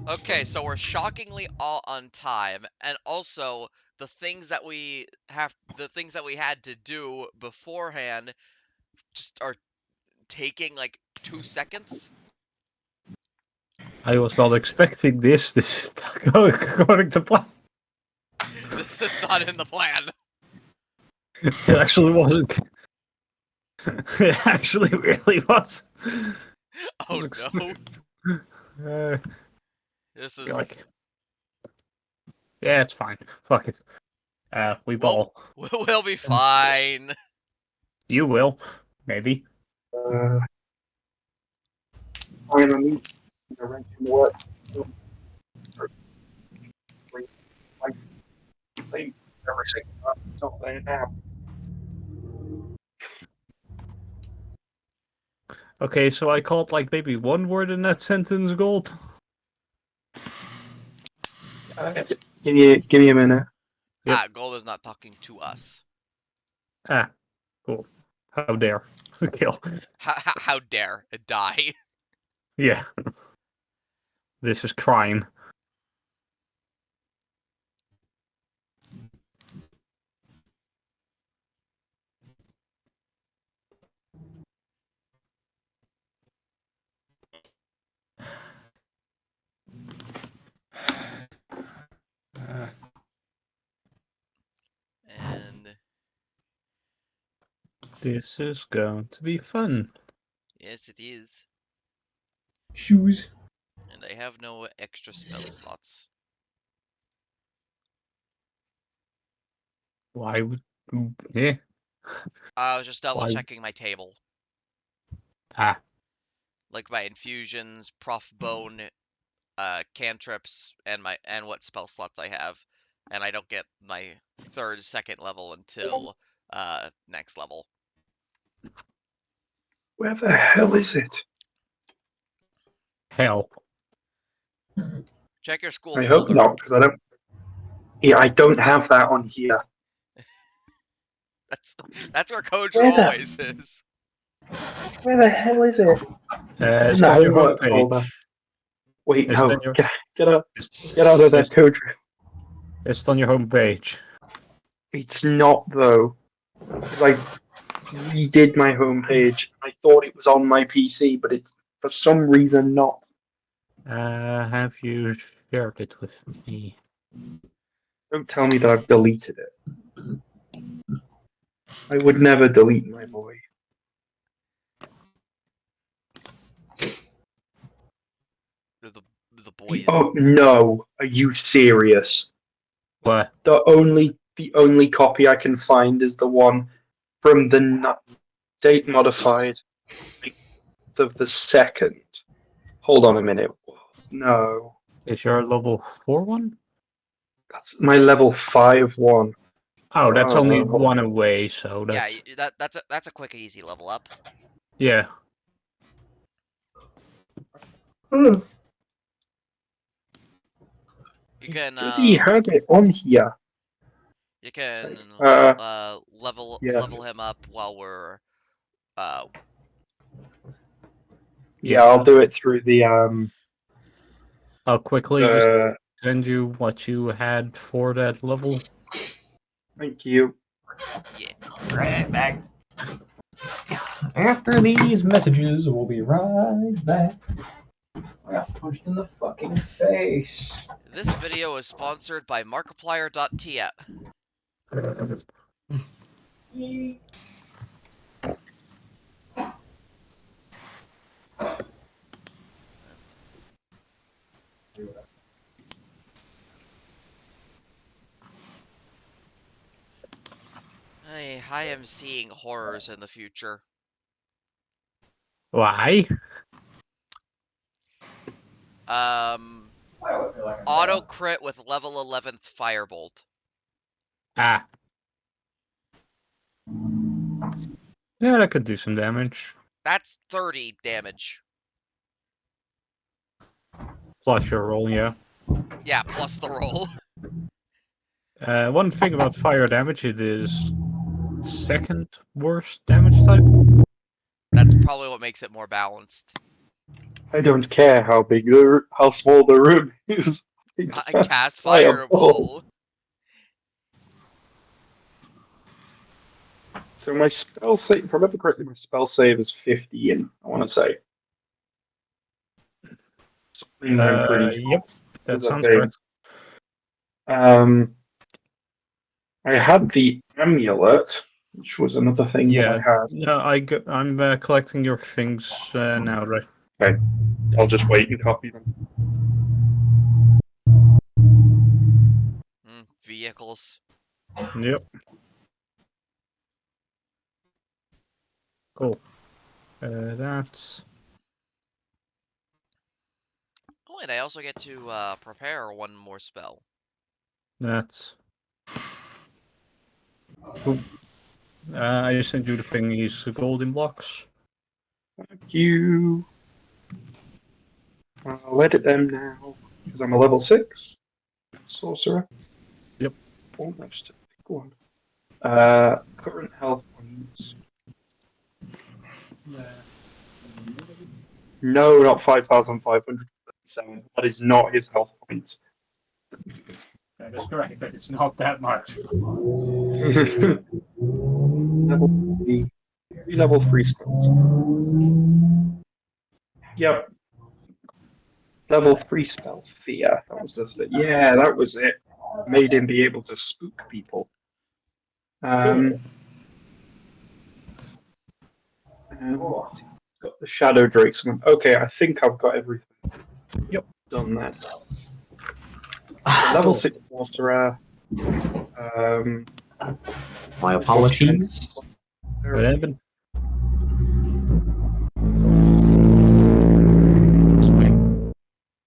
Okay, so we're shockingly all on time, and also the things that we had to do beforehand just are taking like 2 seconds. I was not expecting this. This is going according to plan. This is not in the plan. It actually wasn't. It actually really was. Oh no. This is Like, yeah, it's fine. Fuck it. We ball. we'll be fine. You will, maybe. I'm a meet arranging work. Like, everything. It's not there now. Okay, so I caught like maybe one word in that sentence, Gold. Give me a minute. Yep. Ah, Gold is not talking to us. Ah, cool. How dare. Kill. How dare it die? Yeah. This is crime. And This is going to be fun. yes, it is. Shoes. And I have no extra spell slots. Why would... Yeah. I was just double Why- checking my table. Ah. Like my infusions, prof bone, cantrips, and what spell slots I have. And I don't get my second level until next level. Where the hell is it? Hell. Check your school I folder. hope not, because I don't. Yeah, I don't have that on here. That's where Codra Where the- always is. Where the hell is it? It's In the on your homework folder. homepage. Wait, It's no. on your- Get out It's, of that it's, code. it's on your homepage. It's not, though. Because I redid my homepage. I thought it was on my PC, but it's for some reason not. Have you shared it with me? Don't tell me that I've deleted it. I would never delete my boy. The boys. Oh no! Are you serious? What? The only copy I can find is the one from the date modified of the second. Hold on a minute. No, Is your level 4 one? that's my level 5 one. Oh, that's only Oh. one away, so that's... Yeah, that's a quick, easy level up. Yeah. Oh, You can he had it on here. you can level yeah. him up while we're Yeah, I'll do it through the I'll quickly just send you what you had for that level. Thank you. yeah. Right back. After these messages, we'll be right back. I got punched in the fucking face. This video is sponsored by Markiplier.tf. I am seeing horrors in the future. Why? Auto crit with level 11th Firebolt. Ah. Yeah, that could do some damage. That's 30 damage. Plus your roll, yeah. Yeah, plus the roll. One thing about fire damage, it is second worst damage type. That's probably what makes it more balanced. I don't care how how small the room is. I cast Fireball. So my spell save, if I remember correctly, my spell save is 15, I want to say. I'm pretty sure. Yep, that There's a sounds thing. correct. I had the amulet, which was another thing that I had. Yeah, I'm collecting your things now, right? Okay, I'll just wait and copy them. Vehicles. Yep. Cool. That's... Oh, and I also get to prepare one more spell. That's... Cool. I sent you the thingies, golden blocks. Thank you. I'll edit them now, because I'm a level 6 sorcerer. Yep. Almost. Go on. Current health points. No, not 5,537. That is not his health points. That is correct, but it's not that much. level 3 spells. Yep. Level 3 spell, Fear. That was the yeah, that was it. Made him be able to spook people. Got the Shadow Drakes. Okay, I think I've got everything. Yep. Done that. Level 6 sorcerer. My apologies. What happened?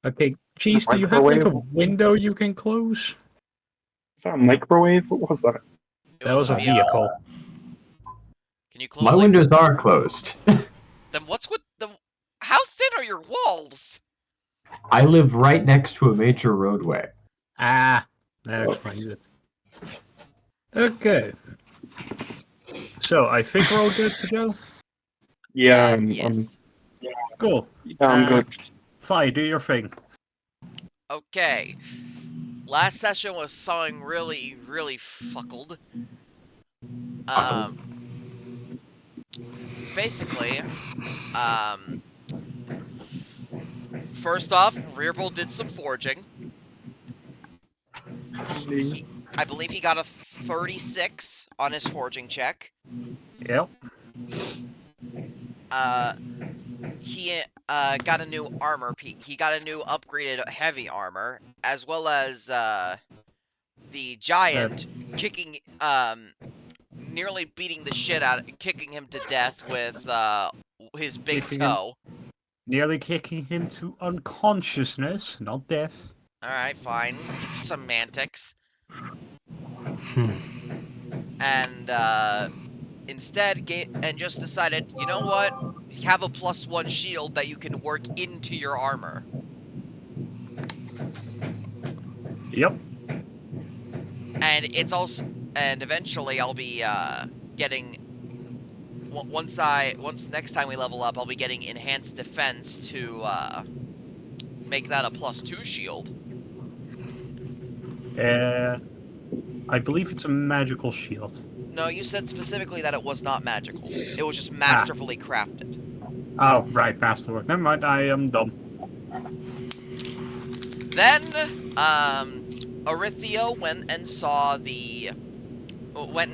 Okay, Cheese, do you have like a window you can close? Is that a microwave? What was that? That was a vehicle. Can you close? My windows are closed. Then what's with the? How thin are your walls? I live right next to a major roadway. Ah, that explains it. Okay. So, I think we're all good to go? Yeah, yes. Cool. I'm good. Fi, do your thing. Okay. Last session was something really, really fuckled. Basically, first off, Rearbull did some forging. I believe he got a 36 on his forging check. Yep. He got a new armor. He got a new upgraded heavy armor, as well as the giant kicking, nearly beating the shit out, kicking him to death with his big toe. Nearly kicking him to unconsciousness, not death. Alright, fine. Semantics. And instead just decided, you know what? Have a +1 shield that you can work into your armor. Yep. And it's also, and eventually I'll be getting, once next time we level up, I'll be getting enhanced defense to make that a +2 shield. I believe it's a magical shield. No, you said specifically that it was not magical. It was just masterfully crafted. Oh, right, masterwork. Never mind, I am dumb. Then, Arithia went and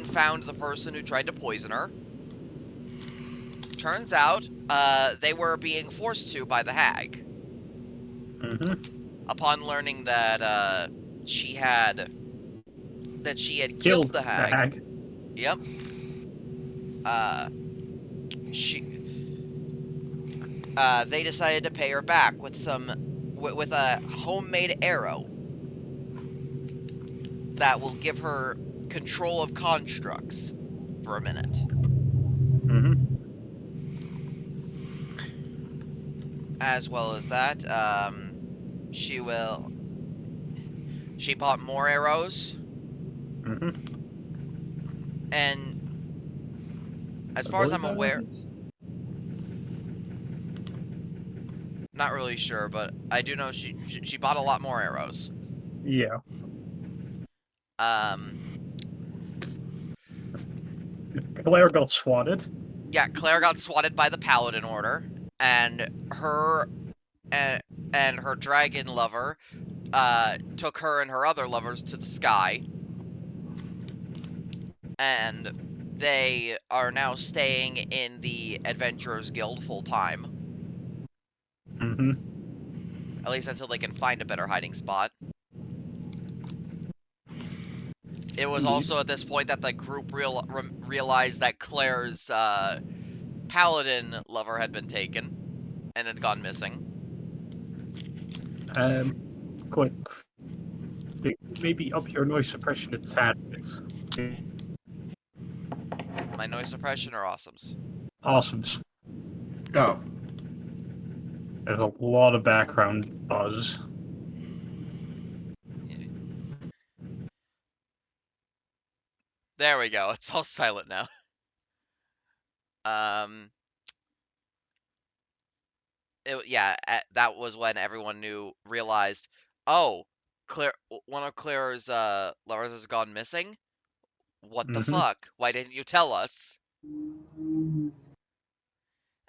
found the person who tried to poison her. Turns out, they were being forced to by the hag. Upon learning that, she had killed the hag. Yep. They decided to pay her back with with a homemade arrow that will give her control of constructs for a minute. As well as that, she bought more arrows. And as far as I'm aware, Not really sure, but I do know she bought a lot more arrows. Yeah. Claire got swatted. Yeah, Claire got swatted by the Paladin Order, and her and her dragon lover took her and her other lovers to the sky, and they are now staying in the Adventurers Guild full time. Mm-hmm. At least until they can find a better hiding spot. It was also at this point that the group realized that Claire's paladin lover had been taken and had gone missing. Quick. Maybe up your noise suppression a tad bit. My noise suppression or awesomes? Awesomes. Oh. There's a lot of background buzz. There we go. It's all silent now. That was when everyone realized, oh, one of Claire's lovers has gone missing. What the Mm-hmm. fuck? Why didn't you tell us?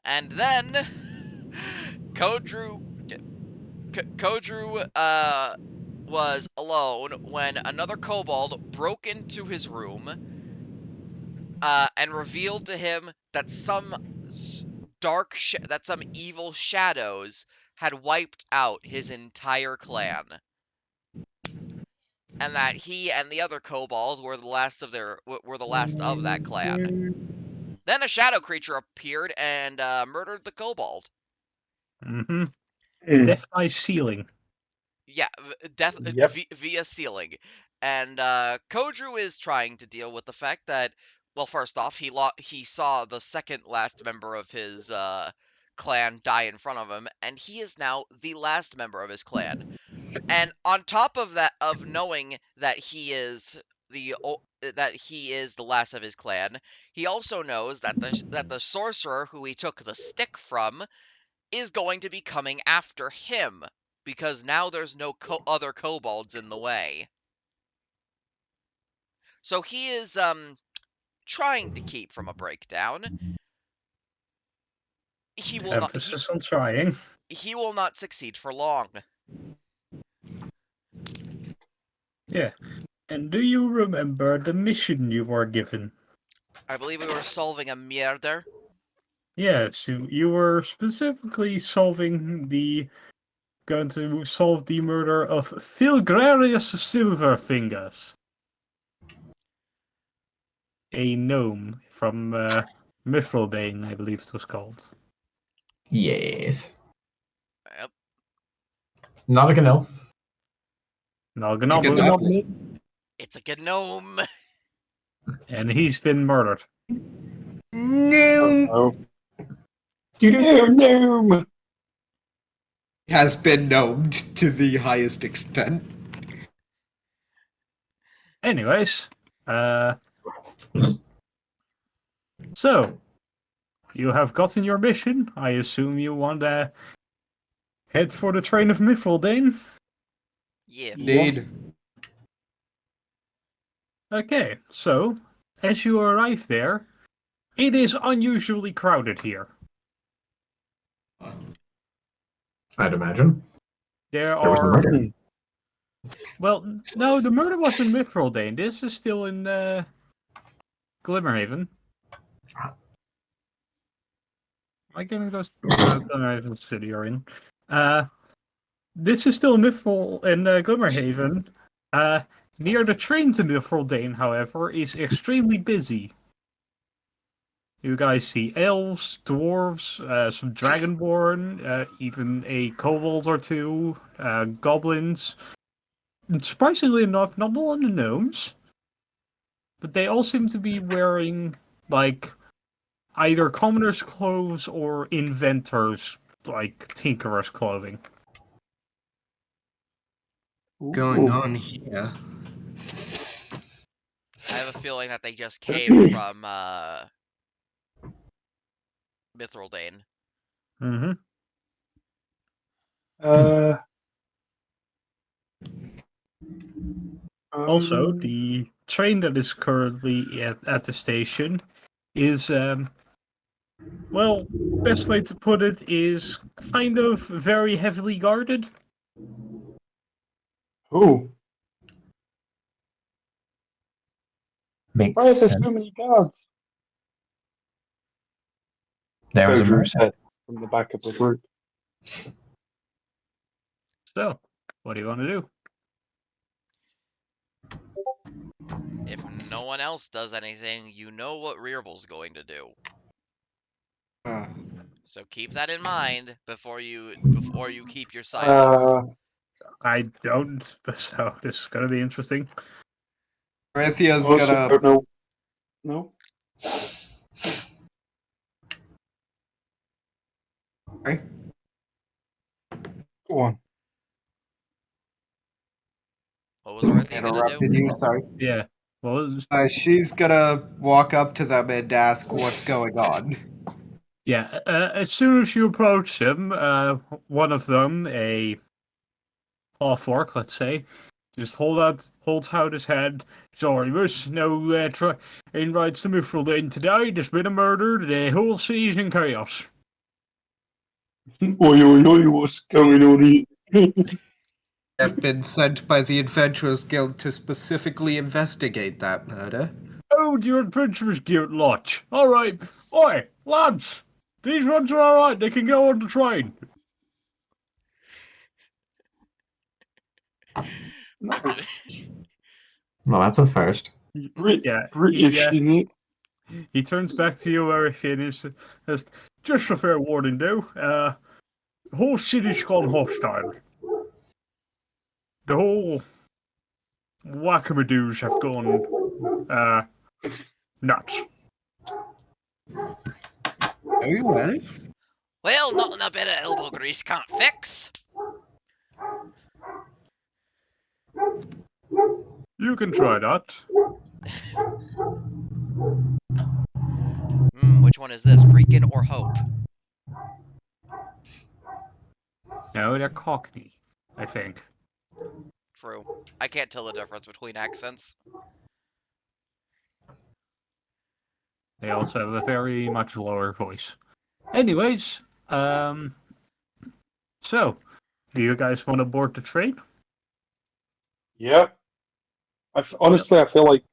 And then Kodru was alone when another kobold broke into his room and revealed to him that some evil shadows had wiped out his entire clan, and that he and the other kobold were the last of that clan. Then a shadow creature appeared and murdered the kobold. Mm-hmm. Mm. Death by ceiling. Yeah, death Yep. via ceiling. And Kodru is trying to deal with the fact that, well, first off, he saw the second last member of his clan die in front of him, and he is now the last member of his clan. And on top of that, of knowing that he is the last of his clan, he also knows that the sorcerer who he took the stick from is going to be coming after him, because now there's no other kobolds in the way. So he is trying to keep from a breakdown. He will not Emphasis on trying. he will not succeed for long. Yeah. And do you remember the mission you were given? I believe we were solving a murder. Yes, you were specifically going to solve the murder of Filgrarius Silverfingers, a gnome from Mithrilbane, I believe it was called. Yes. Yep. Not a elf. No, Gnome. It's a gnome. and he's been murdered. No. Oh. No. Has been gnomed to the highest extent. Anyways, so you have gotten your mission. I assume you want to head for the train of Mithrilbane. Yeah. Indeed. Okay, so as you arrive there, it is unusually crowded here. I'd imagine. There There was no are. murder. Well, no, the murder was in Mithrilbane. This is still in Glimmerhaven. I getting those Glimmerhaven city you're in. This is still in Glimmerhaven. Near the train to Mithrilbane, however, is extremely busy. You guys see elves, dwarves, some dragonborn, even a kobold or two, goblins. And surprisingly enough, not all of the gnomes, but they all seem to be wearing, like, either commoner's clothes or inventors, like, tinkerer's clothing. Going on here. I have a feeling that they just came from Mithrilbane. Mm-hmm. Uh, Also, um, the train that is currently at the station is, well, best way to put it is kind of very heavily guarded. oh, Makes why are there sense. so many guards? There was a Code Drew murder. said from the back of the group. So, what do you want to do? If no one else does anything, you know what Rearble's going to do. Uh, So keep that in mind before you keep your silence. Uh, I don't, so this is going to be interesting. Arithia's honestly, gonna. don't know. No. Sorry? Go on. What was Arithia gonna do? Interrupted you, sorry. Yeah, well, She's gonna walk up to them and ask what's going on. yeah, as soon as you approach them, one of them, a half-orc, let's say, just holds out his hand. Sorry, miss, no invites to move in today. There's been a murder. The whole city's in chaos. Oi, oi, oi, what's going on here? Have been sent by the Adventurers Guild to specifically investigate that murder. Oh, your adventurers guild lodge. All right. Oi, lads. These ones are all right. They can go on the train. Nice. Well, that's a first. Yeah, British, isn't it? he turns back to you, Eric, and he says, just a fair warning, though. The whole city's gone hostile. The whole whackamadoos have gone, nuts. Very well. Well, nothing a bit of elbow grease can't fix. You can try that. Which one is this, Brecon or Hope? No, they're Cockney, I think. True. I can't tell the difference between accents. They also have a very much lower voice. Anyways, so, do you guys want to board the train? Yeah. Honestly, I feel like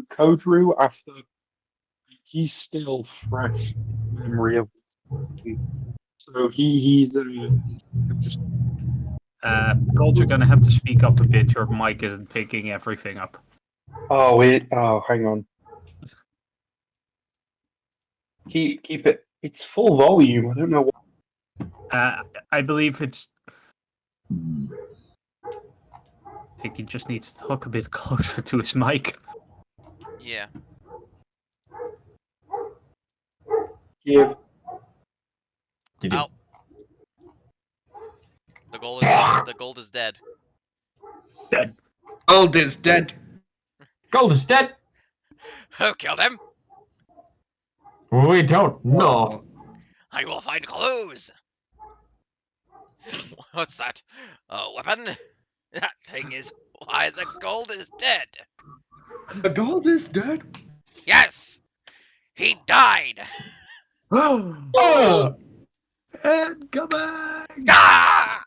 Code Drew, after he's still fresh in memory of, so he's just Gold, you're gonna have to speak up a bit. Your mic isn't picking everything up. hang on. Keep it. It's full volume. I don't know I believe it's. I think he just needs to talk a bit closer to his mic. Yeah. Give. Did you? Ow. The gold is dead. Dead. Gold is dead. Gold is dead. Who killed him? We don't know. I will find clues. What's that? A weapon? That thing is why the gold is dead. The gold is dead. Yes! He died! Oh! And come back! Ah!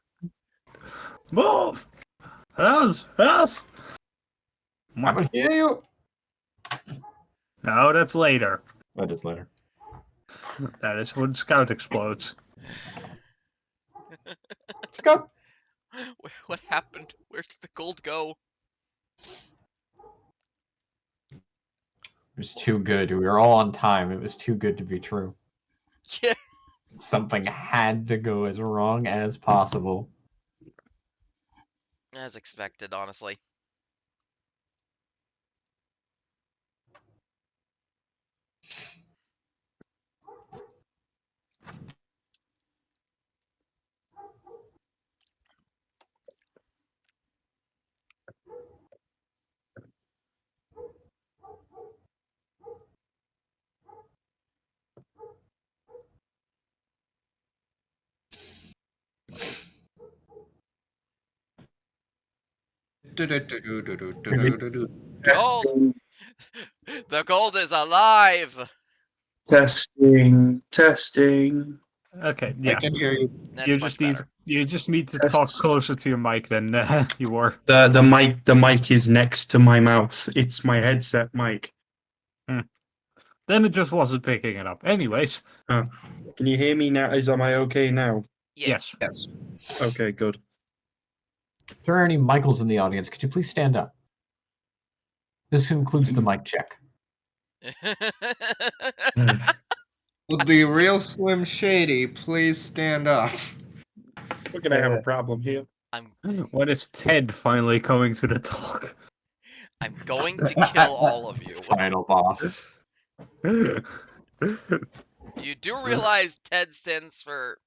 Move! Us! I would hear you. No, that's later. That is later. That is when Scout explodes. Let's go. What happened? Where did the gold go? It was too good. We were all on time. It was too good to be true. Yeah. Something had to go as wrong as possible. As expected, honestly. Gold! The gold is alive! Testing. Okay, I yeah. can hear you. That's much better. You just need to talk closer to your mic than you were. The mic is next to my mouth. It's my headset mic. Then it just wasn't picking it up. Anyways, Can you hear me now? Am I okay now? Yes. Yes. Okay, good. If there are any Michaels in the audience, could you please stand up? This concludes the mic check. Would the real Slim Shady please stand up? We're gonna have a problem here. when is Ted finally coming to the talk? I'm going to kill all of you. Final boss. You do realize TED stands for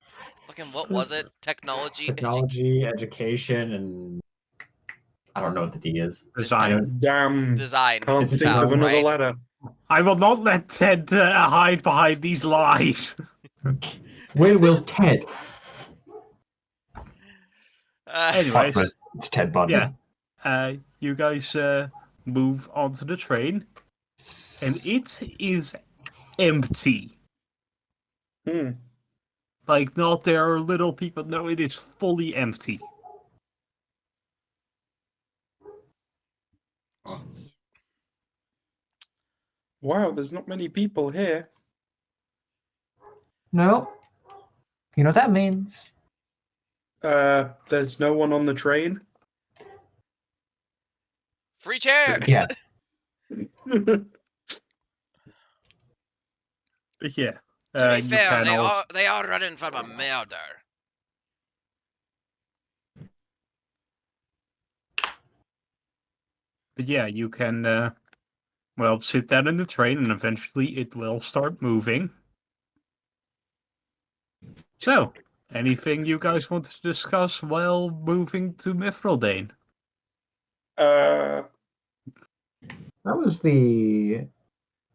fucking what was it? Technology, education, and I don't know what the D is. Design. Damn. Design. Can't It's think of design, another right? letter. I will not let Ted hide behind these lies. When will Ted? Anyways, It's Ted Bundy. yeah, you guys move onto the train, and it is empty. Like, not there are little people. No, it is fully empty. Wow, there's not many people here. No. You know what that means? There's no one on the train. Free chair. Yeah. Yeah. To be you fair, can they are running from a murder. But yeah, you can, well, sit down in the train and eventually it will start moving. So, anything you guys want to discuss while moving to Mifrildane? Uh, That was the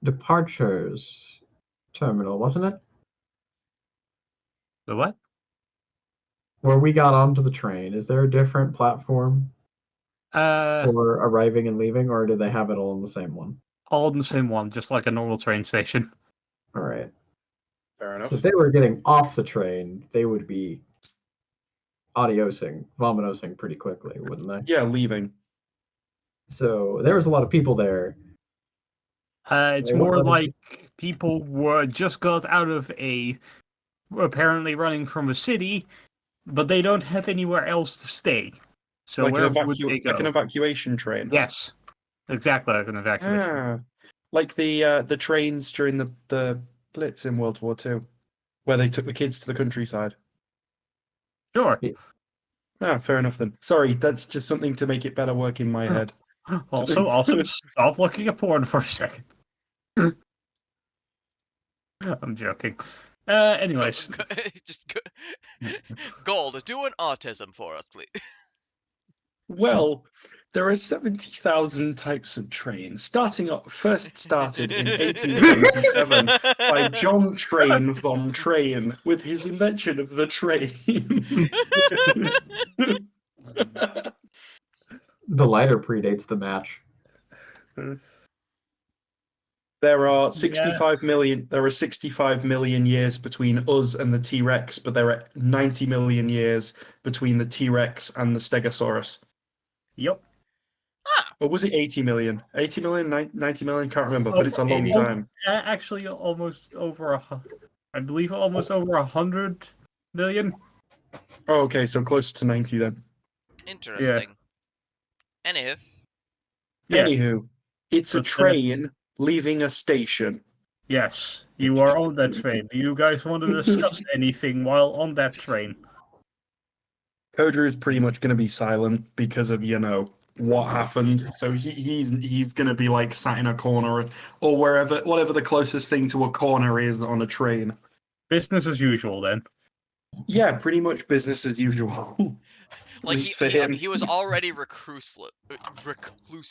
departures terminal, wasn't it? The what? Where we got onto the train. Is there a different platform for arriving and leaving, or do they have it all in the same one? All in the same one, just like a normal train station. All right. fair enough. So if they were getting off the train, they would be vominosing pretty quickly, wouldn't they? Yeah, leaving. So there was a lot of people there. It's They more wouldn't let us- like people were just got out of apparently running from a city, but they don't have anywhere else to stay. So Like where would they go? like an evacuation train. Yes, exactly like an evacuation. Ah, like the trains during the Blitz in World War II, where they took the kids to the countryside. Sure. Ah, fair enough then. Sorry, that's just something to make it better work in my head. Also, stop looking at porn for a second. I'm joking. Anyways, Gold, do an autism for us, please. Well, there are 70,000 types of trains. First started in 1877 by John Train von Train with his invention of the train. The lighter predates the match. There are 65 million. There are 65 million years between us and the T-Rex, but there are 90 million years between the T-Rex and the Stegosaurus. yep. Or was it 80 million? 80 million, 90 million? Can't remember, but it's a long time. Actually, almost over I believe almost over 100 million. Oh, okay, so close to 90 then. Interesting. Anywho. Yeah. Anywho, it's a But, train leaving a station. Yes, you are on that train. Do you guys want to discuss anything while on that train? Coder is pretty much going to be silent because of, what happened. So he's going to be like sat in a corner or whatever the closest thing to a corner is on a train. Business as usual, then. Yeah, pretty much business as usual. Like least for him. he was already reclusive.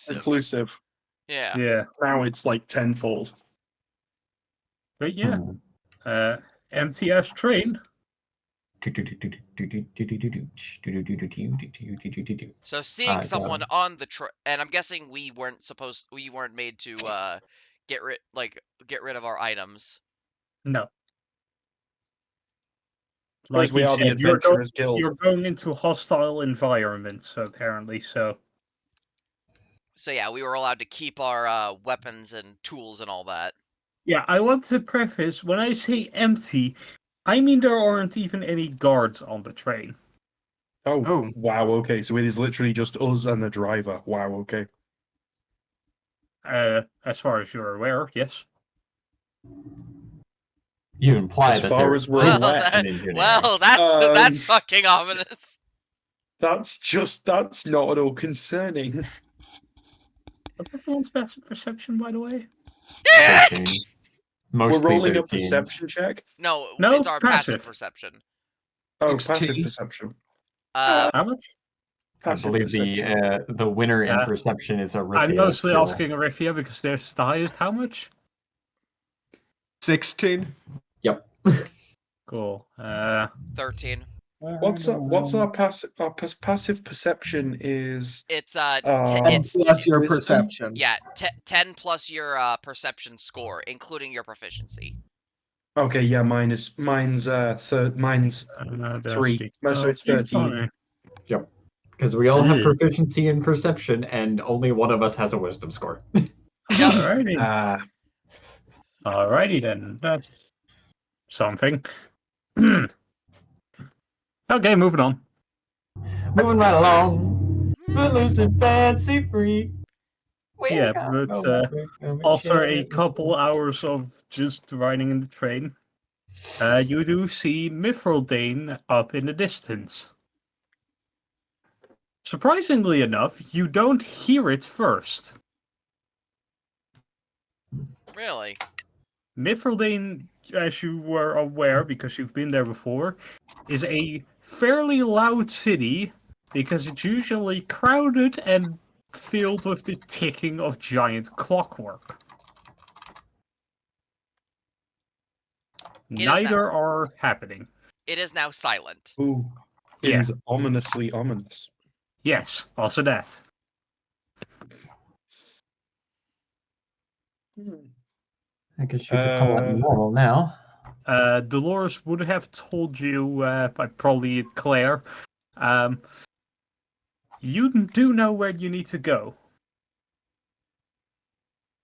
Inclusive. Yeah. Yeah. Now it's like tenfold. But yeah, empty ass train. So seeing So- someone on the and I'm guessing we weren't made to get rid of our items. No. Because Like we he are the said, Adventurers Guild. you're going into hostile environments, apparently, so... So yeah, we were allowed to keep our weapons and tools and all that. Yeah, I want to preface, when I say empty, I mean there aren't even any guards on the train. Oh. Wow, okay. So it is literally just us and the driver. Wow, okay. As far as you're aware, yes. You imply As that far there as we're Well, aware. that's fucking ominous. That's not at all concerning. What's everyone's best perception, by the way? 13. Mostly We're rolling a 13s. perception check. No, No, it's our passive passive. perception. Oh, 16. passive perception. Uh, How much? I Passive believe perception. the winner in Yeah. perception is a I'm mostly skill. asking Arifia because there's the highest. How much? 16. Cool. 13. What's our passive perception is It's Plus your wisdom? perception. yeah, 10 plus your perception score, including your proficiency. Okay, yeah, mine's mine's 3. So it's 13. Yep. Because we all have Yeah. proficiency in perception, and only one of us has a wisdom score. Alrighty. Alrighty then. That's something. Okay, moving on. Moving right along. Footloose and fancy free. Yeah, but after a couple hours of just riding in the train, you do see Mifrodane up in the distance. Surprisingly enough, you don't hear it first. Really? Mifrodane, as you were aware because you've been there before, is a fairly loud city because it's usually crowded and filled with the ticking of giant clockwork. Neither are happening. It is now silent. Ooh, it Yeah. is ominously ominous. Yes, also that. I guess you could call it normal now. Dolores would have told you, probably Claire, you do know where you need to go.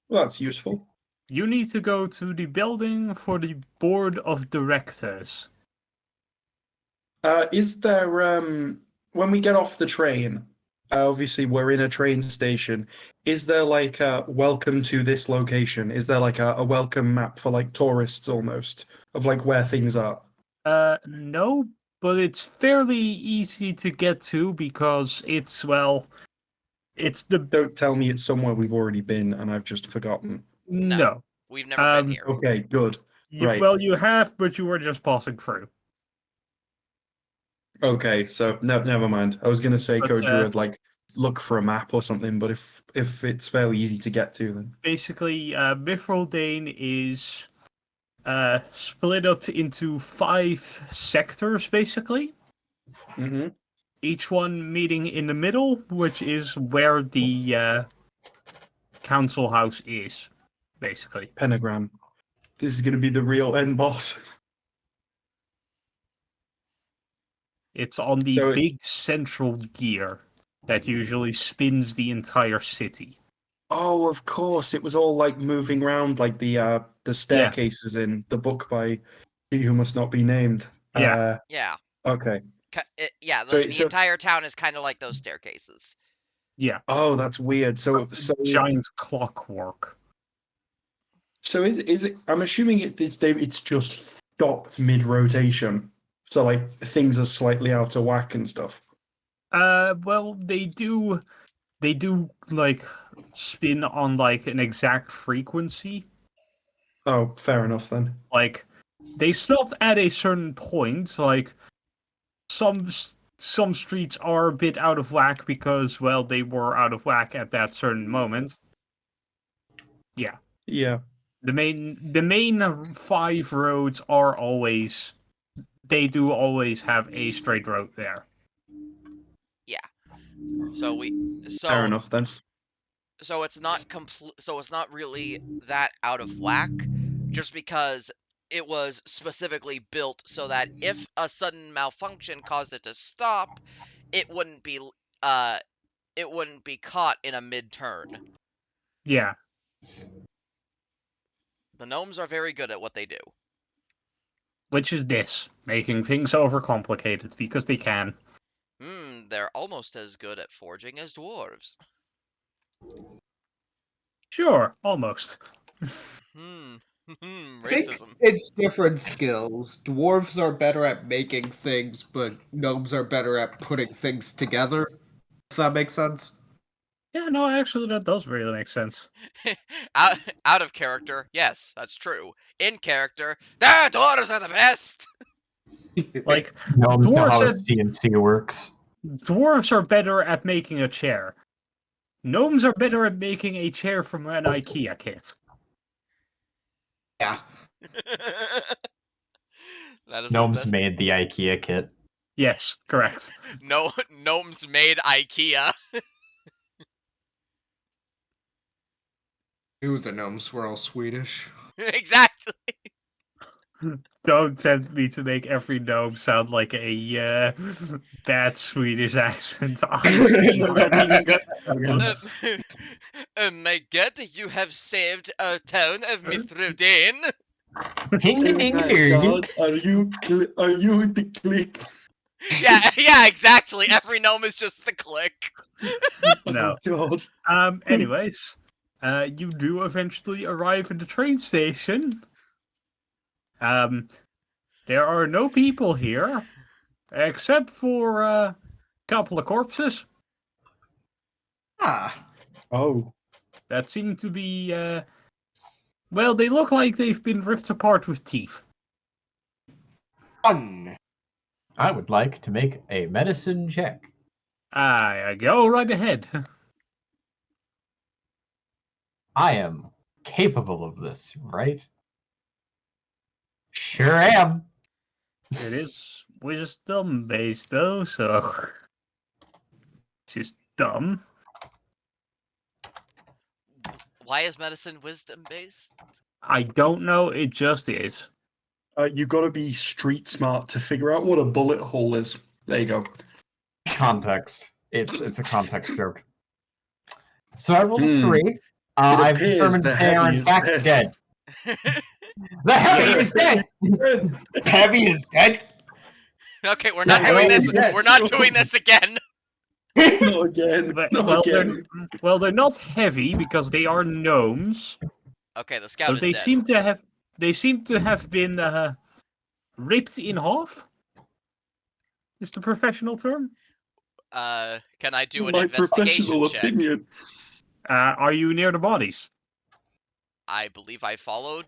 Well, that's useful. You need to go to the building for the board of directors. Is there when we get off the train? Obviously, we're in a train station. Is there like a welcome to this location? Is there like a welcome map for like tourists almost of like where things are? No, but it's fairly easy to get to because it's the Don't tell me it's somewhere we've already been and I've just forgotten. no. We've never been here. Okay, good. Right. Well, you have, but you were just passing through. Okay, so no, never mind. I was gonna say But, Code Druid like look for a map or something, but if it's fairly easy to get to, then Basically, Mifrodane is split up into 5 sectors, basically. mm-hmm. Each one meeting in the middle, which is where the council house is, basically. Pentagram. This is gonna be the real end boss. It's on the So big central gear that usually spins the entire city. Oh, of course, it was all like moving around like the staircases in the book by He Who Must Not Be Named. Yeah. Yeah. Okay. Yeah, So- the so- entire town is kind of like those staircases. Yeah. Oh, that's weird. So Giant clockwork. so is it? I'm assuming it's just stopped mid rotation. So like things are slightly out of whack and stuff. Well, they do like spin on like an exact frequency. Oh, fair enough then. Like they stopped at a certain point. Like some streets are a bit out of whack because well they were out of whack at that certain moment. Yeah. Yeah. The main 5 roads are always they do always have a straight road there. So Fair enough then. so it's not so it's not really that out of whack, just because it was specifically built so that if a sudden malfunction caused it to stop, it wouldn't be caught in a mid-turn. Yeah, The gnomes are very good at what they do. which is this, making things overcomplicated because they can. They're almost as good at forging as dwarves. Sure, almost. Hmm. I think Racism. it's different skills. Dwarves are better at making things, but gnomes are better at putting things together. If that makes sense. Yeah, no, actually, that does really make sense. out of character, yes, that's true. In character, the dwarves are the best. Like, Gnomes know how dwarves, CNC works. dwarves are better at making a chair. Gnomes are better at making a chair from an IKEA kit. Yeah. That is Gnomes the best. made the IKEA kit. Yes, correct. No, gnomes made IKEA. Knew the gnomes were all Swedish. Exactly. Don't tempt me to make every gnome sound like a bad Swedish accent. My God, you have saved our town of Mithrodin. God, are you the click? Yeah, exactly. Every gnome is just the click. No. Oh, God. Anyways, you do eventually arrive at the train station. There are no people here, except for a couple of corpses Ah, Oh. that seem to be, well, they look like they've been ripped apart with teeth. fun. I would like to make a medicine check. Go right ahead. I am capable of this, right? Sure am. It is wisdom based though, so it's just dumb. Why is medicine wisdom based? I don't know, it just is. You gotta be street smart to figure out what a bullet hole is. There you go. Context. It's a context joke. So I rolled a Hmm. 3. I've appears determined the they are heavy in is fact dead. dead. The heavy Yeah. is dead. Heavy is dead. Okay, we're not Yeah, doing well, this. yes. We're not doing this again. Not again. Not Well, again. they're not heavy because they are gnomes, Okay, the scout but is they dead. seem to have been ripped in half. Is the professional term? Can I do an My investigation professional check? opinion. Are you near the bodies? I believe I followed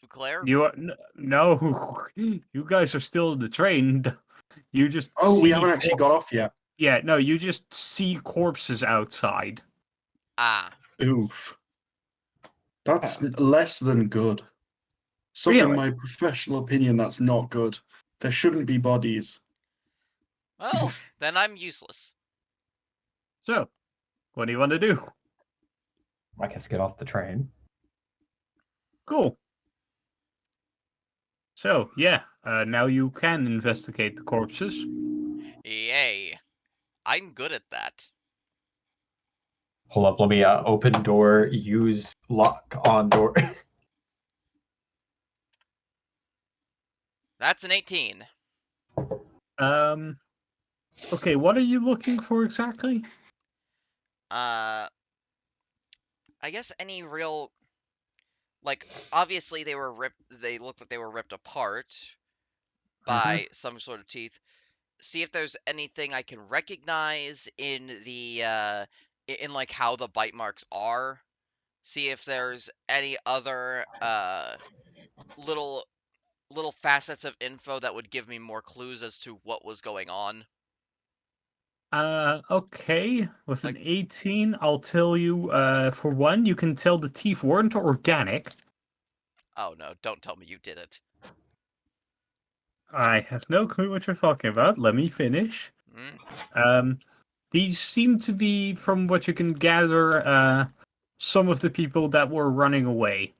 Claire. You are, no, you guys are still in the train. You just Oh, we see haven't actually got off yet. Yeah, no, you just see corpses outside. Ah, Oof. That's less than good. So Really? in my professional opinion, that's not good. There shouldn't be bodies. well, then I'm useless. So, what do you want to do? I guess get off the train. Cool. So, yeah, now you can investigate the corpses. Yay. I'm good at that. Hold up, let me open door, use lock on door. That's an 18. Okay, what are you looking for exactly? I guess any real, like, obviously they looked like they were ripped apart by some sort of teeth. See if there's anything I can recognize in the, in like how the bite marks are. See if there's any other, little facets of info that would give me more clues as to what was going on. Okay. With an 18, I'll tell you, for one, you can tell the teeth weren't organic. Oh no, don't tell me you did it. I have no clue what you're talking about. Let me finish. Mm. These seem to be, from what you can gather, some of the people that were running away.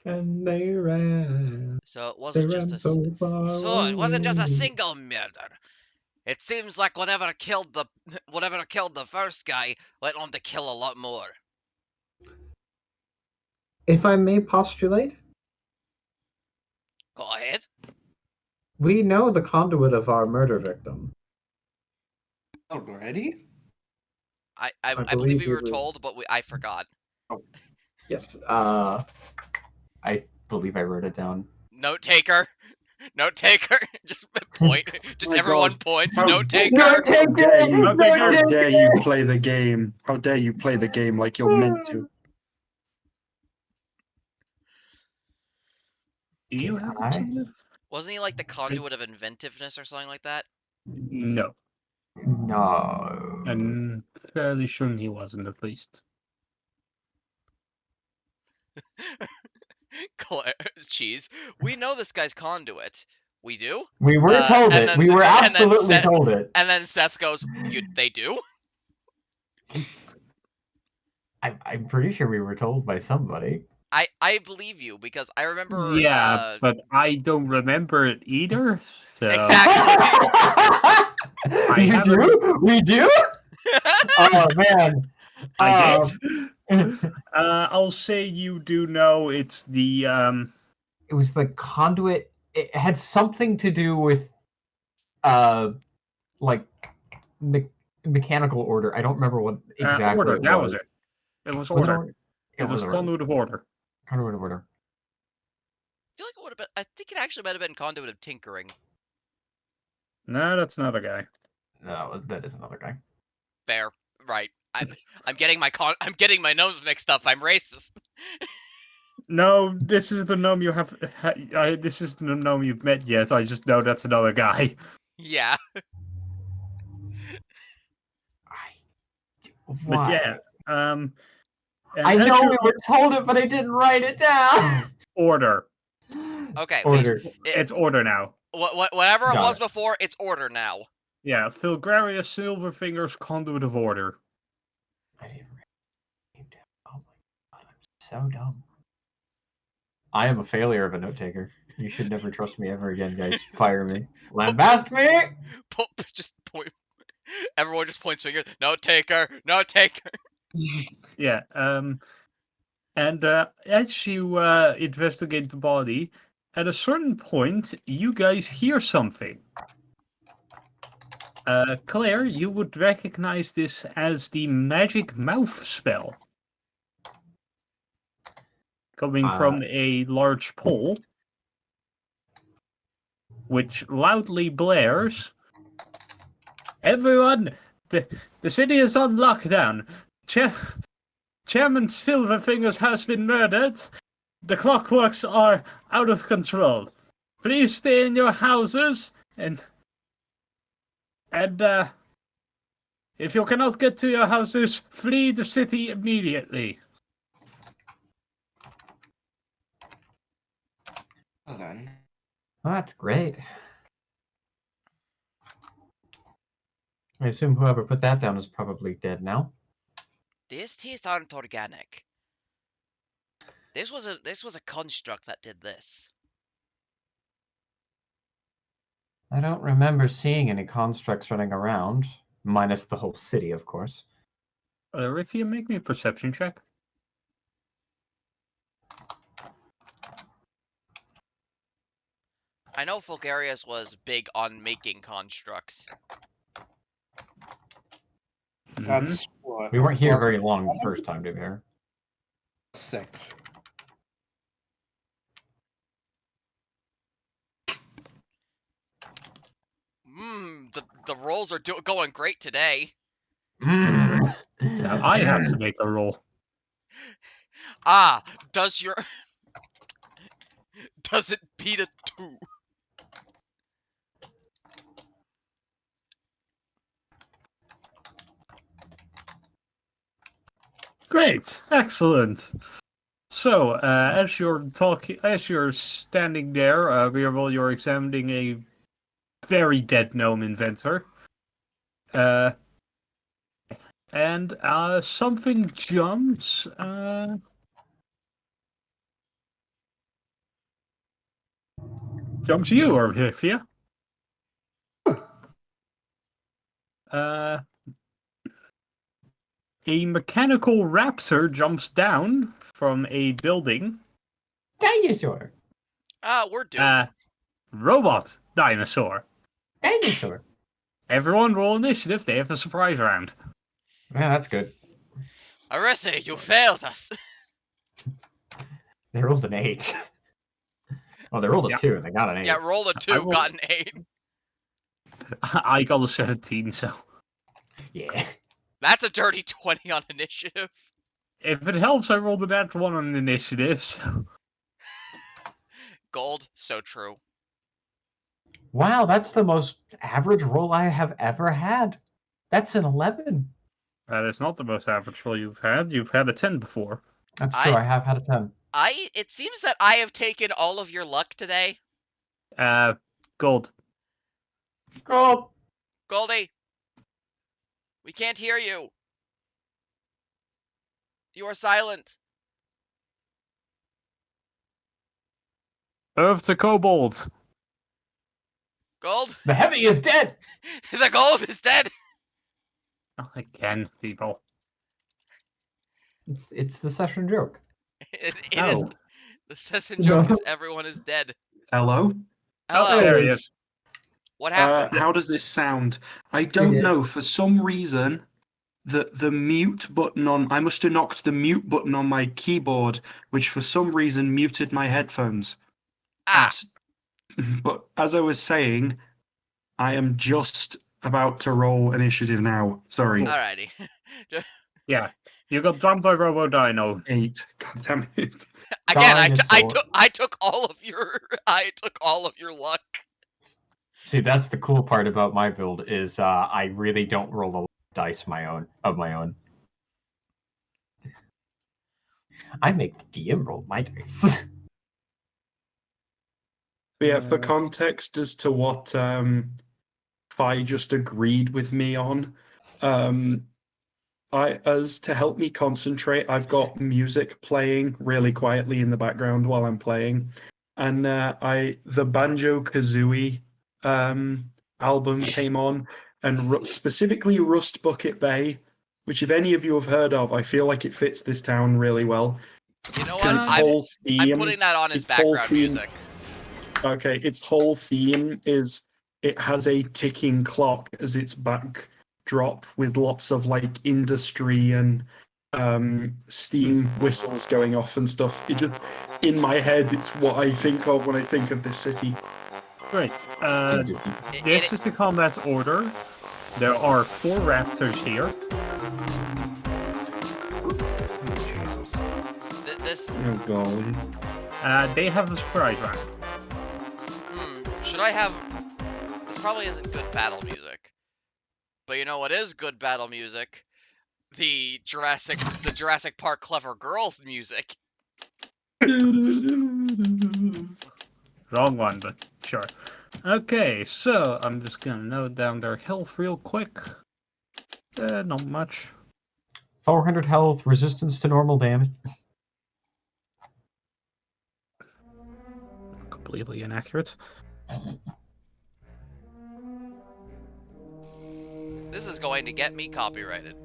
And they ran. So it They wasn't just ran a. so far So it wasn't just a away. single murder. It seems like whatever killed the first guy went on to kill a lot more. If I may postulate, Go ahead. we know the conduit of our murder victim. Already? I believe believe we we were were- told, but I forgot. Yes. I believe I wrote it down. Note taker. Note taker. Just point. Just My everyone God. points. How- Note taker. No, take dare it! you? No, take How it! dare you play the game? How dare you play the game like you're meant to? Do you have I? it? Wasn't he like the conduit of inventiveness or something like that? No. No. I'm fairly sure he wasn't, at least. Cheese. We know this guy's conduit. We do. We were told and it. then- We were and then absolutely Seth- told it. And then Seth goes, they do? I'm pretty sure we were told by somebody. I believe you because I remember. Yeah, but I don't remember it either. So Exactly. You haven't- do? We do? Oh man. I Um, did. I'll say you do know it's the It was the conduit. It had something to do with like mechanical order. I don't remember what exactly order. it That was. was it. It was Was it order. order? It was order. conduit of order. Conduit of order. I feel like it would have been. I think it actually might have been conduit of tinkering. No, that's not a guy. No, that is another guy. Fair, right? I'm getting my gnomes mixed up. I'm racist. No, this is the gnome you have. This is the gnome you've met yet. I just know that's another guy. Yeah. But Why? yeah, and I as know you- we were told it, but I didn't write it down. order. Okay. Order. It's order now. Whatever it Got was it. before, it's order now. Yeah, Filgarius Silverfinger's conduit of order. I didn't write it down. Oh my god, I'm so dumb. I am a failure of a note taker. You should never trust me ever again, guys. Fire me. Lambast me! Just point. Everyone just points finger. No taker. No taker. Yeah, and as you investigate the body, at a certain point, you guys hear something. Claire, you would recognize this as the magic mouth spell. Coming from a large pole, which loudly blares. Everyone, the city is on lockdown. Chairman Silverfingers has been murdered. The clockworks are out of control. Please stay in your houses and if you cannot get to your houses, flee the city immediately. Well then. Well, that's great. I assume whoever put that down is probably dead now. These teeth aren't organic. This was a construct that did this. I don't remember seeing any constructs running around, minus the whole city, of course. If you make me a perception check. I know Fulgarius was big on making constructs. That's what. We weren't here plus very long the first time, to be fair. 6. The rolls are going great today. Now I have to make a roll. Ah, does it beat a 2? Great, excellent. So, as you're standing there, Weerball, you're examining a very dead gnome inventor. And something jumps. Jumps you, Orvithia. A mechanical raptor jumps down from a building. Dinosaur. We're doomed. Robot dinosaur. Dinosaur. Everyone roll initiative. They have a surprise round. Yeah, that's good. Arese, you failed us. They rolled an 8. Oh, they rolled a Yeah. 2 and they got an 8. Yeah, roll a 2, got an 8. I got a 17, so Yeah. That's a dirty 20 on initiative. if it helps, I rolled a natural 1 on initiative. So. Gold, so true. Wow, that's the most average roll I have ever had. That's an 11. That is not the most average roll you've had. You've had a 10 before. That's true. I have had a 10. It seems that I have taken all of your luck today. Gold. Gold. Goldie, we can't hear you. You are silent. Earth to kobold. Gold? The heavy is dead. The gold is dead. Oh, again, people. It's the session joke. It No. is. The session joke is everyone is dead. Hello? Hello. There he is. What happened? How does this sound? I don't Yeah. know. For some reason, the mute button on... I must have knocked the mute button on my keyboard, which for some reason muted my headphones. But as I was saying, I am just about to roll initiative now. Sorry. Alrighty. Yeah. You got jumped by Robo Dino. 8. God damn it. Again, Dinosaur. I took all of your luck. See, that's the cool part about my build is I really don't roll a lot of dice of my own. I make the DM roll my dice. But yeah, for context as to what Fi just agreed with me on, as to help me concentrate, I've got music playing really quietly in the background while I'm playing, and the Banjo Kazooie album came on, and specifically Rust Bucket Bay, which if any of you have heard of, I feel like it fits this town really well. You know Its what? whole theme, I'm putting that on as its whole background theme- music. Okay, its whole theme is it has a ticking clock as its backdrop with lots of like industry and steam whistles going off and stuff. It just in my head, it's what I think of when I think of this city. Great. It- This it- is the combat order. There are 4 raptors here. this. Oh god. They have a surprise round. Should I have? This probably isn't good battle music. But you know what is good battle music? The Jurassic Park Clever Girls music. Wrong one, but sure. Okay, so I'm just gonna note down their health real quick. Not much. 400 health, resistance to normal damage. Completely inaccurate. This is going to get me copyrighted.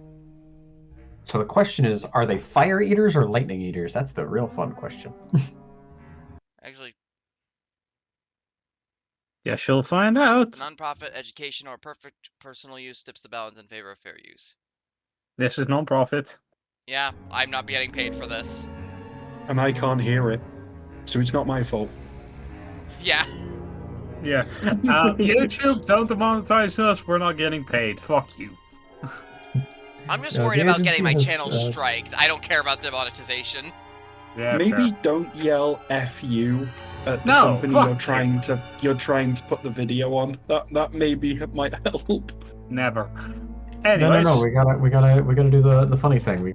So the question is, are they fire eaters or lightning eaters? That's the real fun question. Actually, Yeah, she'll find out. non-profit, education, or perfect personal use tips the balance in favor of fair use. This is non-profit. Yeah, I'm not getting paid for this. And I can't hear it, so it's not my fault. Yeah. Yeah. YouTube, don't demonetize us. We're not getting paid. Fuck you. I'm just Yeah, worried the about getting my agency channel has, striked. I don't care about demonetization. Yeah. Maybe fair. don't yell "F you" at the No, company fuck you're trying to put the video on. That maybe might help. Never. Anyways, No. We gotta do the funny thing. We're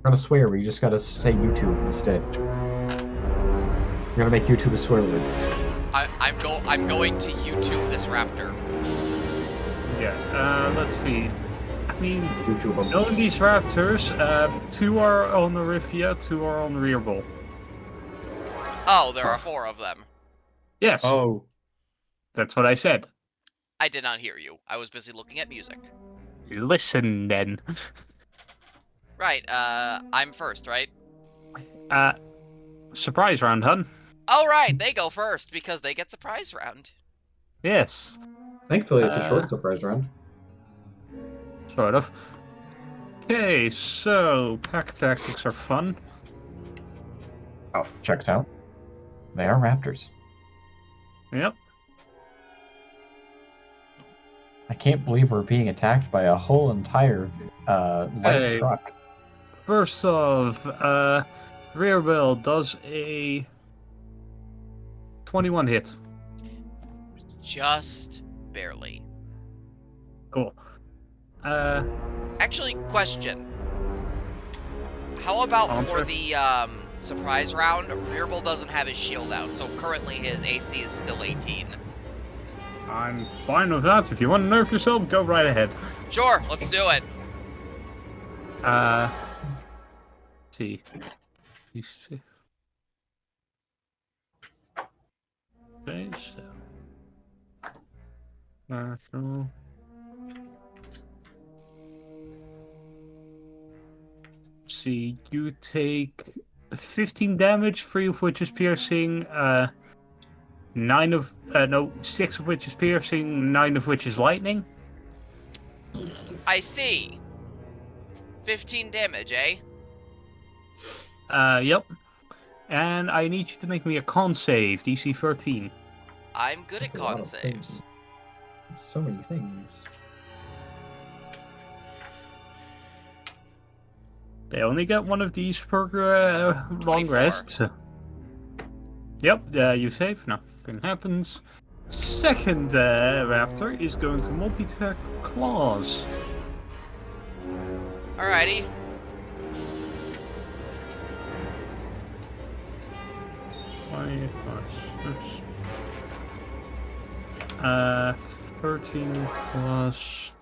gonna swear. We just gotta say YouTube instead. We're gonna make YouTube a swear word. I'm going to YouTube this raptor. Yeah, let's see. I mean, YouTube 'em. knowing these raptors, 2 are on the Rifia, 2 are on the rear bull. Oh, there are 4 of them. Yes, Oh. that's what I said. I did not hear you. I was busy looking at music. Listen then. Right, I'm first, right? Surprise round, hun. Oh, right, they go first because they get surprise round. Yes, Thankfully, it's a short surprise round. sort of. Okay, so pack tactics are fun. Oh, Checks out. They are raptors. Yep. I can't believe we're being attacked by a whole entire light Hey. truck. First off, rear bill does a 21 hit. Just barely. Cool. Actually, question. How about for Answer. the surprise round? Rearbull doesn't have his shield out, so currently his AC is still 18. I'm fine with that. If you want to nerf yourself, go right ahead. Sure, let's do it. Let's see. Okay, so. National. See, you take 15 damage, 3 of which is piercing, 6 of which is piercing, 9 of which is lightning. I see. 15 damage, eh? Yep. And I need you to make me a con save, DC 13. I'm good at That's a lot con of saves. things. So many things. They only get one of these per long 24. rest. Yep, you save, nothing happens. Second raptor is going to multi-attack claws. Alrighty. That's 13 plus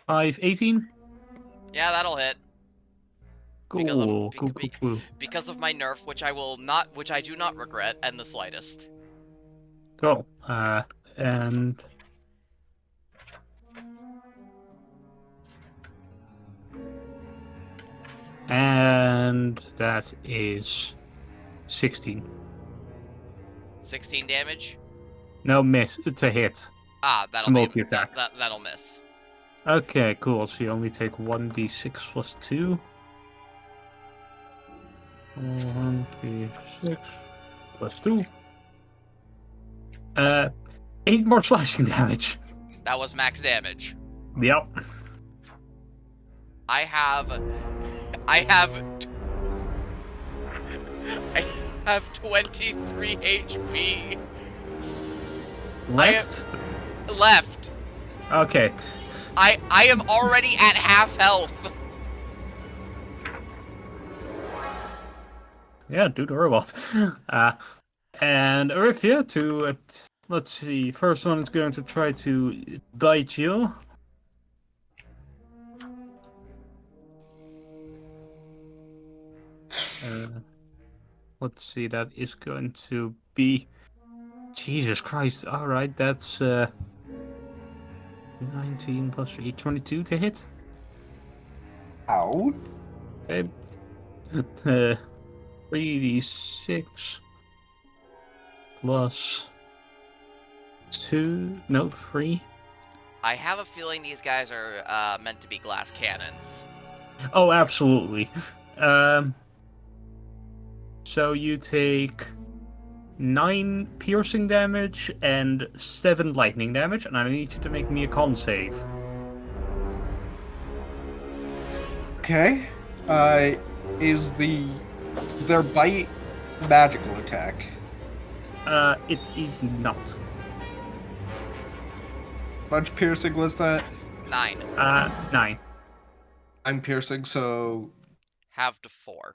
5, 18. Yeah, that'll hit. Because Cool, I'm- cool, be- cool, cool. Because of my nerf, which I do not regret, and the slightest. Cool. And that is 16. 16 damage. No, miss. It's a hit. Ah, It's a multi-attack. That'll miss. Okay, cool. So you only take 1d6 plus 2. 1d6 plus 2. 8 more slashing damage. That was max damage. Yep. I have 23 HP Left? left. Okay. I am already at half health. Yeah, do the robot. And Arifia to, let's see, first one is going to try to bite you. Let's see, that is going to be... Jesus Christ, alright, that's 19 plus 3, 22 to hit. ow. Okay. 3d6 plus 2, no, 3. I have a feeling these guys are meant to be glass cannons. Oh, absolutely. So you take 9 piercing damage and 7 lightning damage, and I need you to make me a con save. Okay. Is their bite magical attack? It is not. How much piercing was that? 9. 9. I'm piercing, so halved to 4.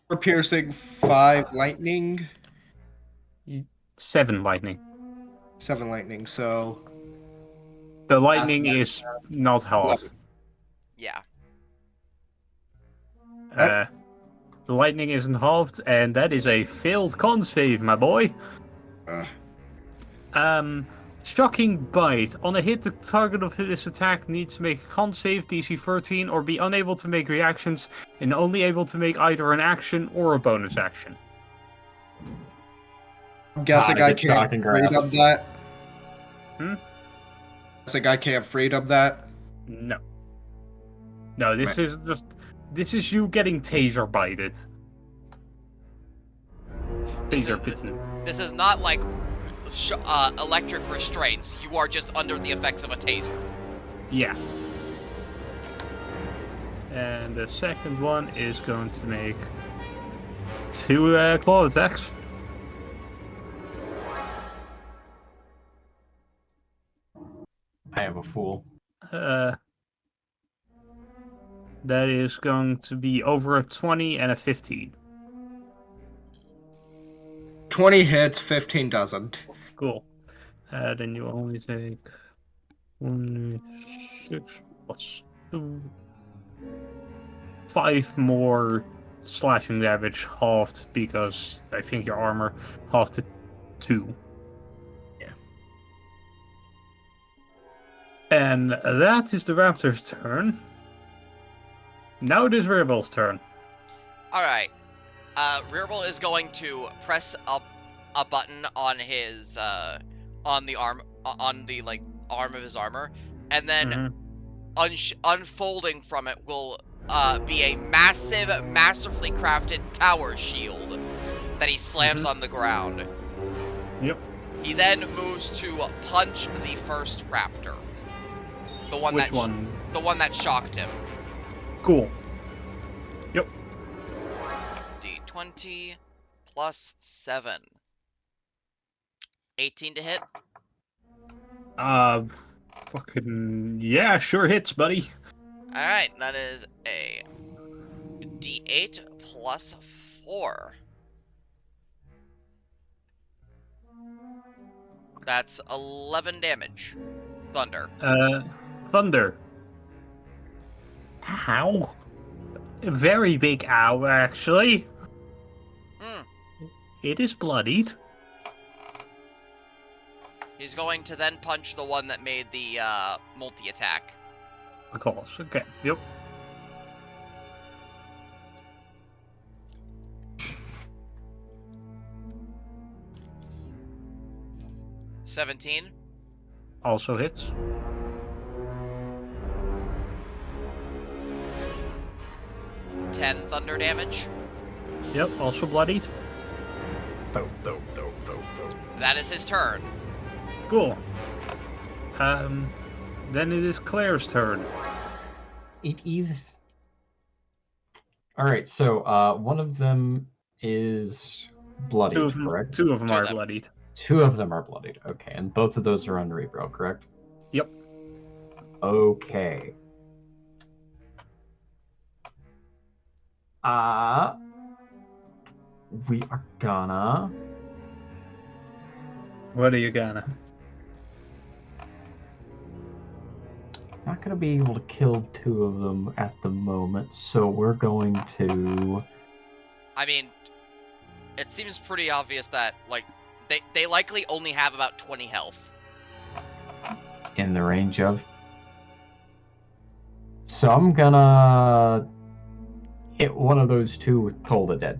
4 piercing, 5 lightning, 7 lightning. 7 lightning. So The lightning is not halved. Yeah. The lightning isn't halved, and that is a failed con save, my boy. Shocking Bite. On a hit, the target of this attack needs to make a con save, DC 13, or be unable to make reactions, and only able to make either an action or a bonus action. I'm guessing Ah, I get can't shocking grass. freedom that. Hmm? Guessing I can't freedom that. No. No, this is just... This is you getting taser bited. Taser bitten. This is not like electric restraints. You are just under the effects of a taser. Yeah. And the second one is going to make 2 claw attacks. I am a fool. That is going to be over a 20 and a 15. 20 hits, 15 doesn't. Cool. Then you only take 6 plus 2. 5 more slashing damage, halved because I think your armor halved to 2. Yeah. And that is the raptor's turn. Now it is Rebel's turn. Alright. Rearbel is going to press a button on his on the arm of his armor, and then unfolding from it will be a masterfully crafted tower shield that he slams on the ground. Yep. He then moves to punch the first raptor. The one Which one? The one that shocked him. Cool. Yep. D20 plus 7. 18 to hit. Fucking yeah, sure hits, buddy. Alright, that is a D8 plus 4. That's 11 damage. Thunder. Thunder. Ow. A very big ow, actually. It is bloodied. He's going to then punch the one that made the multi-attack. Of course, okay, yep. $17. Also hits. $10 thunder damage. Yep, also bloodied. That is his turn. Cool. Then it is Claire's turn. It is. Alright, so one of them is bloodied, correct? Two of them Two are of them. bloodied. 2 of them are bloodied. Okay, and both of those are on Rebro, correct? Yep. Okay. We are gonna... What are you gonna? Not gonna be able to kill 2 of them at the moment, so we're going to... I mean, it seems pretty obvious that, like, they likely only have about 20 health. in the range of. So I'm gonna hit one of those 2 with Toll the Dead.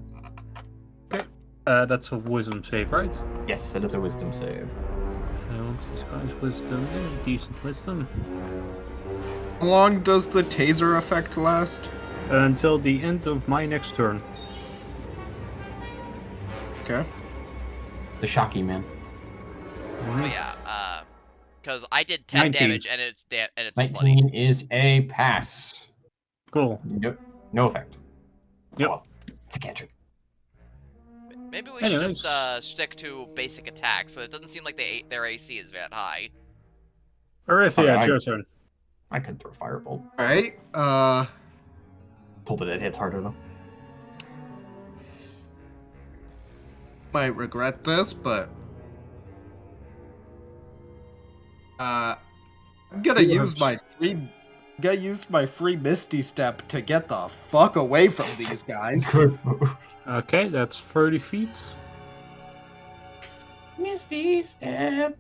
Okay. That's a wisdom save, right? Yes, it is a wisdom save. What's this guy's wisdom? Decent wisdom. How long does the taser effect last? Until the end of my next turn. Okay. The Shocky Man. But yeah, because I did 10 19. damage and it's 19 bloody. is a pass. Cool. No effect. Yep. Well, it's a cantrip. Maybe we should Anyways. just stick to basic attacks. So it doesn't seem like their AC is that high. Arithia, Okay, it's your turn. I could throw Firebolt. Alright, Told it hits harder though. Might regret this, but I'm gonna use my free Misty Step to get the fuck away from these guys. Good move. Okay, that's 30 feet. Misty Step.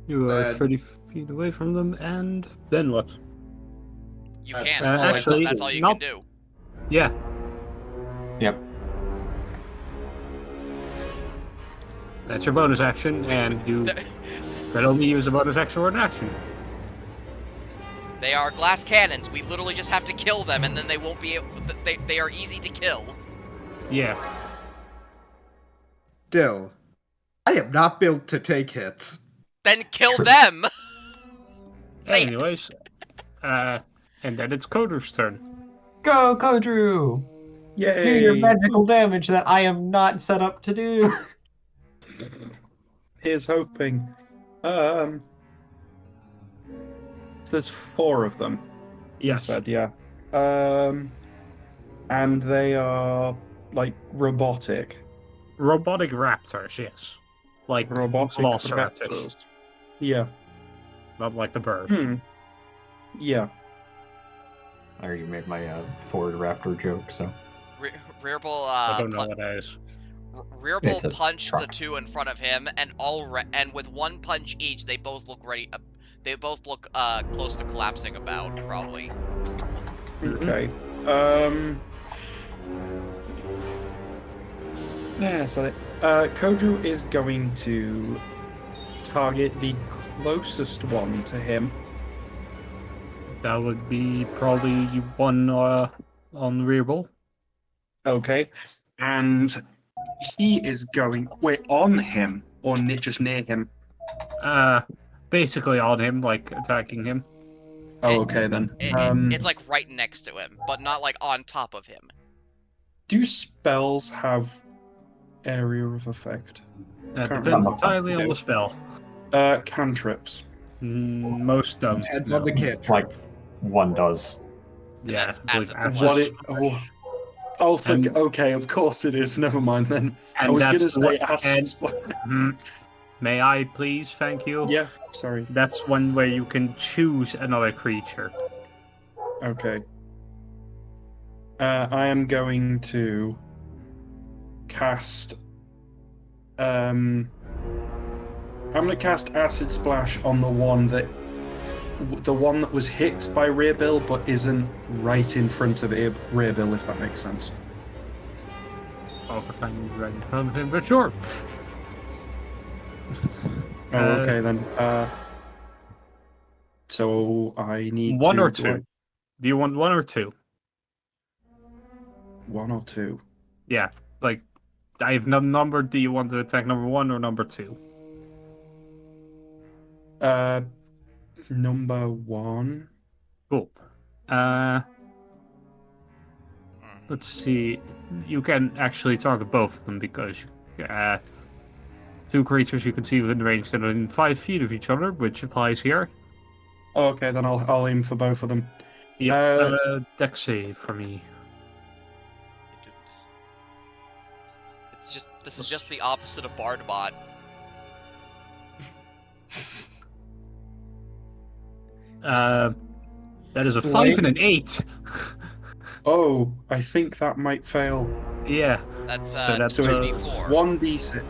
You are Then- 30 feet away from them, and then what? You That's- can't. actually, that's all you not- can do. Yeah. Yep. That's your bonus action, and you Th- can only use a bonus action or an action. They are glass cannons. We literally just have to kill them, and then they won't be. They are easy to kill. Yeah. Still, I am not built to take hits. Then kill them. They- Anyways, and then it's Coder's turn. Go, Kodru! Yay! Do your magical damage that I am not set up to do. Here's hoping. There's 4 of them. You Yes. said, yeah. And they are like robotic. Robotic raptors, yes. Like Robotic velociraptors, raptors. Yeah. not like the bird. Yeah. I already made my Ford Raptor joke, so. Rearbull, I don't know what that is. Rearbull It's a punched the truck. 2 in front of him, and and with one punch each, they both look ready. They both look close to collapsing about, probably. Okay. Yeah, so Koju is going to target the closest one to him. That would be probably one on Rearbull. Okay. And he is going on him or just near him. Basically on him, like attacking him. Oh, okay then. It's like right next to him, but not like on top of him. Do spells have area of effect? That Can't depends remember. entirely on the spell. Cantrips. Most don't. Depends no. on the kid. Like, one does. Yeah, that's I believe acid acid What splash. it? Okay, of course it is. Never mind then. I And was that's gonna say what- acid and- splash. May I please? Thank you. Yeah, sorry. That's one where you can choose another creature. Okay. I am going to cast. I'm gonna cast acid splash on the one that was hit by Rearbill, but isn't right in front of Rearbill, if that makes sense. Oh, I'm right in front of him, but sure. Oh, okay then. So I need One to or two. Do you want one or two? One or two. Yeah, like I have no number. Do you want to attack number 1 or number 2? Number 1. Cool. Let's see. You can actually target both of them because two creatures you can see within range that are within 5 feet of each other, which applies here. Oh, okay, then I'll aim for both of them. Yeah. Dex save for me. This is just the opposite of Bardbot. That is a Explain. 5 and an 8. Oh, I think that might fail. Yeah. That's So that's So it's 2d4. 1d6.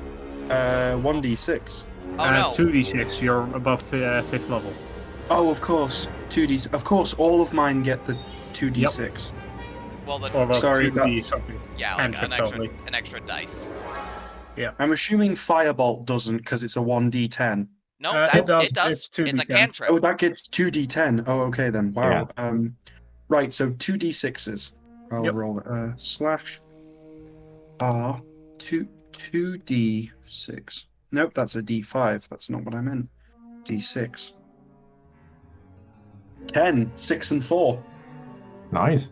1d6. Oh no. 2d6. You're above 5th level. Oh, of course. 2d. Of course, all of mine get the 2d6. Well, the Or about Sorry, 2d something. yeah, like cantrip only. an extra dice. I'm assuming Firebolt doesn't because it's a 1d10. No, It does. it does. It's It's a 2d10. cantrip. Oh, that gets 2d10. Oh, okay then. Wow. Right, so 2d6s. I'll Yep. roll it. Slash R 2d6. Nope, that's a d5. That's not what I meant. d6. 10, 6, and 4. Nice.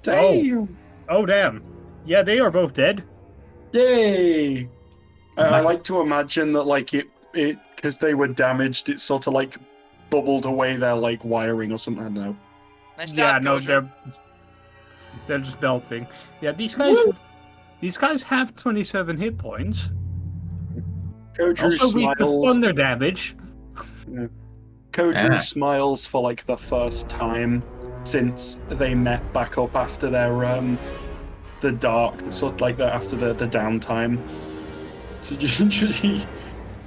Damn! Oh, damn. Yeah, they are both dead. Yay! I Nice. like to imagine that, like, it because they were damaged, it sort of, like, bubbled away their, like, wiring or something. I don't know. Nice Yeah, job, no, Kojo. They're just belting. Yeah, these guys have 27 hit points. Koju Also weak to smiles. thunder damage. Koju Yeah. smiles for like the first time since they met back up after their the dark sort of like after the downtime. So should he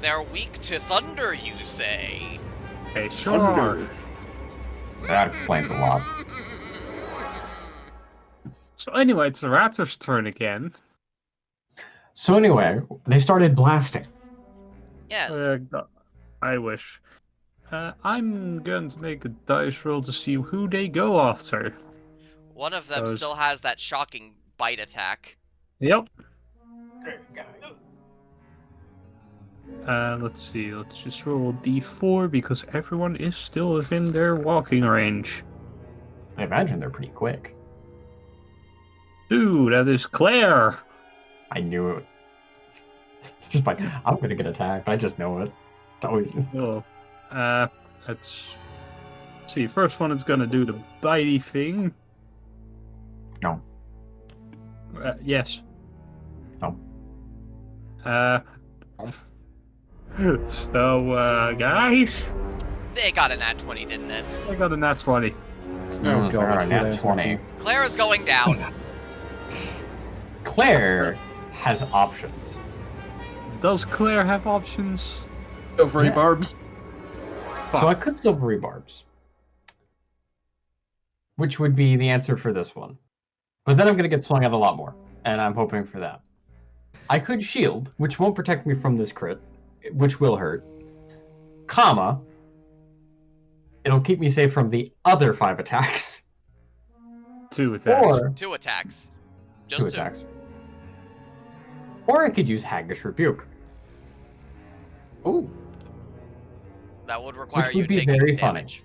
They're weak to thunder, you say? Okay, sure. thunder? That explains a lot. So anyway, it's the Raptors' turn again. So anyway, they started blasting. Yes. I wish. I'm going to make a dice roll to see who they go after. One of them Those- still has that shocking bite attack. Yep. Let's see. Let's just roll a d4 because everyone is still within their walking range. I imagine they're pretty quick. Ooh, that is Claire. I knew it. Just like, I'm gonna get attacked. I just know it. It's always... Oh, let's see. First one is gonna do the bitey thing. No. Yes. No. So, guys, They got a nat 20, didn't it? I got a nat 20. Oh, God, God, a nat that's 20. Clara's going down. Claire has options. Does Claire have options? Silvery Yeah. barbs. So I could silvery barbs. Which would be the answer for this one. But then I'm going to get swung at a lot more. And I'm hoping for that. I could shield, which won't protect me from this crit. Which will hurt. Comma. It'll keep me safe from the other 5 attacks. 2 attacks. Or 2 attacks. 2 Just 2. attacks. Or I could use Haggish Rebuke. Ooh. That would require Which you would be taking very funny. damage.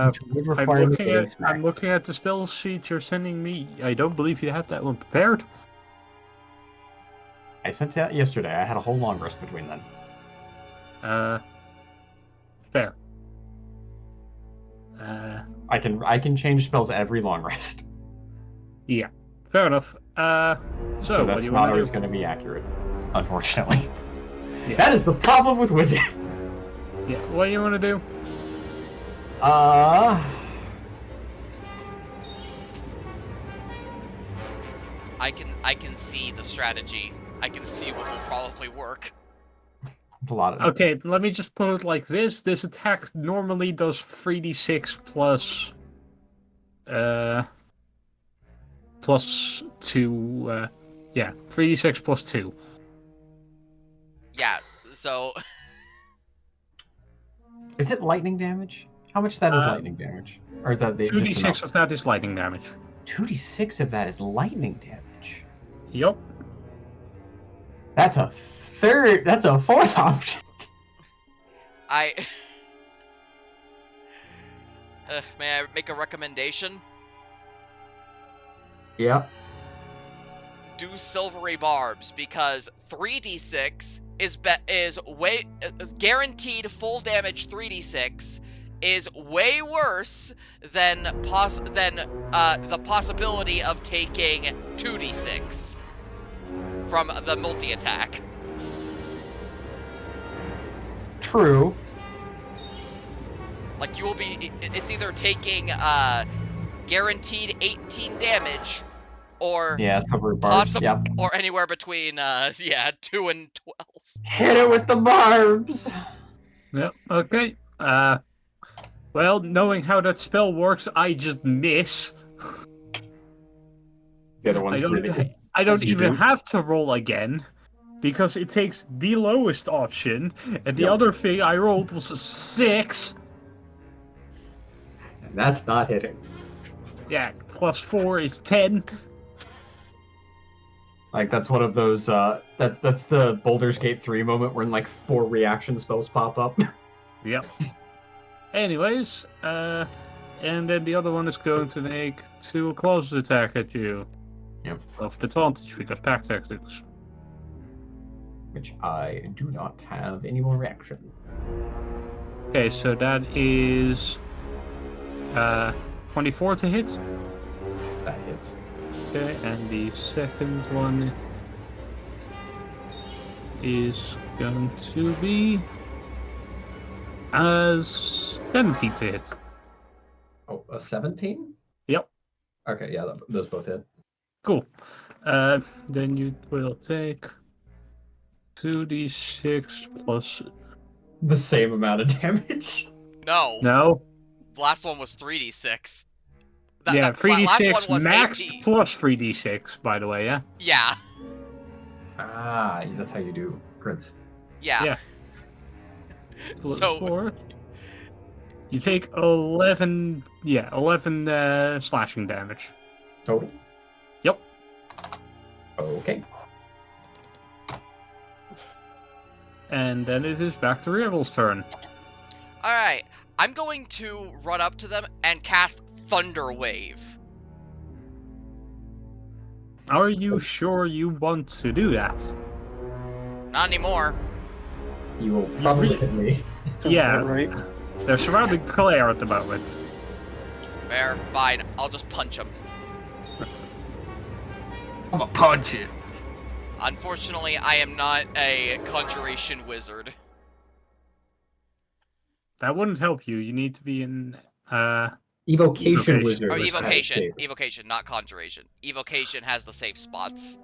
Which would require me getting I'm smacked. looking at the spell sheet you're sending me. I don't believe you have that one prepared. I sent it out yesterday. I had a whole long rest between then. Fair. I can change spells every long rest. Yeah. Fair enough. So So what that's do you not want always to do? going to be accurate, unfortunately. Yeah. That is the problem with Wizard. Yeah. What do you want to do? I can see the strategy. I can see what will probably work. A lot of Okay, let me just put it like this. This attack normally does 3d6 plus... plus 2... yeah, 3d6 plus 2. Yeah, so Is it lightning damage? How much of that is lightning damage? Or is that the 2d6 of that is lightning damage. 2d6 of that is lightning damage. Yup. That's a fourth option. I... may I make a recommendation? Yep. Do silvery barbs, because 3d6 is way guaranteed full damage 3d6 is way worse than the possibility of taking 2d6 from the multi-attack. True. Like, you will be... It's either taking guaranteed 18 damage, or Yeah, silvery barbs. Yep. or anywhere between 2 and 12. Hit it with the barbs. Yep, okay. Well, knowing how that spell works, I just miss. The other one's really good. I don't As you even do. have to roll again, because it takes the lowest option, and the Yep. other thing I rolled was a 6. And that's not hitting. Yeah, plus 4 is 10. Like that's one of those that's the Baldur's Gate 3 moment when like 4 reaction spells pop up. Yep. Anyways, and then the other one is going to make 2 close attack at you. Yep. Of advantage because pack tactics. Which I do not have any more reaction. Okay, so that is 24 to hit. That hits. Okay, and the second one is going to be as 17 to hit. Oh, a 17? Yep. Okay, yeah, those both hit. Cool. Then you will take 2d6 plus. The same amount of damage. No. No. The last one was 3d6. Yeah, last one 3d6 was maxed AP. plus 3d6, by the way, yeah? Yeah. Ah, that's how you do crits. Yeah. Yeah. Plus So 4. You take 11. Yeah, 11 slashing damage. Total? Yep. Okay. And then it is back to Rebel's turn. Alright. I'm going to run up to them and cast Thunder Wave. Are you sure you want to do that? Not anymore. You will probably hit me. Yeah. Right. They're surrounding Claire at the moment. Fair. Fine. I'll just punch him. I'm gonna punch it. Unfortunately, I am not a conjuration wizard. That wouldn't help you. You need to be in Evocation Evocation. wizard. Or was evocation. safe. Evocation, not conjuration. Evocation has the safe spots.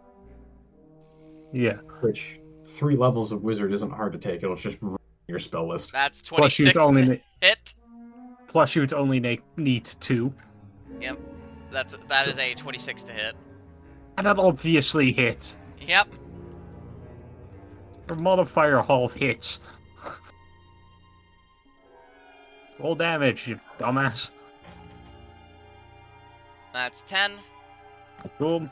Yeah. Which 3 levels of wizard isn't hard to take. It'll just ruin your spell list. That's Plus you'd 26 only to hit. plus you'd only need 2. Yep. That is a 26 to hit. And that obviously hits. Yep. Your modifier half hits. Roll damage, you dumbass. That's 10. Cool.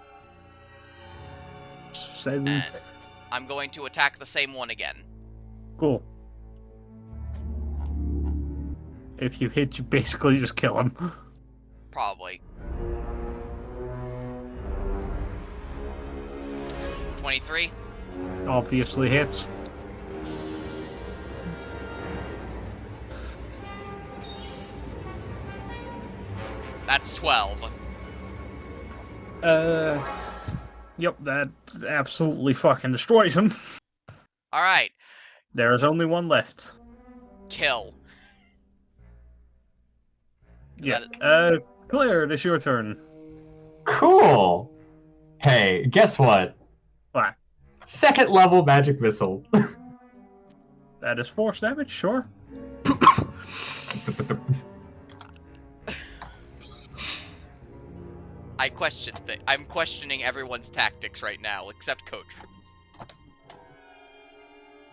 7. And I'm going to attack the same one again. Cool. If you hit, you basically just kill him. Probably. 23. Obviously hits. That's 12. Yep, that absolutely fucking destroys him. Alright. There is only one left. Kill. Yeah. that- Claire, it is your turn. Cool. Hey, guess what? What? 2nd level magic missile. That is force damage, sure. I'm questioning everyone's tactics right now, except Coach.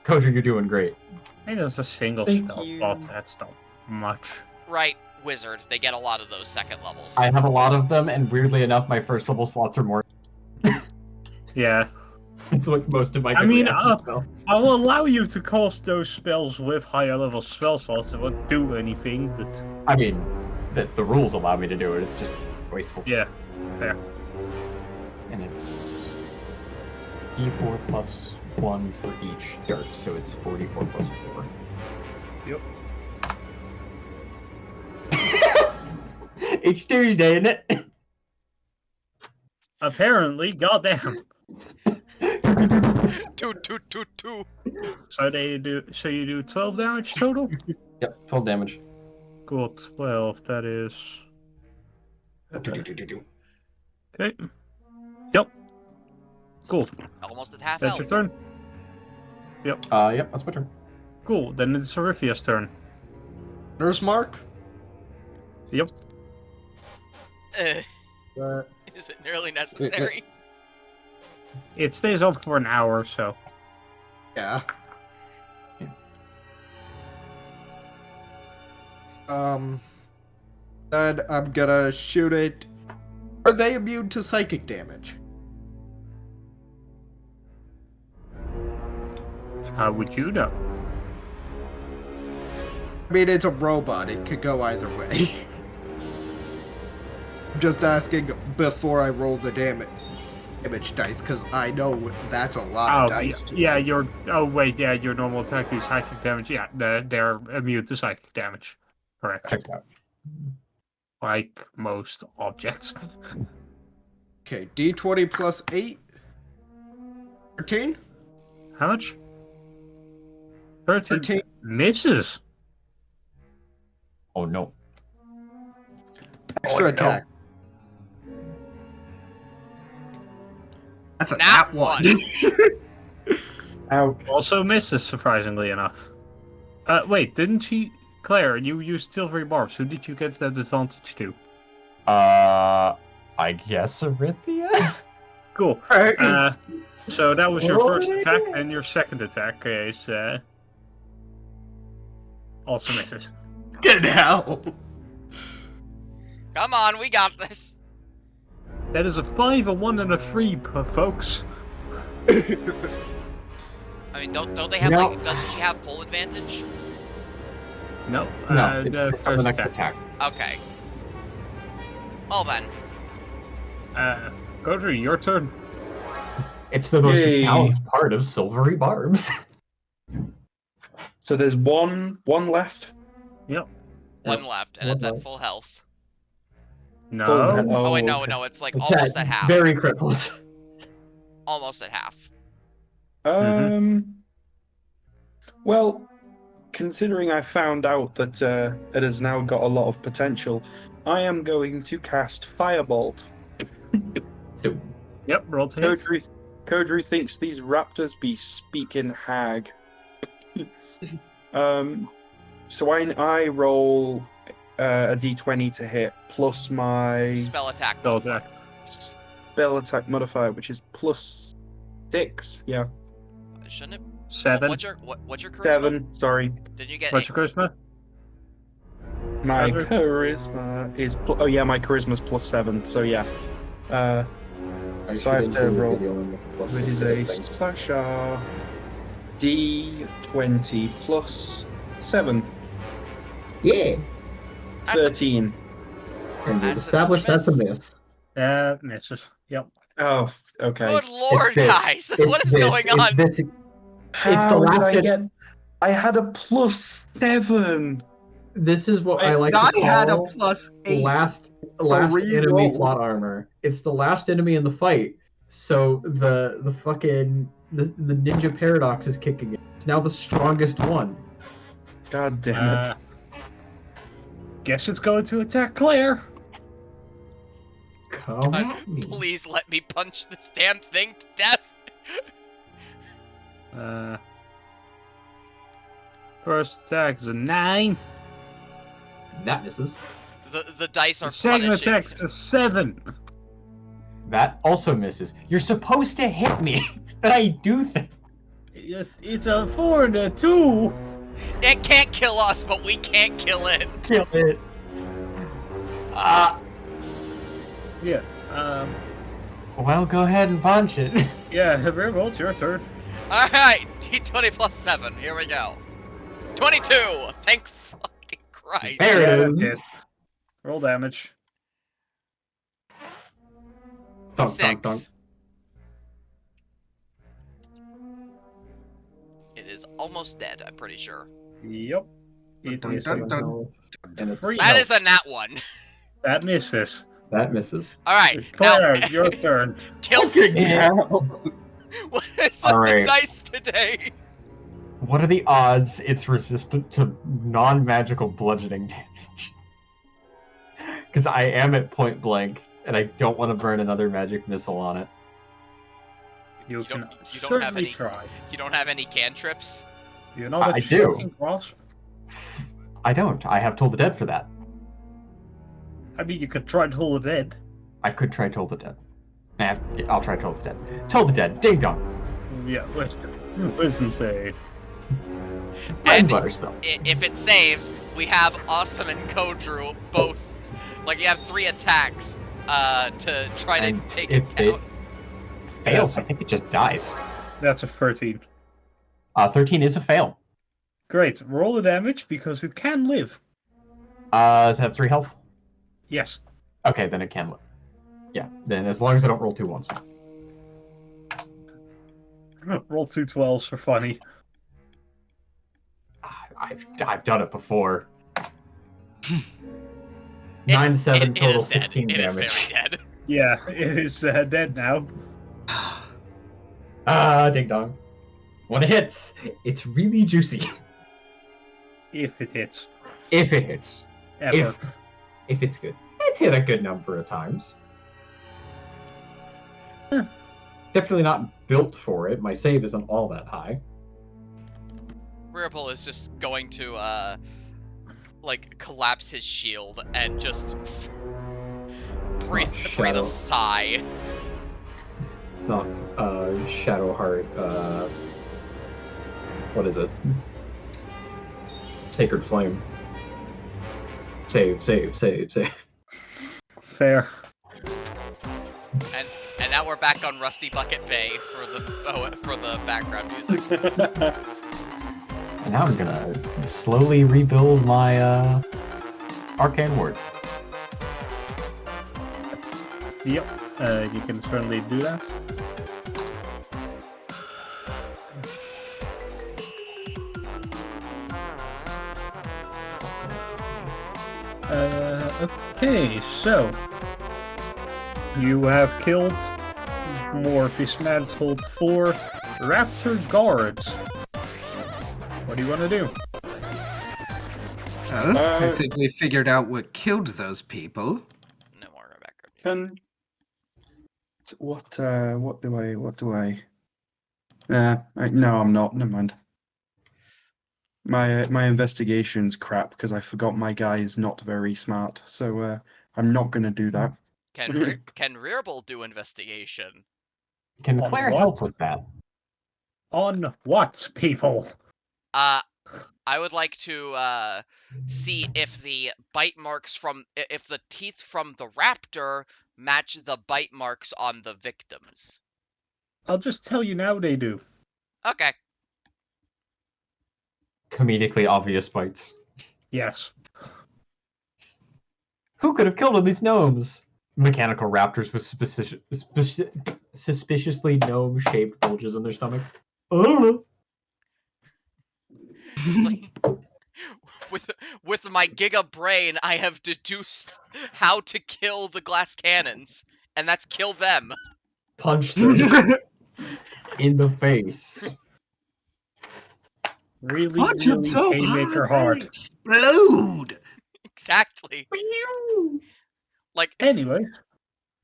Coach, you're doing great. I think it's a single Thank spell you. slot, that's not much. Right, wizard. They get a lot of those second levels. I have a lot of them, and weirdly enough, my 1st level slots are more. Yeah. It's like most of my. I mean, spells. I will allow you to cast those spells with higher level spell slots. It won't do anything, but I mean, the rules allow me to do it. It's just wasteful. yeah. Fair. And it's d4 plus 1 for each dart, so it's 44 plus 4. Yep. It's Tuesday, isn't it? Apparently, goddamn. Two. So you do 12 damage total? Yep, 12 damage. Cool, 12, that is... Okay. Yep. Cool. Almost at half That's health. your turn. Yep, that's my turn. Cool, then it's Oriphia's turn. Nurse Mark? Yep. Is it nearly necessary? It stays up for an hour, so... Yeah. Then I'm gonna shoot it. Are they immune to psychic damage? How would you know? I mean, it's a robot. It could go either way. I'm just asking before I roll the damage dice, because I know that's a lot of dice. Yeah, your... Oh, wait, yeah, your normal attack is psychic damage. Yeah, they're immune to psychic damage. Correct. Checks out. Like most objects. Okay, D20 plus 8. 13? How much? 13. 13. Misses. Oh no. Extra no. attack. That's a Nat nat 1. Ouch. Also misses, surprisingly enough. Wait, didn't she... Claire, you used silvery barbs. Who did you give that advantage to? I guess Arithia? Cool. Alright. So that was your What first did I attack, do? and your second attack is... also misses. Get out. Come on, we got this. That is a 5, a 1, and a 3, folks. I mean, don't they have No. like? Doesn't she have full advantage? No. No, the it's from the first next attack. attack. Okay. Well then. Godry, your turn. It's the most Yay. balanced part of silvery barbs. So there's one left. Yep. One left, and One it's at left. full health. No. Oh wait, no, okay. no, it's like almost at half. Very crippled. Almost at half. Well, considering I found out that it has now got a lot of potential, I am going to cast Firebolt. Yep, roll to hit. Kodru thinks these raptors be speaking hag. So I roll a d20 to hit, plus my Spell attack. Spell modifier. attack. spell attack modifier, which is plus 6. Yeah, Shouldn't it? 7. What's your charisma? 7. Sorry, Did you get? What's your charisma? my Kodru? charisma is. Oh yeah, my charisma's plus 7. So yeah. So I have to roll. It is a Sasha D20 plus 7. Yeah. That's- 13. And we've That's established another that's a miss. Misses. Yep. Oh, okay. Good lord, this. guys! What is going on? It's the How last did I hit. get? I had a plus 7. This is what I like I to had a call plus 8. last Three enemy rolls. plot armor. It's the last enemy in the fight. So the fucking the ninja paradox is kicking in. It's now the strongest one. God damn it. Guess it's going to attack Claire. Come God, at me. please let me punch this damn thing to death. First attack is a 9. That misses. The dice are The second punishing. attack is a 7. That also misses. You're supposed to hit me, but I do that. It's a 4 and a 2. It can't kill us, but we can't kill it. Kill it. Ah. Yeah. Well, go ahead and punch it. Yeah, Verbal, it's your turn. Alright, D20 plus 7. Here we go. 22! Thank fucking Christ. There it Yeah, is. that hits. Roll damage. Thunk, 6. thunk, thunk. It is almost dead, I'm pretty sure. Yep. It Dun, is. dun, dun. And it's, Free. That No. is a nat 1. That misses. that misses. Alright, Claire, now, your turn. kill this. hell. What is with Alright. the dice today? What are the odds it's resistant to non-magical bludgeoning damage? Because I am at point blank, and I don't want to burn another magic missile on it. You You can don't have certainly any- try. You don't have any cantrips? You know that I do. shocking grasp? I don't. I have Toll the Dead for that. I mean, you could try to hold it in. I could try Toll the Dead. Nah, I'll try Toll the Dead. Toll the Dead. Ding dong. Yeah, wisdom save. And And Butterspell. if it saves, we have Awesome and Kodru both. Like, you have 3 attacks to try to And take if it down. Fails. I think it just dies. That's a 13. 13 is a fail. Great. Roll the damage because it can live. Does it have 3 health? Yes. Okay, then it can live. Yeah, then as long as I don't roll 2 ones. Roll 2 12s for funny. I've done it before. It 9, is- 7 it total, is dead. 16 It is damage. very dead. Yeah, it is dead now. Ah, ding dong. When it hits, it's really juicy. If it hits. If it hits. Ever. If it's good. It's hit a good number of times. Definitely not built for it. My save isn't all that high. Ripple is just going to, like, collapse his shield and just breathe Shadow. a sigh. It's not Shadowheart, what is it? Sacred Flame. Save. Fair. And now we're back on Rusty Bucket Bay for the background music. And now I'm gonna slowly rebuild my Arcane Ward. Yep, you can certainly do that. Okay, so you have killed more dismantled 4 raptor guards. What do you want to do? I think we figured out what killed those people. No more background music. What do I? No, I'm not. Never mind. My investigation's crap because I forgot my guy is not very smart, so I'm not gonna do that. Can Rearbull do investigation? Can On Claire what? help with that? On what, people? I would like to see if the bite marks if the teeth from the raptor match the bite marks on the victims. I'll just tell you now they do. Okay. Comedically obvious bites. Yes. Who could have killed all these gnomes? Mechanical raptors with suspiciously gnome-shaped bulges in their stomach. I don't know. It's like, with my giga brain, I have deduced how to kill the glass cannons, and that's kill them. Punch them in the face. Really, Punch him really so haymaker hard, hard. explode. Exactly. Like, Anyway,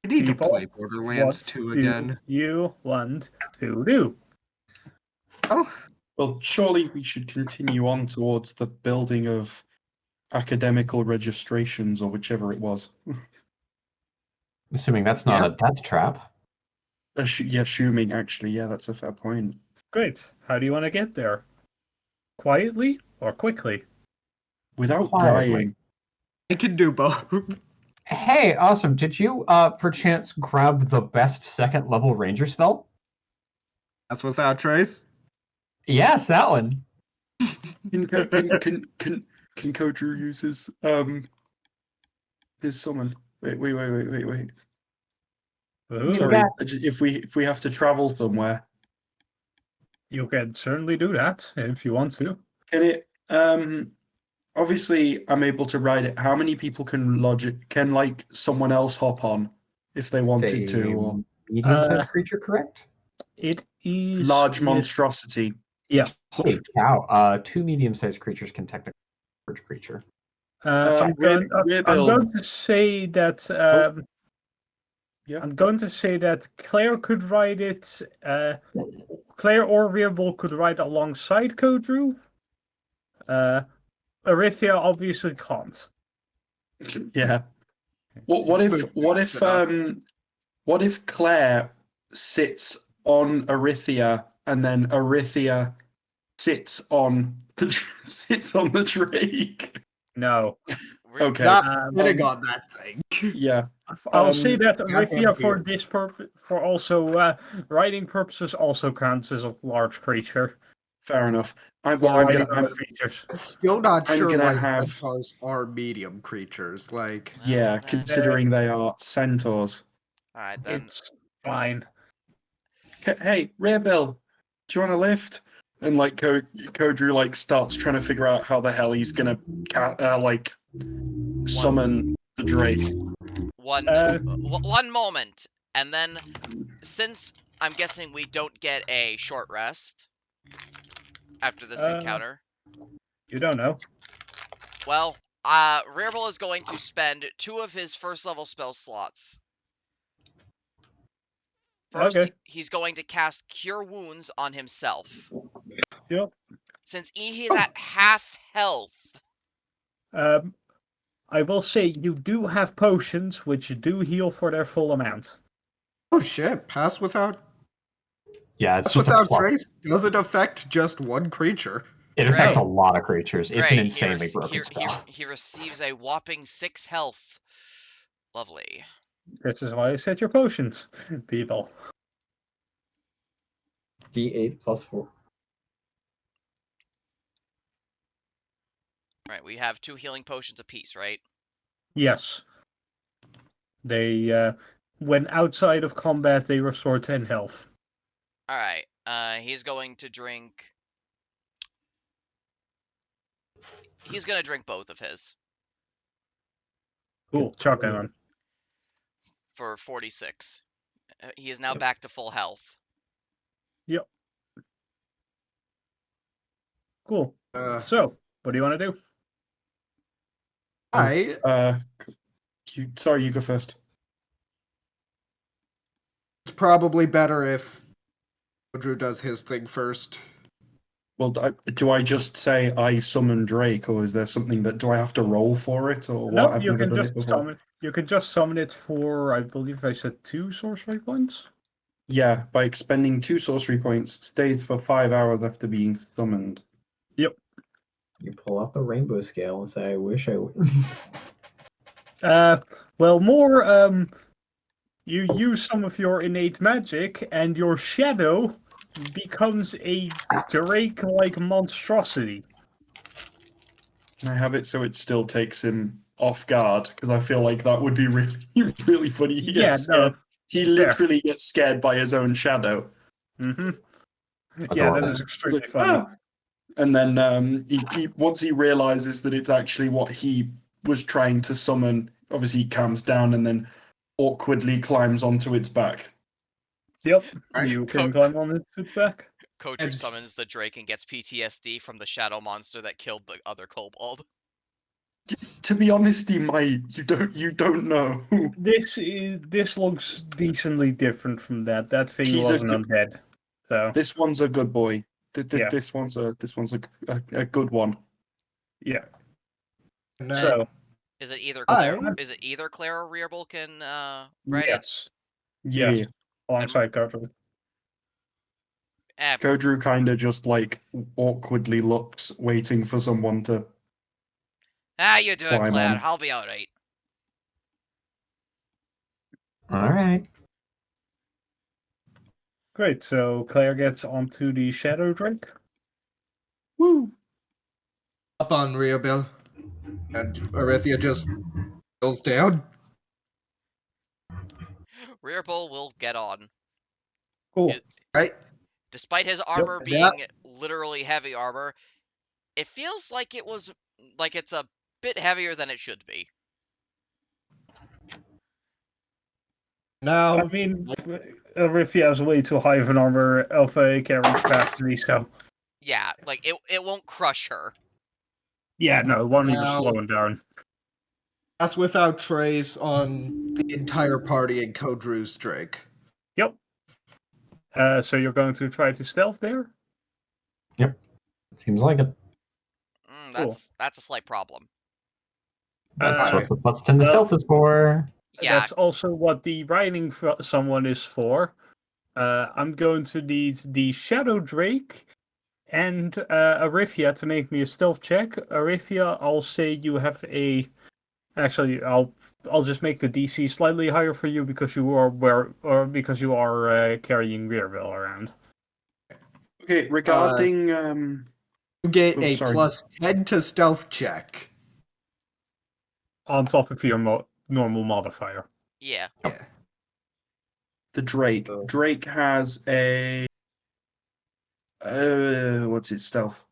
I need people, to play Borderlands what 2 do again. you want to do? Oh, Well, surely we should continue on towards the building of academical registrations or whichever it was. Assuming that's not a death trap. Assuming actually, yeah, that's a fair point. Great. How do you want to get there? Quietly or quickly? Without Quietly. dying. I can do both. Hey, awesome. Did you perchance grab the best second level ranger spell? That's without trace. Yes, that one. Can Kodru use his summon? Wait. Ooh, Sorry, if we have to travel somewhere, you can certainly do that if you want to. can it? Obviously, I'm able to ride it. How many people can lodge it? Can like someone else hop on if they wanted to, or Medium-sized creature, correct? It is large monstrosity? Yeah. Holy cow! 2 medium-sized creatures can technically merge creature. I'm going to say that. Yeah. I'm going to say that Claire could ride it. Claire or Rearbull could ride alongside Kodru. Arithia obviously can't. Yeah. What if Claire sits on Arithia and then Arithia sits on the Drake? No. Okay. Not sitting on that thing. Yeah. I'll say that goddamn Arithia for beard. this purpose, for also riding purposes, also counts as a large creature. Fair enough. I'm Creatures. Still not I'm sure gonna why have- centaurs are medium creatures. Like, Yeah, considering they are centaurs. alright then. It's fine. Hey, Rearbill, do you want a lift? And like Kodru like starts trying to figure out how the hell he's gonna summon the Drake. one moment, and then since I'm guessing we don't get a short rest after this encounter, You don't know. well, Rearble is going to spend 2 of his first level spell slots. First, Okay. he's going to cast Cure Wounds on himself. Yep. Since he's at half health. I will say you do have potions which do heal for their full amount. Oh shit! Pass without Yeah, it's Pass just a without plus. trace doesn't affect just one creature. It affects Great. a lot of creatures. It's an Great. insanely broken spell. He receives a whopping 6 health. Lovely. This is why I said your potions, people. D8 plus 4. Right, we have 2 healing potions apiece, right? Yes. They, when outside of combat, they restore 10 health. Alright, he's going to drink... He's gonna drink both of his. Cool, chuck it on. For 46. He is now back to full health. Yep. Cool. Uh, So, what do you want to do? Sorry, you go first. It's probably better if Drew does his thing first. Well, do I just say I summon Drake, or is there something that do I have to roll for it, or No, what? I've you never can done just it before. summon. You can just summon it for, I believe I said 2 sorcery points. Yeah, by expending 2 sorcery points, stays for 5 hours after being summoned. Yep. You pull out the rainbow scale and say, I wish I would. Well, more, you use some of your innate magic, and your shadow becomes a Drake-like monstrosity. I have it so it still takes him off guard, because I feel like that would be really, really funny. He Yeah, gets scared. no, He fair. literally gets scared by his own shadow. Mm-hmm. Yeah, that Adorable. is extremely Like, funny. "Ah!" And then once he realizes that it's actually what he was trying to summon, obviously he calms down and then awkwardly climbs onto its back. Yep, Right. you can climb on its back. Koju And- summons the Drake and gets PTSD from the shadow monster that killed the other kobold. To be honest, he might. You don't know. This looks decently different from that. That thing He's a wasn't good- undead. So This one's a good boy. Yeah. This one's a good one. yeah. No. So Is it either I- Claire? Is it either Claire or Rearble can ride it? yes. Yeah. Yes. Alongside Kotal. Kodru kind of just like awkwardly looks, waiting for someone to. How you doing, Climb Claire? on. I'll be alright. All right. Great. So Claire gets onto the Shadow Drake. Woo! Up on Reobil. And Arithia just goes down. Rearble will get on. Cool. Right? Despite his armor Yeah. being literally heavy armor, it feels like it's a bit heavier than it should be. Now, I mean, Rifia has way too high of an armor of a carry capacity, so Yeah, like it won't crush her. yeah, no, it won't even Now- slow him down. that's without trace on the entire party in Kodru's Drake. Yep. So you're going to try to stealth there? Seems like it. That's a slight problem. That's Uh, what the plus 10 to stealth is for. Yeah, That's also what the riding someone is for. I'm going to need the Shadow Drake and Arithia to make me a stealth check. Arithia, I'll say you have a. Actually, I'll just make the DC slightly higher for you because you are carrying Rearville around. Okay, regarding You get Oh, a sorry. plus 10 to stealth check. On top of your normal modifier. yeah. Yeah. the Drake. Oh. Drake has a what's its stealth?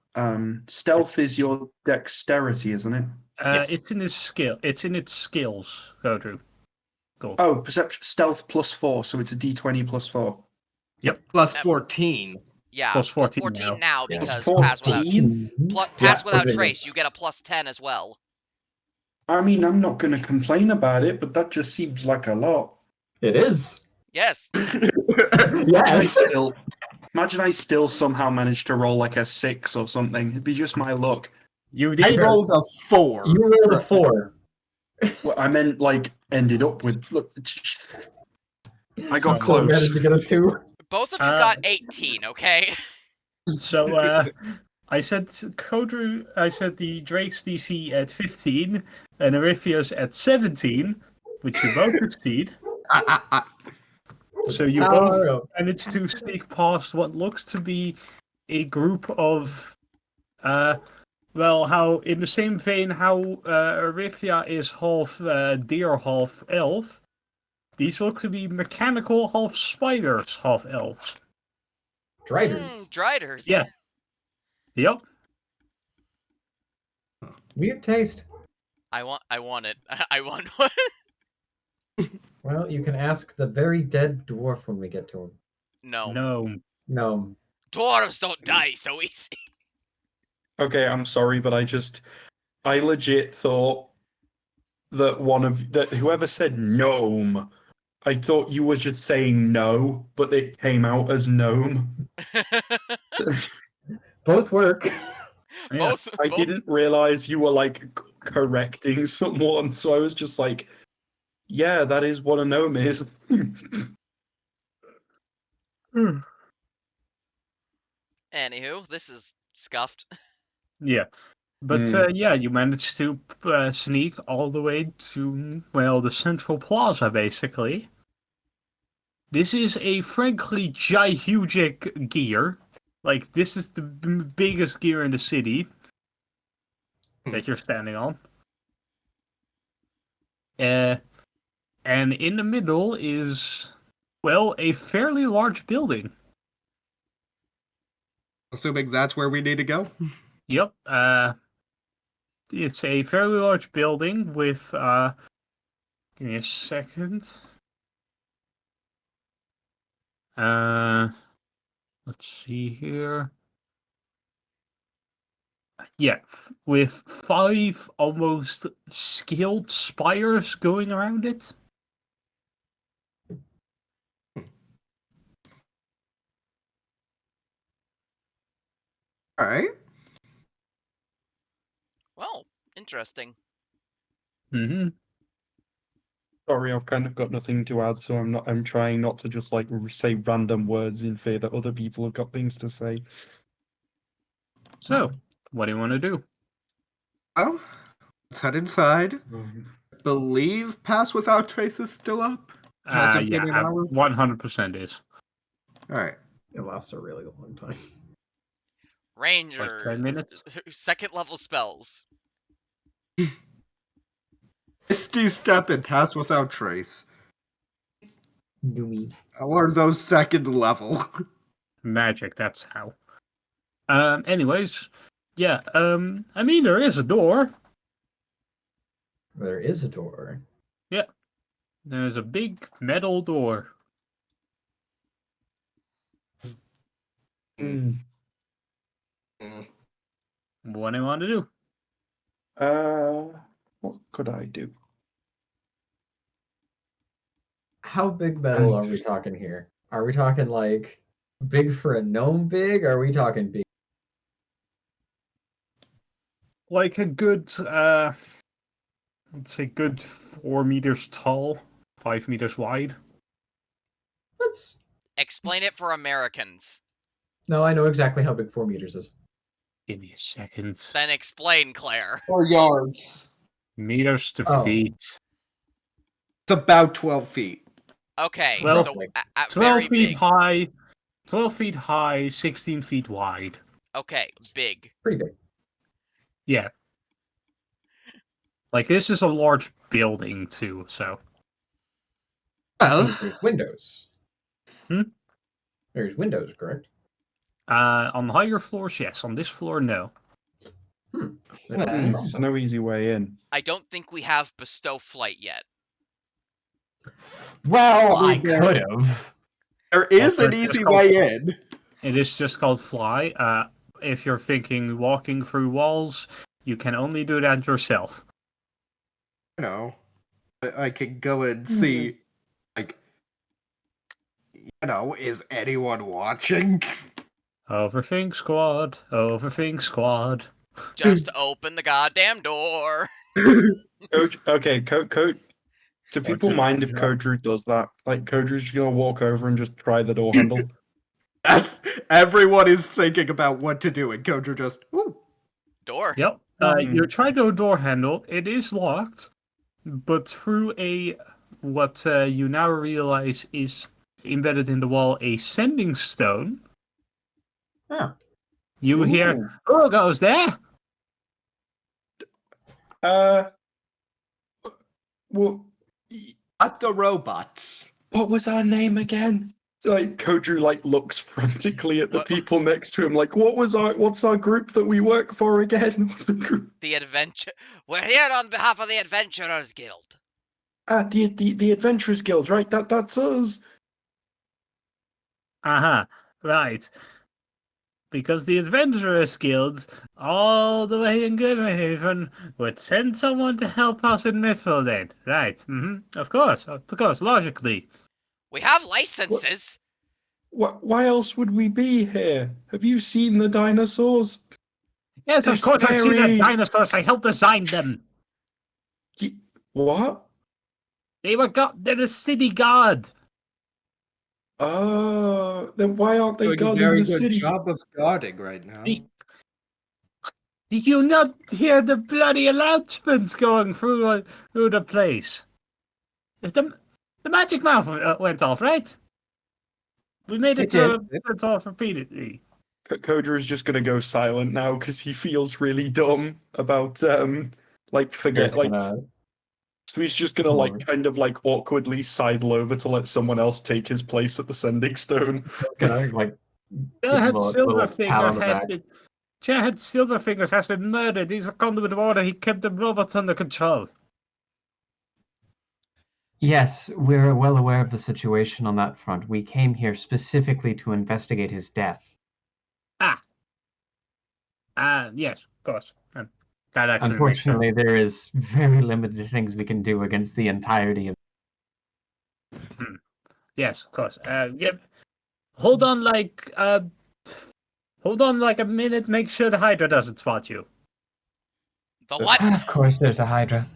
Stealth is your dexterity, isn't it? Yes. It's in its skill. It's in its skills, Godru. Cool. Oh, perception stealth +4, so it's a d20 +4. Plus 14. Yeah, Plus 14 14 now. now Yeah. because Plus pass without 14? pass Yeah, without okay, trace, you get a +10 as well. I mean, I'm not going to complain about it, but that just seems like a lot. It is. Yes. Yes. Imagine I still somehow managed to roll like a 6 or something. It'd be just my luck. You I did. rolled a 4. You rolled a 4. Well, I meant like ended up with. Look, I got Still close. managed to get a 2. Both of you got 18, okay? So I said I said the Drake's DC at 15 and Arithia's at 17, which you both exceed. So you both managed to sneak past what looks to be a group of well, how in the same vein how Arithia is half deer, half elf. These look to be mechanical half spiders, half elves. Driders. Driders. Yeah. Yep. Weird taste. I want it. I want one. Well, you can ask the very dead dwarf when we get to him. No. No. Dwarves don't die so easy. Okay, I'm sorry, but I legit thought that whoever said gnome, I thought you were just saying no, but it came out as gnome. Both work. Both. I didn't realize you were like correcting someone, so I was just like, yeah, that is what a gnome is. Anywho, this is scuffed. Yeah. But yeah, you managed to sneak all the way to, well, the central plaza, basically. This is a frankly gigantic gear. Like, this is the biggest gear in the city that you're standing on. And in the middle is, well, a fairly large building. Assuming that's where we need to go. Yep. It's a fairly large building with, give me a second. Let's see here. Yeah, with 5 almost scaled spires going around it. All right. Well, interesting. Mm-hmm. Sorry, I've kind of got nothing to add, so I'm trying not to just like say random words in fear that other people have got things to say. So, what do you want to do? Well, let's head inside. Believe Pass Without Trace is still up. Has it Yeah, been an hour? 100% is. All right. It lasts a really long time. Ranger. 10 minutes? Second level spells. Misty Step and Pass Without Trace. Doomies. How are those second level? Magic, that's how. Anyways, yeah, I mean, there is a door. There is a door. There's a big metal door. Mm. What do you want to do? What could I do? How big metal are we talking here? Are we talking like big for a gnome big? Or are we talking big? Like a good, let's say good 4 meters tall, 5 meters wide. Let's. Explain it for Americans. No, I know exactly how big 4 meters is. Give me a second. Then explain, Claire. 4 yards. Meters to Oh. feet. It's about 12 feet. Okay, Well, so like at 12 very feet big. high, 12 feet high, 16 feet wide. Okay, big. Pretty big. Yeah. Like, this is a large building, too, so. Well, There's windows. Hmm? There's windows, correct? On higher floors, yes. On this floor, no. So no easy way in. I don't think we have bestow flight yet. Well, I mean, there- could have. There is Also, an it's easy called- way in. It is just called fly. If you're thinking walking through walls, you can only do that yourself. You know, I can go and see, like, is anyone watching? Overthink squad. Overthink squad. Just open the goddamn door. Okay, Code. Do people Or mind if yeah. Kodru does that? Like, Kodru's just gonna walk over and just try the door handle. Yes, everyone is thinking about what to do, and Kodra just, ooh. Door. Yep. You try the door handle. It is locked, but through what you now realize is embedded in the wall, a sending stone. Huh. You hear, "Who goes there?" Well, Not the robots. what was our name again? Like Kodru looks frantically at the What- people next to him, like, what's our group that we work for again? The adventure. We're here on behalf of the Adventurers Guild. The Adventurers Guild, right? That's us. Aha, right. Because the Adventurers Guild, all the way in Glimmerhaven, would send someone to help us in Mythildane. Right, of course, logically. We have licenses. Why else would we be here? Have you seen the dinosaurs? Yes, They're of course I've seen the scary. dinosaurs, I helped design them. What? They're a city guard. Oh, then why aren't they Doing a guarding very the good city? job of guarding right now. Did you not hear the bloody announcements going through the place? The magic mouth went off, right? We made it went off repeatedly. Kodra is just gonna go silent now because he feels really dumb about forget Just gonna- So he's just gonna kind of awkwardly sidle over to let someone else take his place at the sending stone. gonna give him a little pat on the back. Chairhead Silverfingers has been murdered. He's a conduit of order. He kept the robots under control. Yes, we're well aware of the situation on that front. We came here specifically to investigate his death. Yes, of course. That actually Unfortunately, there is very limited things we can do against the entirety of. Yes, of course. Hold on like a minute. Make sure the Hydra doesn't spot you. The what? Of course, there's a Hydra.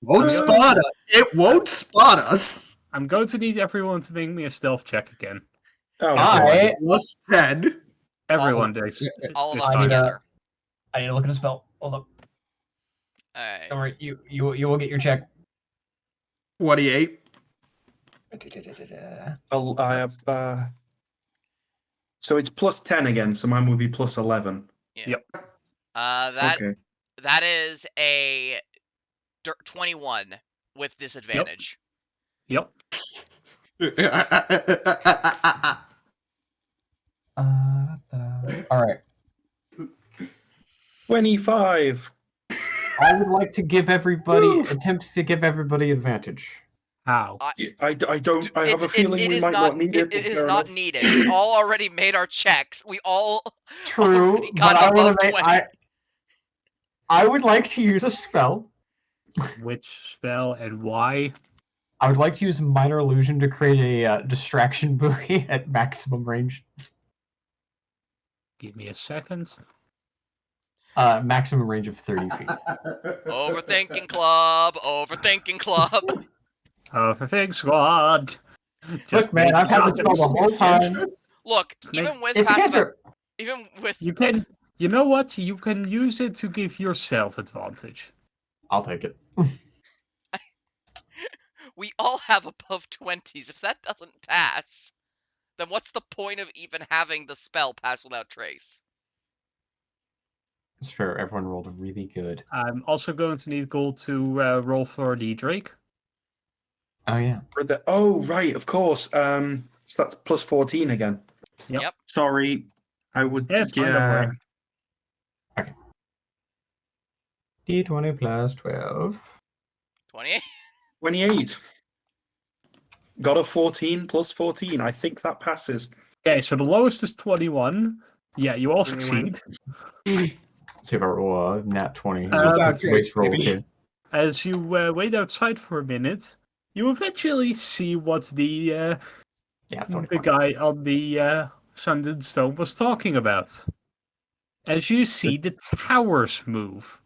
Won't spot us. It won't spot us. I'm going to need everyone to make me a stealth check again. Oh, I Plus 10. Everyone does. All of It's us I need together. I need to look at a spell. Hold up. Alright. Don't worry. You will get your check. 28. I have so it's plus 10 again, so mine would be plus 11. Yep. Okay. That is a 21 with disadvantage. Yep. All right. 25. I would like to give everybody attempts to give everybody advantage. How? I don't. I have a feeling we might not need it. It is not needed. We all already made our checks. We all True, already got but above 20. I would like to use a spell. Which spell and why? I would like to use minor illusion to create a distraction buoy at maximum range. Give me a second. Maximum range of 30 feet. Overthinking club. Overthinking club. Overthink squad. Look, man, I've had this spell the whole time. Look, Make- even with It's a passive, cantrip. even with You can. You know what? You can use it to give yourself advantage. I'll take it. we all have above 20s. If that doesn't pass, then what's the point of even having the spell pass without trace? It's fair. Everyone rolled really good. I'm also going to need gold to roll for the Drake. Oh yeah. Oh right, of course. So that's plus 14 again. Yep. Sorry, I would. Yeah, it's fine, don't worry. Okay. D20 plus 12. 28. 28. Got a 14 plus 14. I think that passes. Okay, so the lowest is 21. Yeah, you all 21. succeed. See if I roll a nat 20. It's without Wait Jace, for roll, baby. kid. As you wait outside for a minute, you eventually see what Yeah, the 25. guy on the Sundered Stone was talking about. As you see the towers move,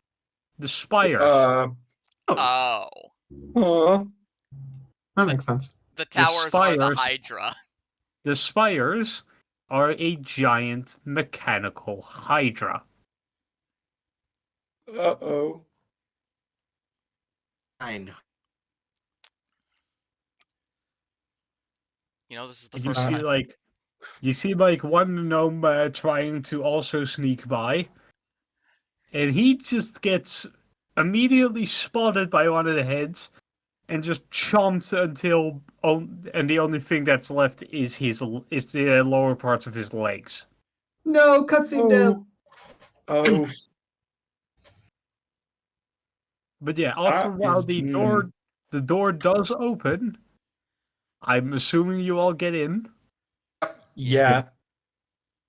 the spires. Oh, That makes sense. the towers are the spires. Hydra. The spires are a giant mechanical hydra. Uh-oh. Fine. You know, this is the And you first see time. one gnome trying to also sneak by, and he just gets immediately spotted by one of the heads, and just chomped and the only thing that's left is the lower parts of his legs. No, cutscene death. Oh. But yeah, after a while the door does open. I'm assuming you all get in. Yeah.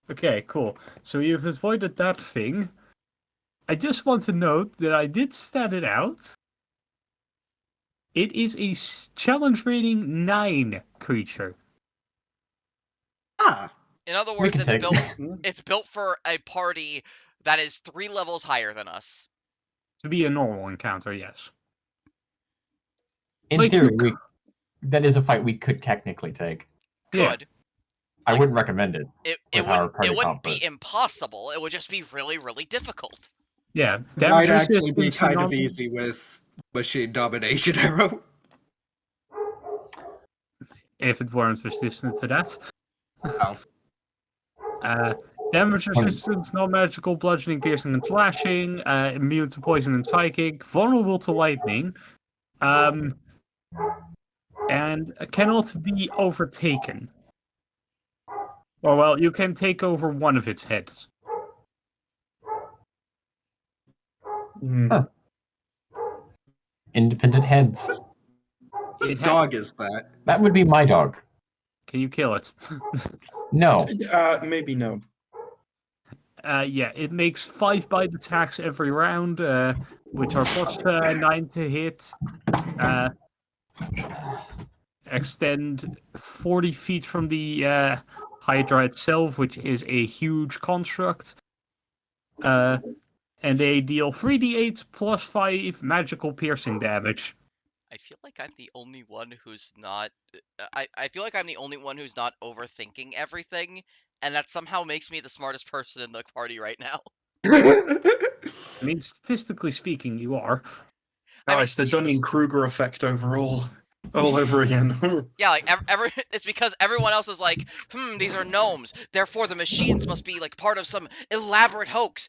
Okay, cool. So you've avoided that thing. I just want to note that I did stat it out. It is a challenge rating 9 creature. Ah. In other We words, can it's take built. it. It's built for a party that is 3 levels higher than us. To be a normal encounter, yes. In Like, theory, that is a fight we could technically take. Yeah. Could. I Like, wouldn't recommend it. It With our wouldn't. party It wouldn't comp, be but- impossible. It would just be really, really difficult. Yeah. It might Damage actually be resistance kind and of easy with machine domination arrow. if it weren't resistant to that. Oh. Damage resistance, no magical, bludgeoning, piercing, and slashing, immune to poison and psychic, vulnerable to lightning, and cannot be overtaken. Or, well, you can take over one of its heads. Huh. Independent heads. Whose dog is that? That would be my dog. Can you kill it? No. Maybe no. Yeah, it makes 5 bite attacks every round, which are plus 9 to hit. Extend 40 feet from the Hydra itself, which is a huge construct. And they deal 3d8 plus 5 magical piercing damage. I feel like I'm the only one who's not. I feel like I'm the only one who's not overthinking everything, and that somehow makes me the smartest person in the party right now. I mean, statistically speaking, you are. I mean, It's the Dunning-Kruger effect overall. All over again. Yeah, like it's because everyone else is like, these are gnomes. Therefore, the machines must be like part of some elaborate hoax.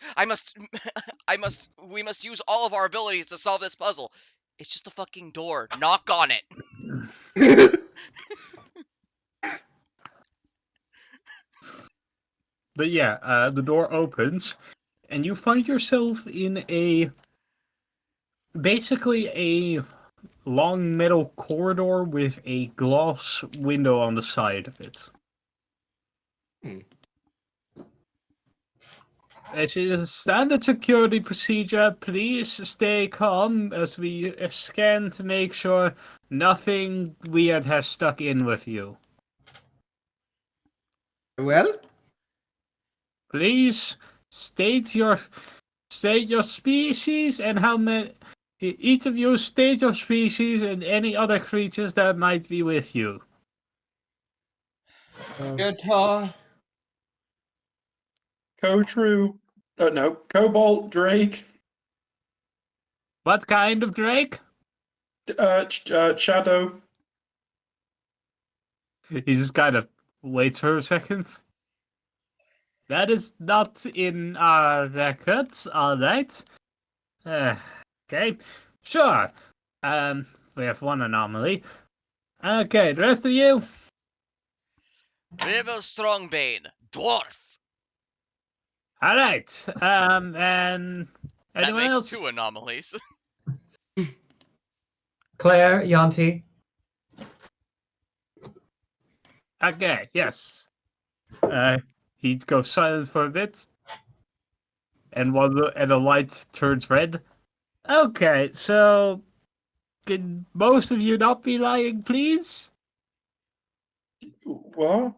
We must use all of our abilities to solve this puzzle. It's just a fucking door. Knock on it. But yeah, the door opens, and you find yourself in basically a long metal corridor with a glass window on the side of it. As is a standard security procedure, please stay calm as we scan to make sure nothing weird has stuck in with you. Well, Please state your species and how many. Each of you state your species and any other creatures that might be with you. guitar. True. No, Cobalt, Drake, What kind of Drake? Shadow. He just kind of waits for a second. That is not in our records, alright. Okay, sure. We have one anomaly. Okay, the rest of you? River Strongbane, dwarf. Alright, and That anyone makes else? 2 anomalies. Claire, Yanti. Okay, yes. He goes silent for a bit, and the light turns red. Okay, so can most of you not be lying, please? What?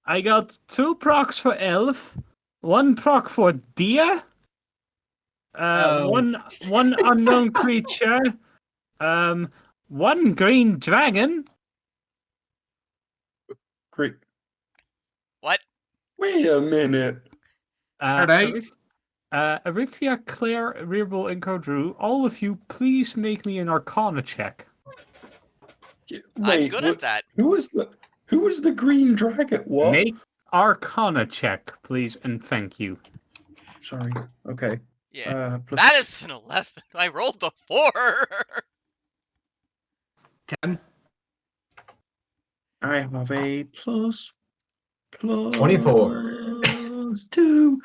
I got 2 procs for elf, 1 proc for deer, one unknown creature, 1 green dragon. Great. What? Wait a minute. Are they? Arithia, Claire, Reerbal, and Codru, all of you, please make me an Arcana check. Wait, good at that. Who was the green dragon? What? Make Arcana check, please, and thank you. Sorry. Okay. Yeah. Plus- That is an 11. I rolled a 4. 10. I have a plus 24. 2.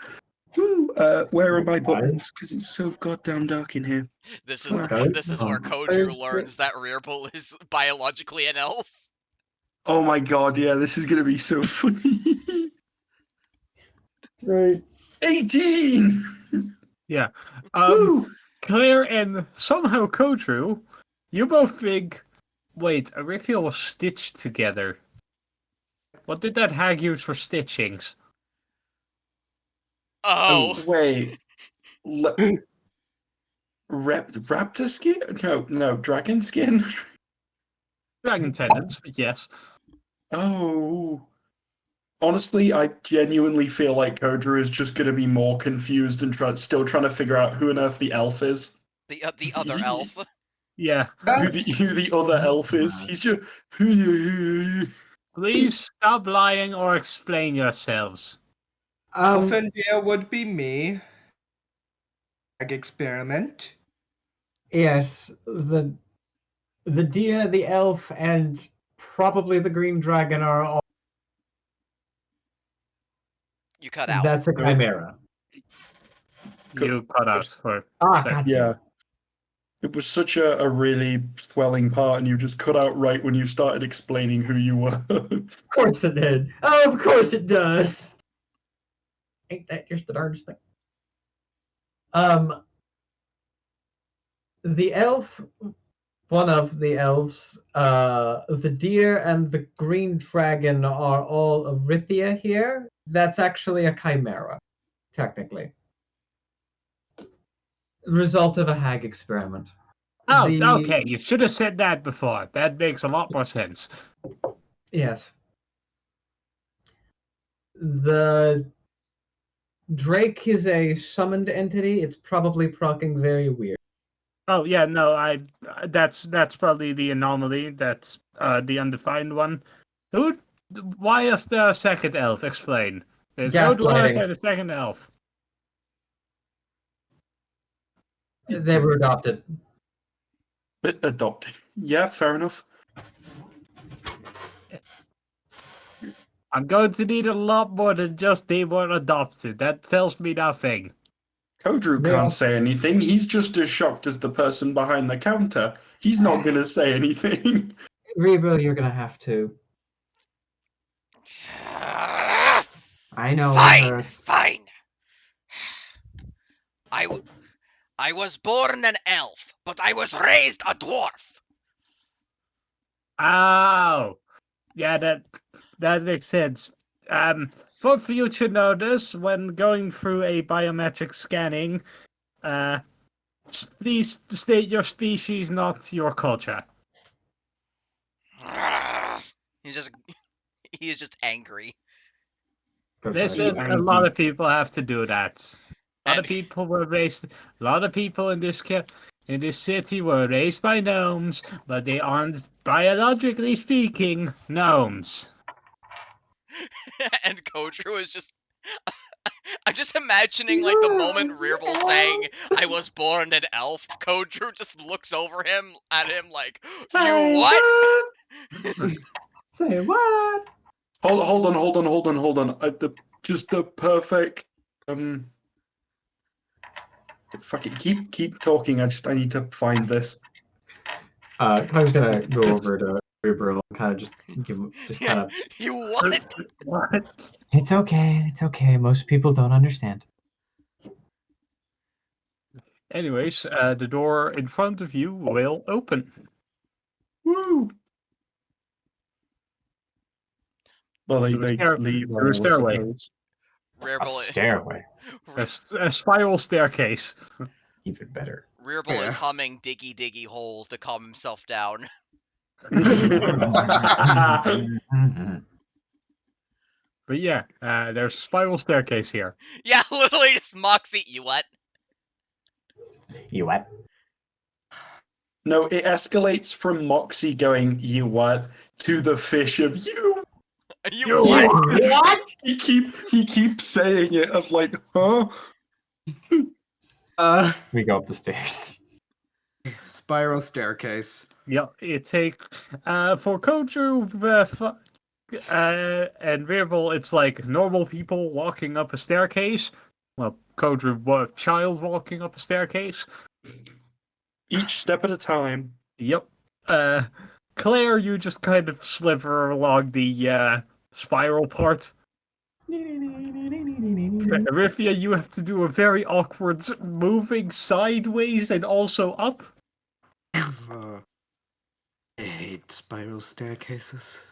Woo! Where are my Five. buttons? Because it's so goddamn dark in here. This is Okay. this is where There's Kodru learns that Reerbal is biologically an elf. Oh my god, yeah, this is gonna be so funny. Right. 18! Yeah. Woo! Claire and somehow Codru, you both think, wait, Arithia was stitched together. What did that hag use for stitchings? Oh. Wait. Raptor skin? No, dragon skin? Dragon tendons, but yes. Oh. Honestly, I genuinely feel like Kodra is just going to be more confused and still trying to figure out who on earth the elf is. The other elf. Yeah. Who the other elf is. He's just... Please stop lying or explain yourselves. Often there would be me. Like experiment. Yes, the deer, the elf, and probably the green dragon are all. You cut out. That's a chimera. You cut out for Ah, a second. god. Yeah. It was such a really swelling part, and you just cut out right when you started explaining who you were. Of course it did. Oh, of course it does. Ain't that just the darndest thing? The elf, one of the elves, the deer and the green dragon are all Arithia here. That's actually a chimera, technically. Result of a hag experiment. Oh, The- okay. You should have said that before. That makes a lot more sense. Yes. The Drake is a summoned entity. It's probably procking very weird. Oh yeah, no, that's probably the anomaly. That's the undefined one. Why is there a second elf? Explain. There's no dwarf Gaslighting. and a second elf. They were adopted. Adopted. Yeah, fair enough. I'm going to need a lot more than just they were adopted. That tells me nothing. Kodru They all- can't say anything. He's just as shocked as the person behind the counter. He's not going to say anything. Rebel, you're gonna have to. I know. it Fine, hurts. fine. I was born an elf, but I was raised a dwarf. Oh, yeah, that makes sense. For future notice, when going through a biometric scanning, please state your species, not your culture. He is just angry. Listen, a lot of people have to do that. A lot of people were raised. A lot of people in this city were raised by gnomes, but they aren't biologically speaking gnomes. And Kodru is just. I'm just imagining like the moment Reerbal saying "I was born an elf." Kodru just looks over at him like, "You what?" Say what? Hold on. Just the perfect. Fuck it. Keep talking. I need to find this. I was gonna go over to Bro, kind of just kind of. You what? What? It's okay. It's okay. Most people don't understand. Anyways, the door in front of you will open. Woo! Well, To a they stair- leave to a well, I stairway. suppose. A Rearble, stairway. A spiral staircase. Even better. Rearble is humming "Diggy Diggy Hole" to calm himself down. But yeah, there's a spiral staircase here. Yeah, literally just Moxie. You what? You what? No, it escalates from Moxie going, "You what?" to the fish of you. You what? What? He keeps saying it of like, huh? We go up the stairs. Spiral staircase. Yeah, it takes for Koju and Virbil, it's like normal people walking up a staircase. Well, Koju, child walking up a staircase. Each step at a time. Yep. Claire, you just kind of sliver along the spiral part. Rifia, you have to do a very awkward moving sideways and also up. I hate spiral staircases.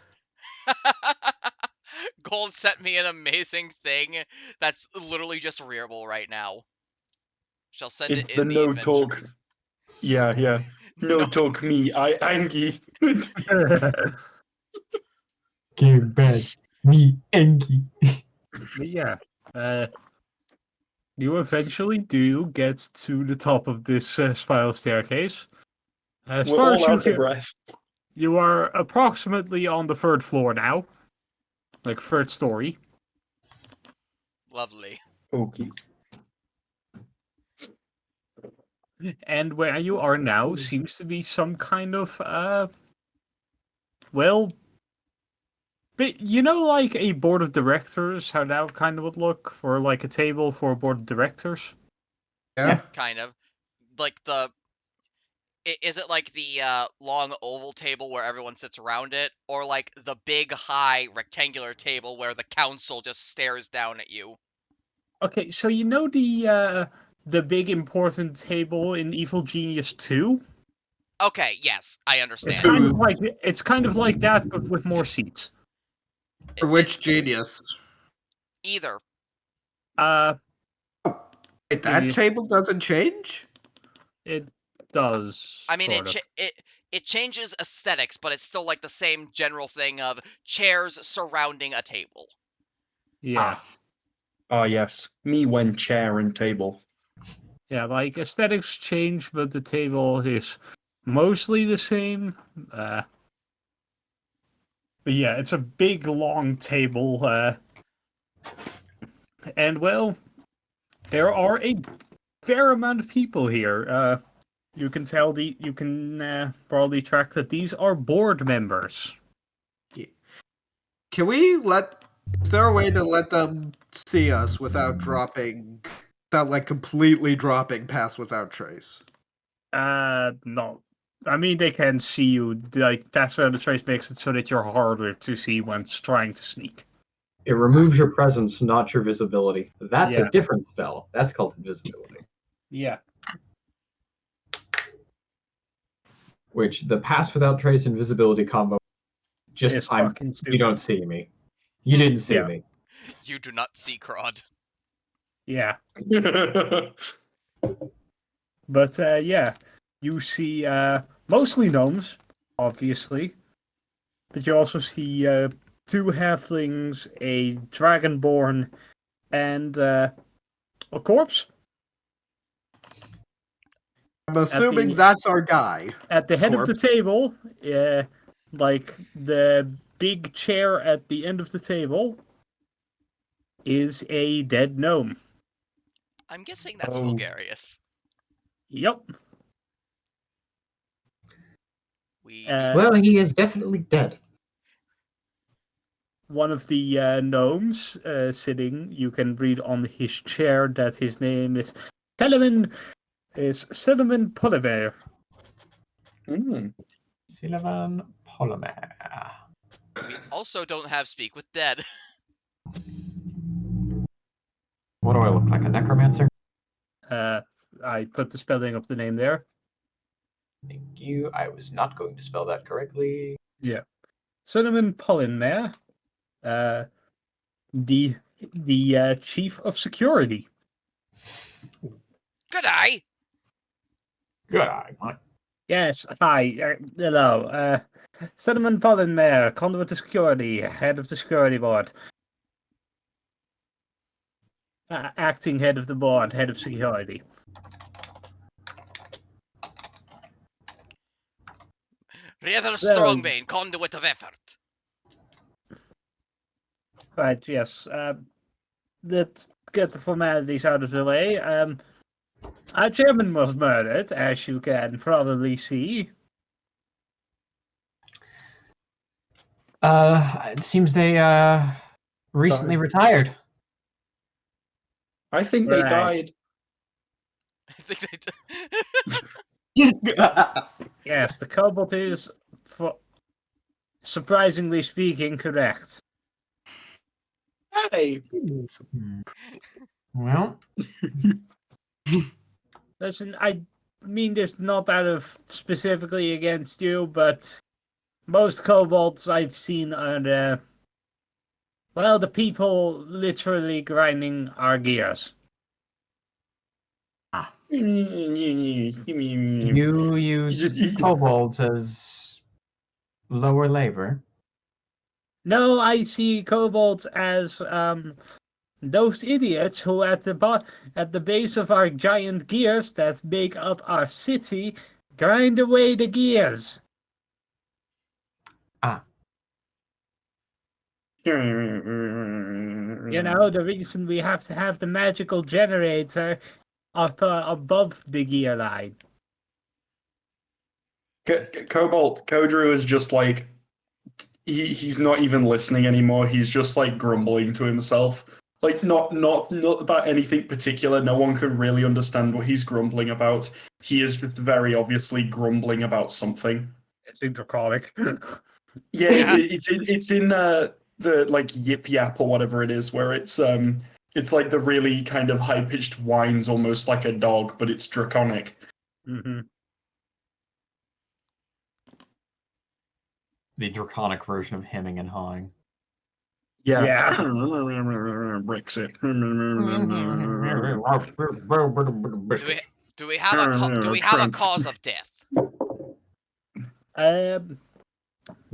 Gold sent me an amazing thing that's literally just Rearble right now. Shall send It's it the in the no adventures. talk. Yeah. No talk me. I Angie. Give back me Enki. But yeah, you eventually do get to the top of this spiral staircase. As We're far as all you out of can, breath. you are approximately on the third floor now, like third story. Lovely. Okay. And where you are now seems to be some kind of well, but you know, like a board of directors, how that kind of would look for like a table for a board of directors. Yeah. Kind of. Like is it like the long oval table where everyone sits around it, or like the big high rectangular table where the council just stares down at you? Okay, so you know the big important table in Evil Genius 2? Okay, yes, I It's understand. kind of like that, but with more seats. For which genius? Either. Wait, that Genius. table doesn't change? It does. I mean, sort of. it changes aesthetics, but it's still like the same general thing of chairs surrounding a table. Yeah. Ah, yes. Me when chair and table. Yeah, like aesthetics change, but the table is mostly the same. But yeah, it's a big, long table. And well, there are a fair amount of people here. You can tell you can probably track that these are board members. Can we is there a way to let them see us without like completely dropping Pass Without Trace? No. I mean, they can see you. Like, that's where the trace makes it so that you're harder to see when trying to sneak. It removes your presence, not your visibility. That's Yeah. a different spell. That's called invisibility. Yeah. Which the pass without trace invisibility combo. It's Just fucking you stupid. don't see me. You didn't see Yeah. me. You do not see Crod. Yeah. But yeah, you see mostly gnomes, obviously. But you also see two halflings, a dragonborn, and a corpse. I'm assuming that's our guy. At the head of the Corpse. table, like the big chair at the end of the table, is a dead gnome. I'm guessing that's Oh. Vulgarius. Yep. Well, he is definitely dead. One of the gnomes sitting, you can read on his chair that his name is Cinnamon Polymer. Mm. Cinnamon polymer. We also don't have Speak with Dead. What do I look like? A necromancer? I put the spelling of the name there. Thank you. I was not going to spell that correctly. Yeah. Cinnamon Polymer, the chief of security. Good eye. Good eye, Mike. Yes, hi, hello. Cinnamon Polymer, Conduit of Security, head of the security board. Acting head of the board, head of security. Rather Well- strong vein, conduit of effort. Right, yes. Let's get the formalities out of the way. Our chairman was murdered, as you can probably see. It seems they recently retired. I think they Right. died. I think they Yes, the kobold is, surprisingly speaking, correct. Hey, Well, Listen, I mean this not out of specifically against you, but most kobolds I've seen are the people literally grinding our gears. you use kobolds as lower labor. No, I see kobolds as those idiots who at the base of our giant gears that make up our city grind away the gears. You know, the reason we have to have the magical generator up above the gear line. Cobalt Kodru is just like he's not even listening anymore. He's just like grumbling to himself. Like not about anything particular. No one can really understand what he's grumbling about. He is just very obviously grumbling about something. It's draconic. Yeah, it's in the like Yip Yap or whatever it is, where it's like the really kind of high pitched whines, almost like a dog, but it's draconic. Mm-hmm. The draconic version of hemming and hawing. Yeah. Brexit. do we have a cause of death?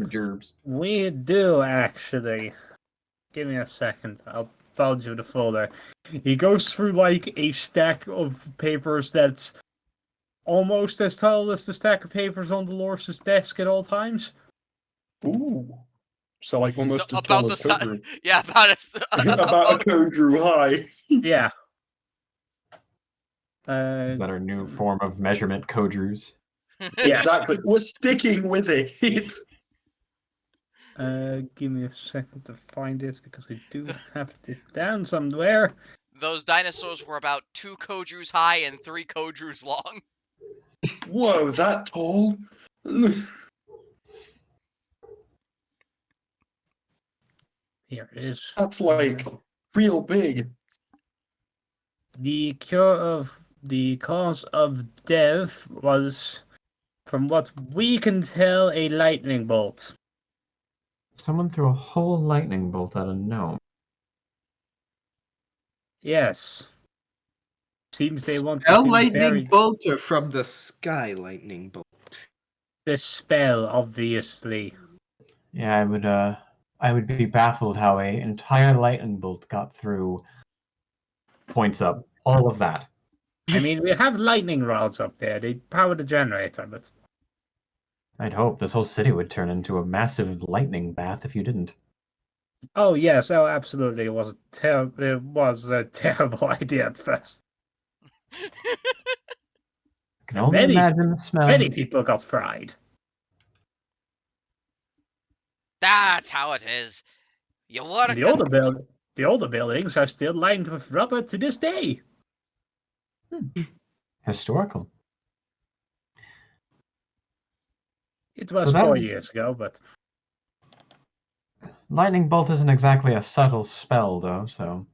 Gerbs. We do actually. Give me a second. I'll forward you the folder. He goes through like a stack of papers that's almost as tall as the stack of papers on Dolores' desk at all times. Ooh. So like almost So as tall as about Kodru. yeah, about a About a Kodru high. Yeah. Is that our new form of measurement, Kodrus? Yes. Exactly. We're sticking with it. Give me a second to find this because we do have this down somewhere. Those dinosaurs were about 2 Kodrus high and 3 Kodrus long. Whoa, that tall? Here it is. That's like real big. The cause of death was, from what we can tell, a lightning bolt. Someone threw a whole lightning bolt at a gnome. Yes. Seems they wanted Spell to lightning bury bolt or from the sky lightning bolt? the spell, obviously. Yeah, I would be baffled how an entire lightning bolt got through. Points up. All of that. I mean, we have lightning rods up there. They power the generator, but I'd hope this whole city would turn into a massive lightning bath if you didn't. oh yes, oh absolutely, it was a terrible idea at first. I can only Many- imagine the smell. Many people got fried. That's how it is. You work And the older buildings are still lined with rubber to this day. Historical. It was So that 4 years ago, but lightning bolt isn't exactly a subtle spell, though. So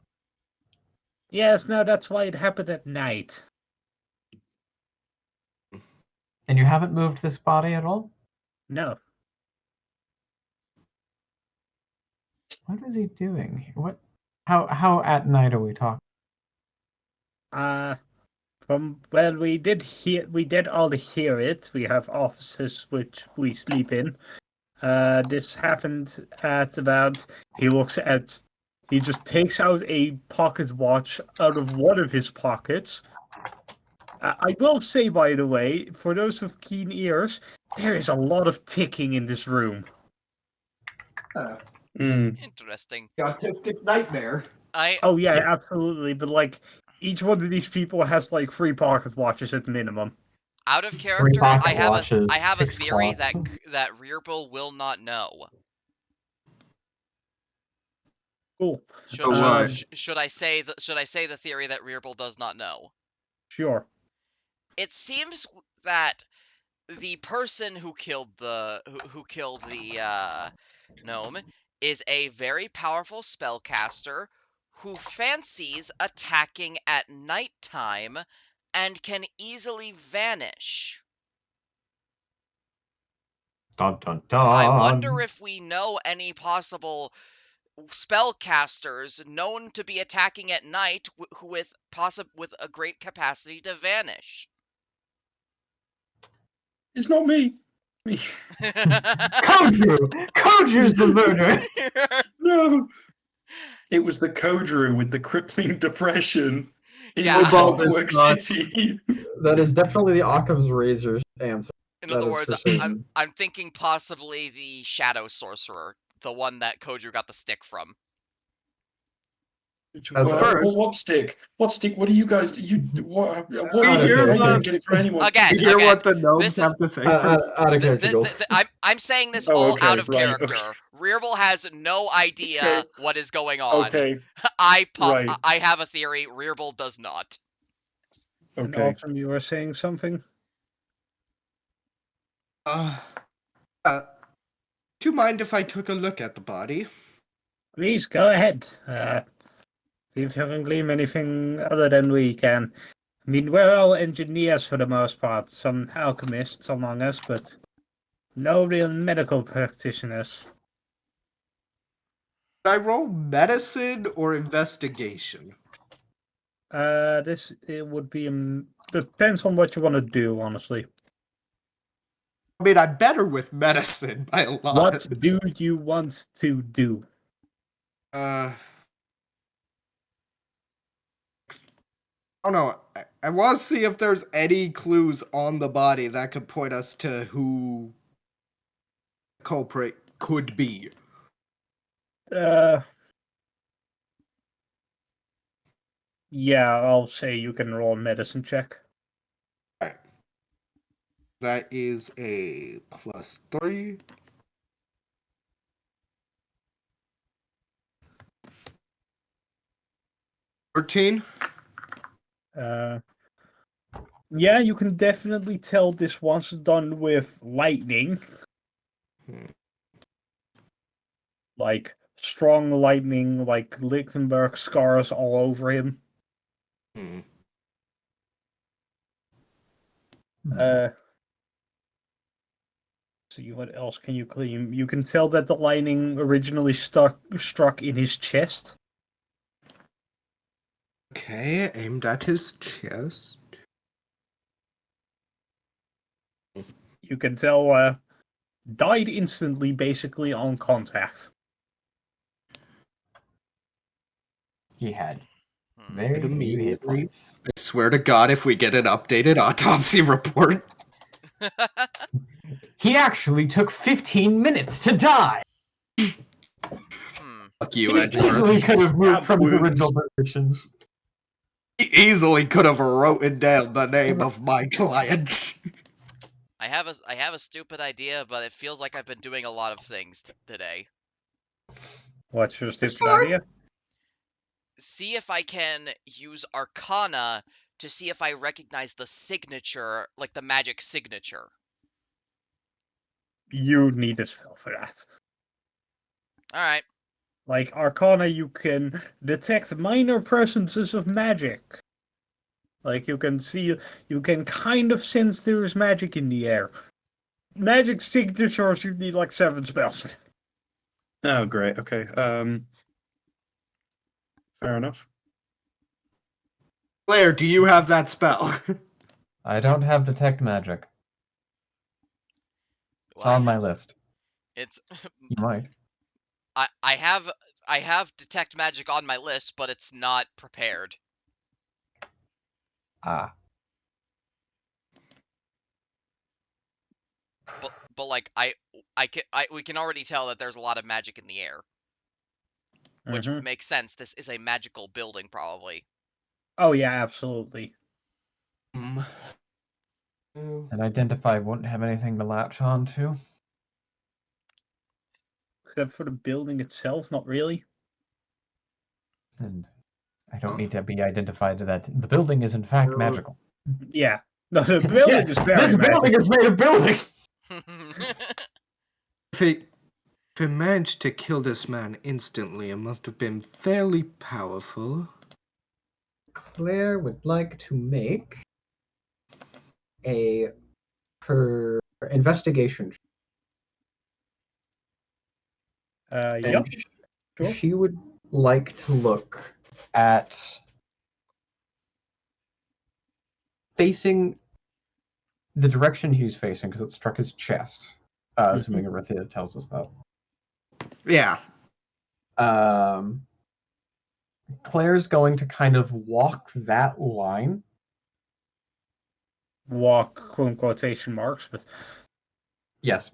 yes, no, that's why it happened at night. and you haven't moved this body at all. No, What is he doing? What? How at night are we talking? we did all hear it. We have offices which we sleep in. This happened at about. He just takes out a pocket watch out of one of his pockets. I will say, by the way, for those with keen ears, there is a lot of ticking in this room. Interesting. Autistic nightmare. Oh yeah, absolutely. But like, each one of these people has like 3 pocket watches at minimum. Out of 3 character, pocket I have watches, a 6 theory clocks. that Rearbill will not know. Cool. Should I say the theory that Rearbill does not know? Sure. It seems that the person who killed the gnome is a very powerful spellcaster who fancies attacking at nighttime and can easily vanish. Dun dun dun. I wonder if we know any possible spellcasters known to be attacking at night with a great capacity to vanish. It's not me. Koju! Koju's the murderer! No. It was the Kodru with the crippling depression. In Yeah. Cobalt is Clockwork sus. City. That is definitely the Occam's razor's answer. In That other is words, precision. I'm thinking possibly the Shadow Sorcerer, the one that Koju got the stick from. First- What stick? What stick? What do you guys? What? We I hear didn't get it from anyone. Again, You hear again, what the gnomes this is- have to say first? Out of character goals. I'm saying this Oh, all okay, out of right, character. okay. Rearbill has no idea Okay. what is going on. Okay, I right. have a theory. Rearbill does not. And okay. Autumn, you were saying something? Do you mind if I took a look at the body? Please go ahead. See if you can glean anything other than we can. I mean, we're all engineers for the most part. Some alchemists among us, but no real medical practitioners. Should I roll medicine or investigation? It would be depends on what you want to do, honestly. I mean, I'm better with medicine by a lot. What do you want to do? I don't know. I want to see if there's any clues on the body that could point us to who the culprit could be. Yeah, I'll say you can roll a medicine check. Right. That is a +3. $13. Yeah, you can definitely tell this was done with lightning. Like strong lightning, like Lichtenberg scars all over him. See, what else can you claim? You can tell that the lightning originally struck in his chest. Okay, aimed at his chest. You can tell died instantly, basically on contact. He had Hmm. very few hit Immediately. points. I swear to God, if we get an updated autopsy report. He actually took 15 minutes to die. Fuck He you, Edgeworth. easily could have moved from his wounds. original positions. He easily could have written down the name of my client. I have a stupid idea, but it feels like I've been doing a lot of things today. What's your stupid fine. idea? See if I can use Arcana to see if I recognize the signature, like the magic signature. you need a spell for that. All right. Like Arcana, you can detect minor presences of magic. Like you can kind of sense there's magic in the air. Magic signatures, you need like 7 spells. Oh, great. Okay. Fair enough. Claire, do you have that spell? I don't have detect magic. It's Well, on my list. it's You might. I have detect magic on my list, but it's not prepared. Ah. But like we can already tell that there's a lot of magic in the air, which makes sense. This is a magical building, probably. Oh yeah, absolutely. Mm. And identify wouldn't have anything to latch on to. Except for the building itself, not really. And I don't need to be identified to that. The building is in fact magical. Yeah. No, the building is very this building magical. is made of building! If it managed to kill this man instantly, it must have been fairly powerful. Claire would like to make a investigation. Yep. Sure. She would like to look At facing the direction he's facing, because it struck his chest. Assuming Arithia tells us that. Yeah. Claire's going to kind of walk that line. Walk, quote quotation marks, but Yes.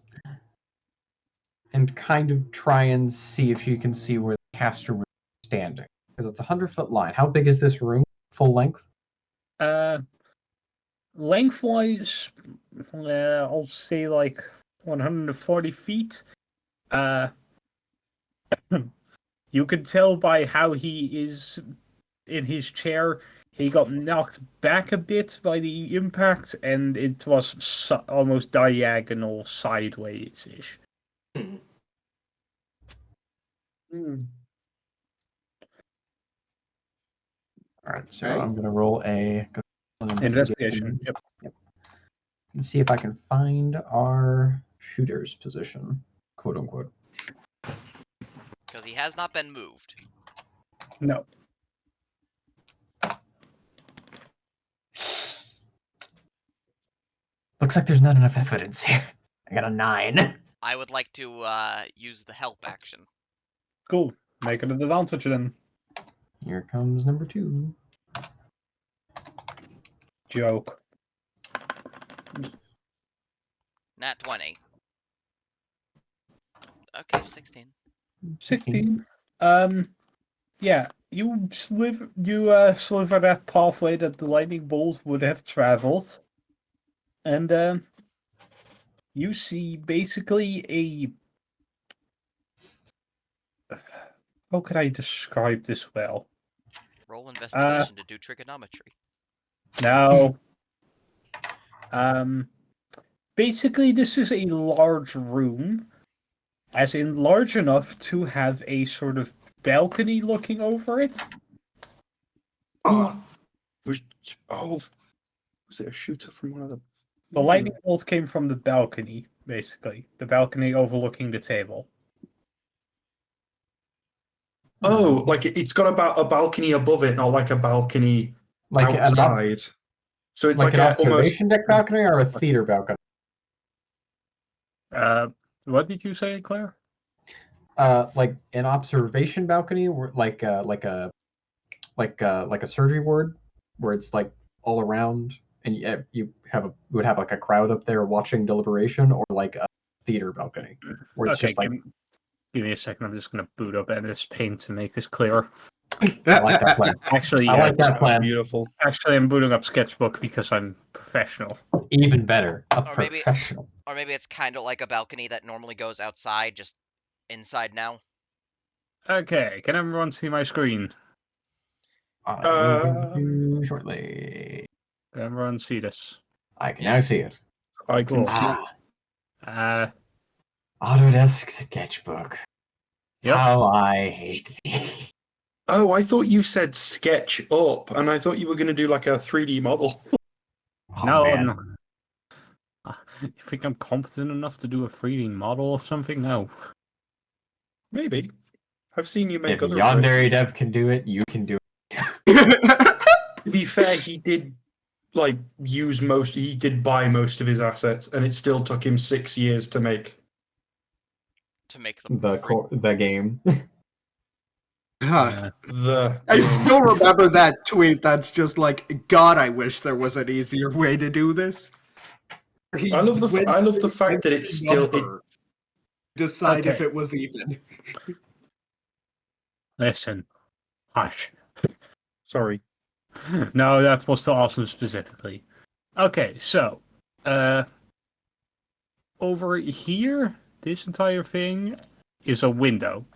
And kind of try and see if you can see where the caster was standing. Because it's a 100-foot line. How big is this room? Full length? lengthwise, I'll say like 140 feet. You can tell by how he is in his chair. He got knocked back a bit by the impact, and it was almost diagonal sideways-ish. Alright, so Okay. I'm going to roll an Investigation. Yep. And see if I can find our shooter's position, quote unquote. Because he has not been moved. No. Looks like there's not enough evidence here. I got a 9. I would like to use the help action. Cool. Make it an advantage then. Here comes number 2. Joke. Nat 20. Okay, 16. 16. Yeah, you sliver that pathway that the lightning bolt would have traveled, and you see basically how can I describe this well? Roll investigation to do trigonometry. No. Basically, this is a large room, as in large enough to have a sort of balcony looking over it. Oh, was it a shooter from one of them? The lightning bolt came from the balcony, basically. The balcony overlooking the table. Oh, like it's got about a balcony above it, not like a balcony Like outside. So it's like an almost observation deck balcony or a theater balcony? What did you say, Claire? Like an observation balcony, like a surgery ward, where it's like all around, and you would have like a crowd up there watching deliberation, or like a theater balcony, where it's Okay, just like. Give me a second. I'm just going to boot up MS Paint to make this clear. I like that plan. Actually, I like that plan. Beautiful. Actually, I'm booting up Sketchbook because I'm professional. Even better, a Or maybe- professional. Or maybe it's kind of like a balcony that normally goes outside, just inside now. Okay, can everyone see my screen? I'm going to shortly. Can everyone see this? I can now Yes. see it. I can Cool. see. Ah, Autodesk sketchbook. Yep. How I hate thee. Oh, I thought you said sketch up, and I thought you were going to do like a 3D model. Oh, No, man. no. You think I'm competent enough to do a 3D model of something? No. Maybe. I've seen you make If other Yandere approaches. Dev can do it, you can do it. To be fair, he did he did buy most of his assets, and it still took him 6 years to make. To make them The game. Huh. The I game. still remember that tweet that's just like, God, I wish there was an easier way to do this. I love the fact that it's still decide if Okay. it was even. Listen. Hush. Sorry. No, that's what's so awesome specifically. Okay, so over here, this entire thing is a window.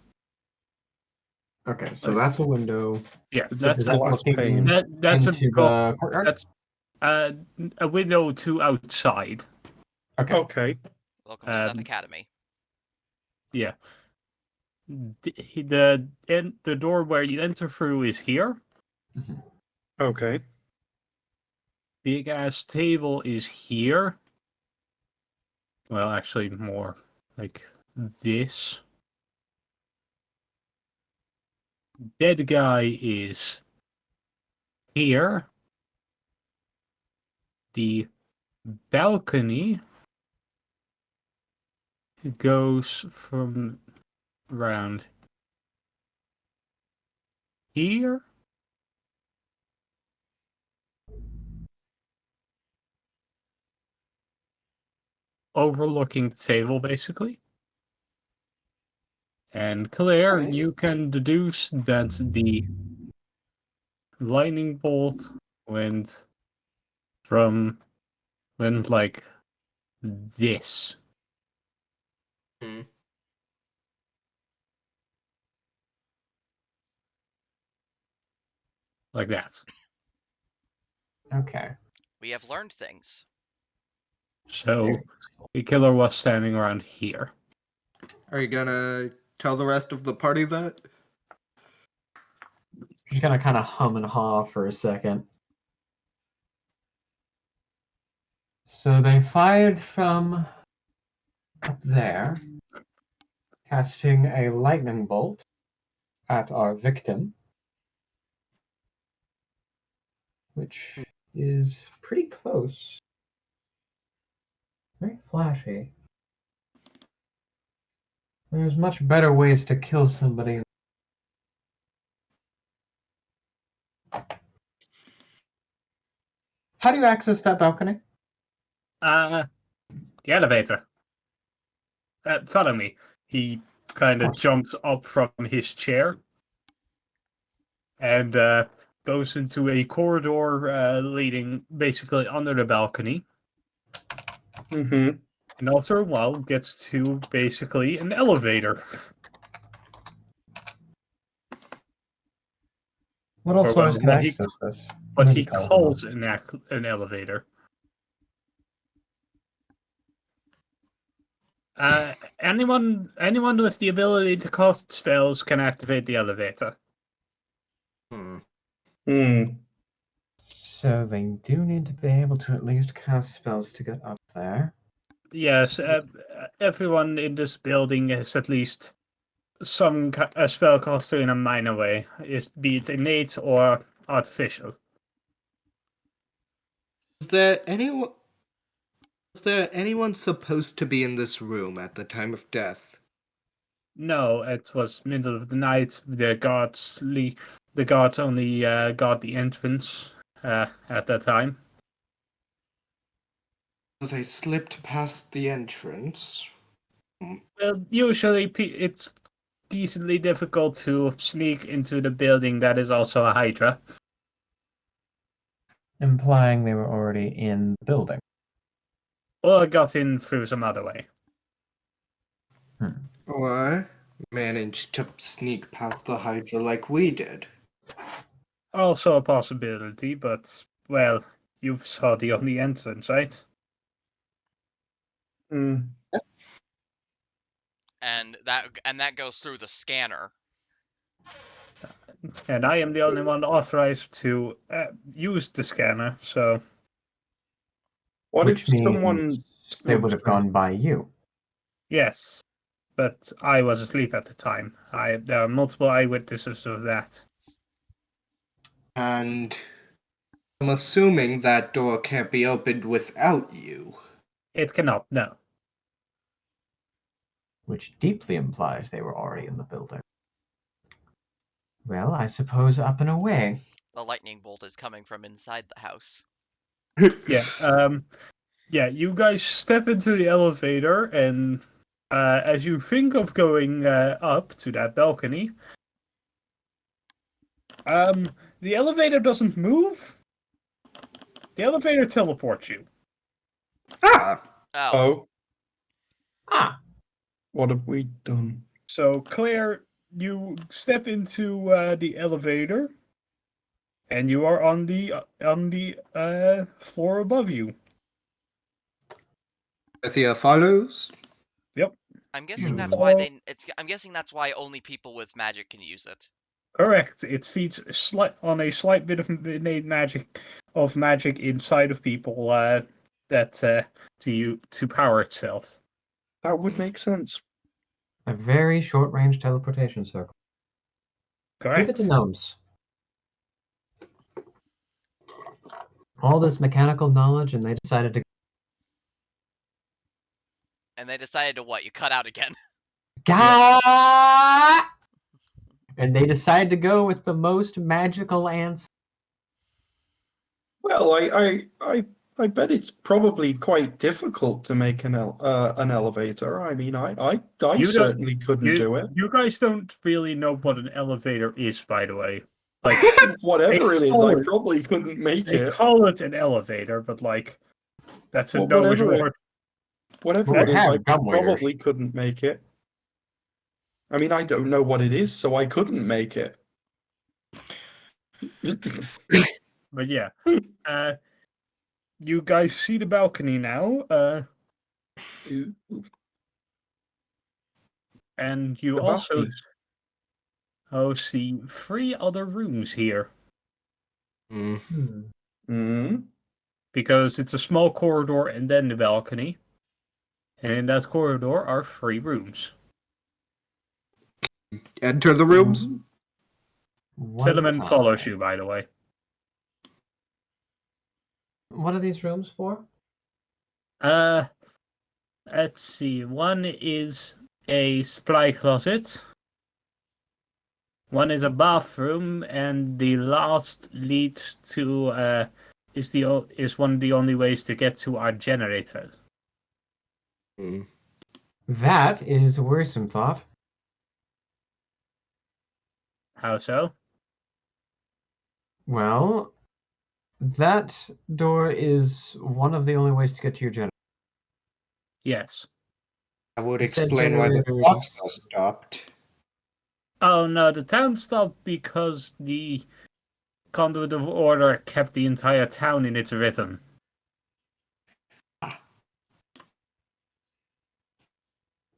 Okay, so that's a window. Yeah, It's that's Is that glass looking pane. that's into the courtyard? that's a window to outside. Okay. Okay. welcome to Seth Um, Academy. Yeah. The door where you enter through is here. Okay. Big ass table is here. Well, actually, more like this. Dead guy is here. The balcony goes from around here. Overlooking the table, basically. And Claire, Alright. you can deduce that the lightning bolt went like this. Hmm. Like that. Okay. We have learned things. So the killer was standing around here. Are you gonna tell the rest of the party that? Just gonna kind of hum and haw for a second. So they fired from up there, casting a lightning bolt at our victim, which is pretty close. Very flashy. There's much better ways to kill somebody. How do you access that balcony? The elevator. Follow me. He kind of jumps up from his chair and goes into a corridor leading basically under the balcony. Mm-hmm. And after a while gets to basically an elevator. What all Or floors what- can what he- access this? What Maybe he call them calls an elevator. Anyone with the ability to cast spells can activate the elevator. Hmm. Hmm. So they do need to be able to at least cast spells to get up there. Yes, everyone in this building has at least some a spellcaster in a minor way, be it innate or artificial. Is there anyone? Was there anyone supposed to be in this room at the time of death? No, it was middle of the night. The guards only got the entrance at that time. So they slipped past the entrance. Well, usually it's decently difficult to sneak into the building that is also a Hydra. Implying they were already in the building. Or got in through some other way. Or managed to sneak past the Hydra like we did. Also a possibility, but, well, you saw the only entrance, right? Hmm. and that goes through the scanner. And I am the only one authorized to use the scanner, so... What Which if means someone... they would have gone by you. Yes, but I was asleep at the time. There are multiple eyewitnesses of that. And I'm assuming that door can't be opened without you. It cannot, no. Which deeply implies they were already in the building. Well, I suppose up and away. The lightning bolt is coming from inside the house. Yeah, you guys step into the elevator, and as you think of going up to that balcony, the elevator doesn't move. The elevator teleports you. Ah! Oh, Oh, Ah, what have we done? So, Claire, you step into the elevator, and you are on the floor above you. Alethea follows. I'm guessing that's Hmm. why I'm guessing that's why only people with magic can use it. Correct. It feeds on a slight bit of innate magic inside of people to power itself. That would make sense. a very short-range teleportation circle. Give Correct. it to gnomes. All this mechanical knowledge, and they decided to. And they decided to what? You cut out again. Gah! And they decided to go with the most magical answer. Well, I bet it's probably quite difficult to make an elevator. I mean, I You certainly couldn't do it. You guys don't really know what an elevator is, by the way. Like Whatever it is, call I it- probably couldn't make they it. call it an elevator, but like that's a Well, gnomish whatever it- word. Whatever Well, it is, have I gum layers. probably couldn't make it. I mean, I don't know what it is, so I couldn't make it. But yeah, you guys see the balcony now, and you The also balcony. see 3 other rooms here. Because it's a small corridor and then the balcony. And in that corridor are 3 rooms. Enter the rooms. Cinnamon follows you, by the way. What are these rooms for? Let's see. One is a supply closet. One is a bathroom, and the last leads to is one of the only ways to get to our generator. That is a worrisome thought. How so? Well, that door is one of the only ways to get to your generator. Yes. That would You said explain why the generators. clocks are stopped. Oh no, the town stopped because the Conduit of Order kept the entire town in its rhythm.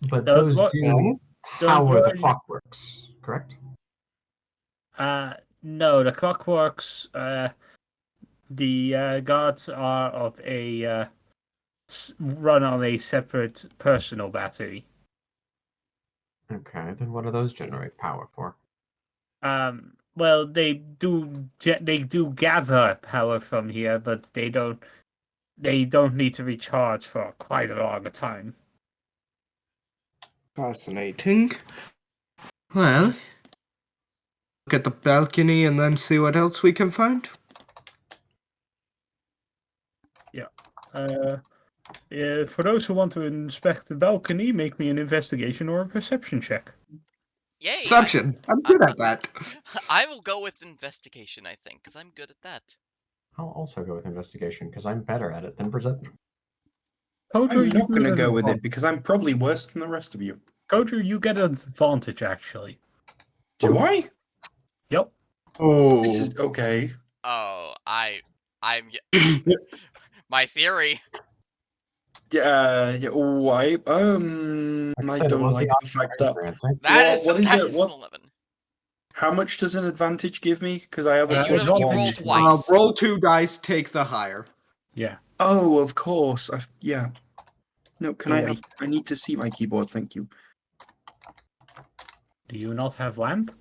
But Don't those wor- do Don't power the worry. clockworks, correct? No, the clockworks. The guards are of a run on a separate personal battery. Okay, then what do those generate power for? Well, they do gather power from here, but they don't need to recharge for quite a long time. Fascinating. Well, look at the balcony and then see what else we can find. For those who want to inspect the balcony, make me an investigation or a perception check. Yay! Perception. I'm good at that. I will go with investigation, I think, because I'm good at that. I'll also go with investigation because I'm better at it than perception. Kojo, I'm you not going to get go an with advan- it because I'm probably worse than the rest of you. Kojo, you get an advantage, actually. Do I? Yep. Oh. This is okay. Oh, I'm my theory. Yeah. Why? Like I I said, it don't was like the the fact that. answer. What is That it? is an What? 11. How much does an advantage give me? Because I haven't. You roll Advantage. twice. Roll 2 dice, take the higher. Yeah. Oh, of course. Yeah. No, can I Do have? I need to see my keyboard. Thank you. you not have lamp?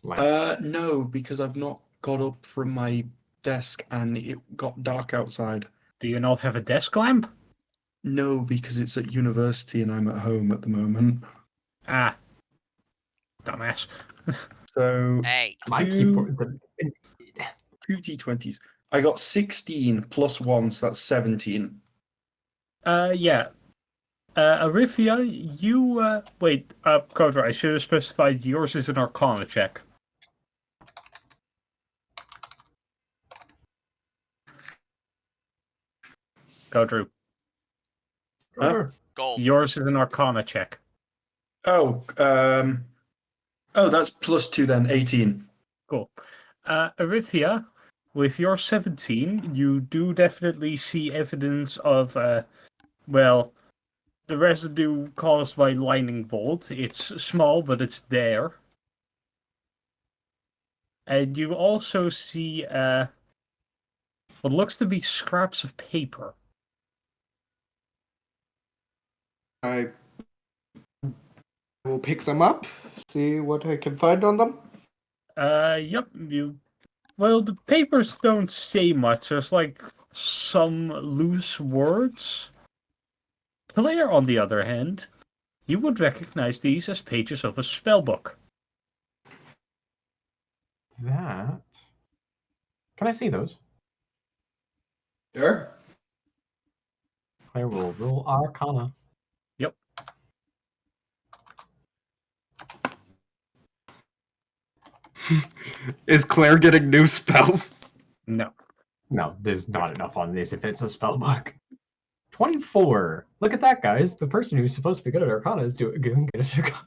No, because I've not got up from my desk and it got dark outside. Do you not have a desk lamp? No, because it's at university and I'm at home at the moment. Ah. Dumbass. So Hey. My Two- keyboard's a 2d20s. I got 16 plus 1, so that's 17. Yeah. Arifia, you, wait, Kodra, I should have specified yours is an Arcana check. Kodra, Huh? Gold. yours is an Arcana check. Oh, that's plus 2 then, 18. Cool. Arithia, with your 17, you do definitely see evidence of, well, the residue caused by lightning bolt. It's small, but it's there. And you also see, what looks to be scraps of paper. I will pick them up, see what I can find on them. Yep, well, the papers don't say much. There's like some loose words. Claire, on the other hand, you would recognize these as pages of a spellbook. that. Can I see those? Sure. Claire will roll Arcana. Yep. Is Claire getting new spells? No. No, there's not enough on this if it's a spell book. 24. Look at that, guys. The person who's supposed to be good at Arcana is doing good at Arcana.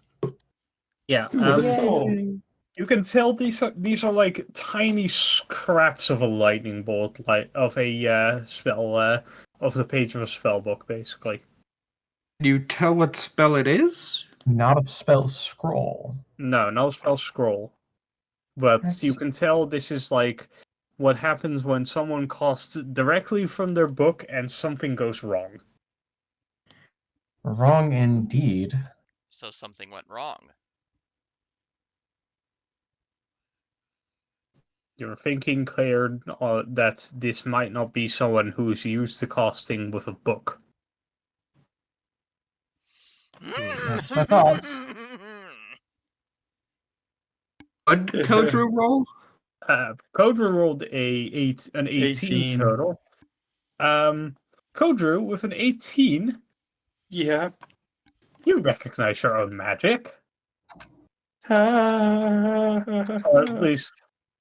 Yeah. Who would have thought? You can tell these are like tiny scraps of a lightning bolt, like of a spell, of the page of a spell book, basically. Can you tell what spell it is? Not a spell scroll. No, no spell scroll. But That's- you can tell this is like what happens when someone casts directly from their book and something goes wrong. Wrong indeed. So something went wrong. You're thinking, Claire, that this might not be someone who's used to casting with a book. That's my thoughts. What Kodru roll? Kodru rolled an 18 18. total. Kodru, with an 18, Yeah. you recognize your own magic. Or at Yeah, least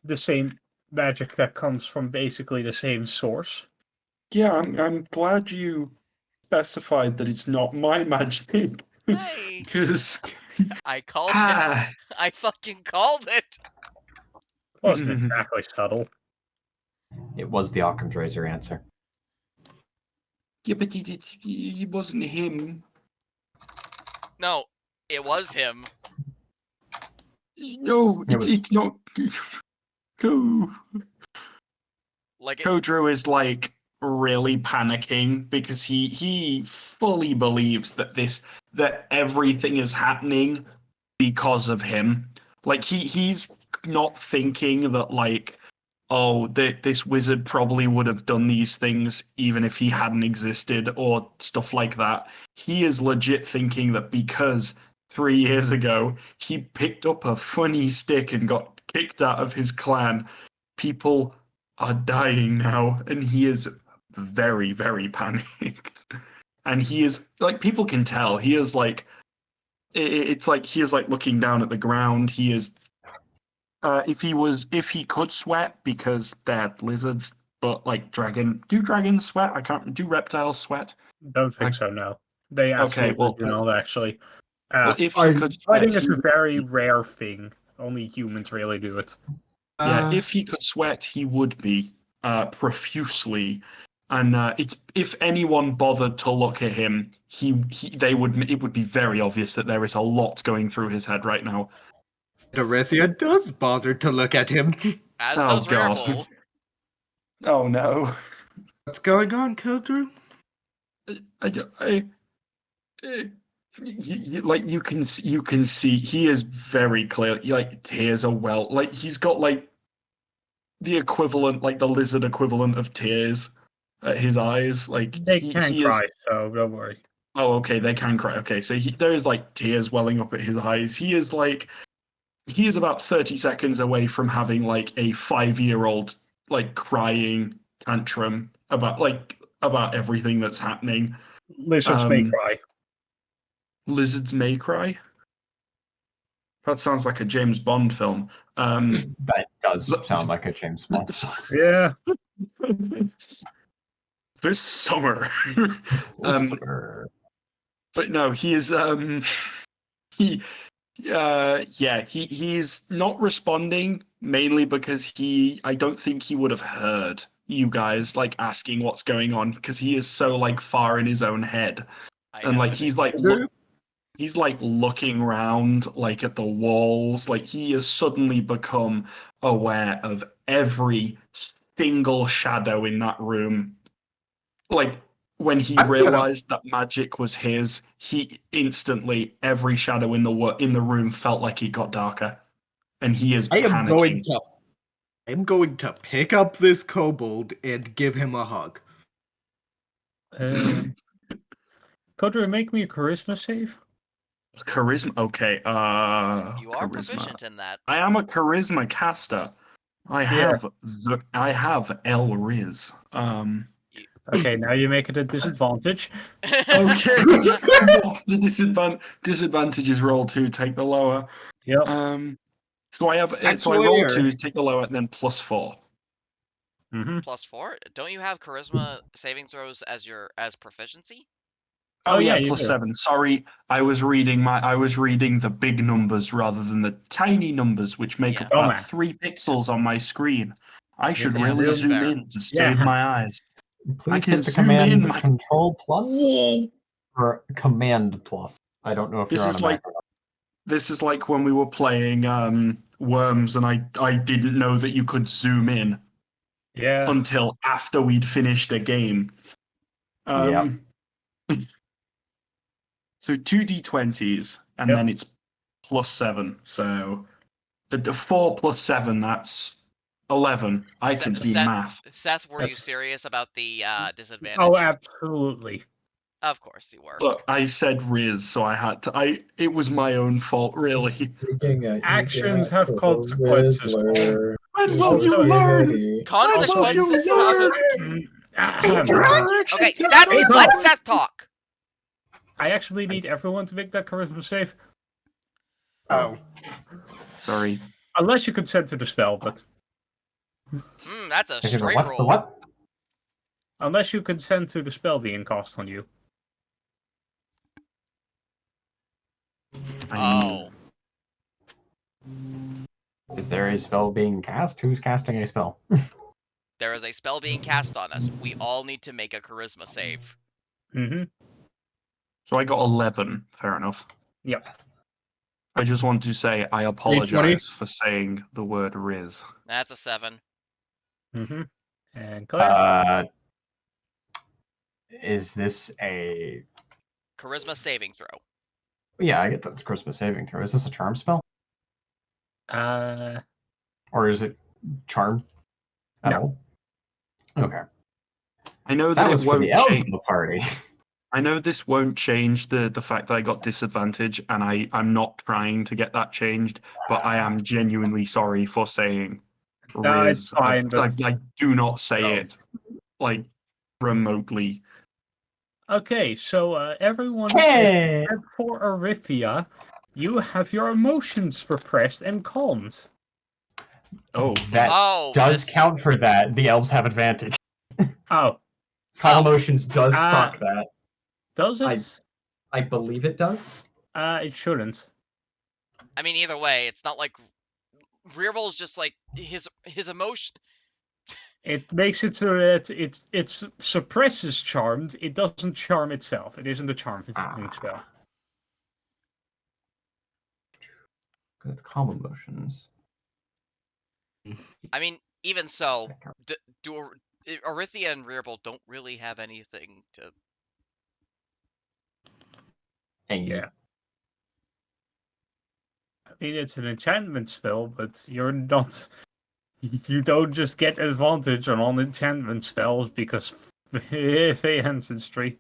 the same magic that comes from basically the same source. I'm glad you specified that it's not my magic. Hey, Because I called it. I fucking called it. Wasn't exactly subtle. It was the Occam's razor answer. yeah, but it wasn't him. No, it was him. No, It was- it's not. Like it, Kodro is like really panicking because he fully believes that everything is happening because of him. Like he's not thinking that like, oh, this wizard probably would have done these things even if he hadn't existed or stuff like that. He is legit thinking that because 3 years ago he picked up a funny stick and got kicked out of his clan, people are dying now, and he is very, very panicked. And he is like, people can tell he is like, it's like he is like looking down at the ground. He is, if he could sweat because they're lizards, but like do dragons sweat? I can't. Do reptiles sweat? Don't think so, no. They absolutely well, do not, actually. Well, if he could Fighting sweat, is a very rare thing. Only humans really do it. yeah, if he could sweat, he would be profusely And it's if anyone bothered to look at him, it would be very obvious that there is a lot going through his head right now. Dorithia does bother to look at him. As Oh, does God. Rarebull. Oh no. What's going on, Kildrew? Like you can see he is very clear. Like tears are like he's got like the equivalent, like the lizard equivalent of tears at his eyes. Like They he can is. cry, so don't worry. Oh, okay, they can cry. Okay, so there is like tears welling up at his eyes. He is about 30 seconds away from having like a 5-year-old like crying tantrum about everything that's happening. Lizards may cry. Lizards may cry. That sounds like a James Bond film. That does sound like a James Bond. Yeah. This summer. But no, he is he's not responding mainly because I don't think he would have heard you guys like asking what's going on because he is so like far in his own head. And like he's like looking around like at the walls, like he has suddenly become aware of every single shadow in that room. Like when he realized that magic was his, he instantly every shadow in the room felt like it got darker, and he is panicking. I am going to pick up this kobold and give him a hug. Kildrew, make me a charisma save. Charisma. Okay. You are charisma. proficient in that. I am a charisma caster. I have El Riz. Okay, now you make it a disadvantage. Okay. What's the disadvantage? Disadvantage is roll 2, take the lower. Yep. So I roll 2, take the lower, and then +4. Mm-hmm. +4? Don't you have charisma saving throws as proficiency? Oh yeah, you do. +7. Sorry, I was reading the big numbers rather than the tiny numbers, which make Yeah. about 3 pixels on my screen. I should can really That's zoom fair. in to save my eyes. Please can hit the zoom in, command my- Control Plus or Command Plus. I don't know if This you're is on a Mac. This is like when we were playing Worms, and I didn't know that you could zoom in Yeah. until after we'd finished a game. Yep. So 2d20s, and then it's +7. So the 4 + 7, that's 11. I can do math. Seth, were you serious about the disadvantage? Oh, absolutely. Of course you were. But I said Riz, so I had to. It was my own fault, really. Actions have consequences. When will you learn? Consequences have. Okay, Hey, let Seth talk. I actually need everyone to make that charisma save. Oh. Sorry. Unless you consent to the spell, but That's a straight roll. What? unless you consent to the spell being cast on you. Oh. Is there a spell being cast? Who's casting a spell? There is a spell being cast on us. We all need to make a charisma save. Mm-hmm. So I got 11. Fair enough. Yep. I just want to say I apologize for saying the word Riz. That's a 7. Mm-hmm. And Claire? Is this a... Charisma saving throw. Yeah, I get that it's charisma saving throw. Is this a charm spell? Or is it charm at all? Okay. I know That that was it for won't the elves change. in the party. I know this won't change the fact that I got disadvantage, and I'm not trying to get that changed, but I am genuinely sorry for saying No, Riz. it's fine, I do not say it like remotely. Okay, so everyone, Hey! except for Arithia, you have your emotions repressed and calmed. Oh, That Oh, does count for that. The elves have advantage. Oh, Calm emotions does Ah. fuck that. does it? I believe it does. It shouldn't. I mean, either way, it's not like Rearbull's just like his emotion. It makes it so that it suppresses charmed. It doesn't charm itself. It isn't a charming spell. That's calm emotions. I mean, even so, Orithia and Rearable don't really have anything to. Yeah. I mean, it's an enchantment spell, but you're not. You don't just get advantage on enchantment spells because Fey Ancestry.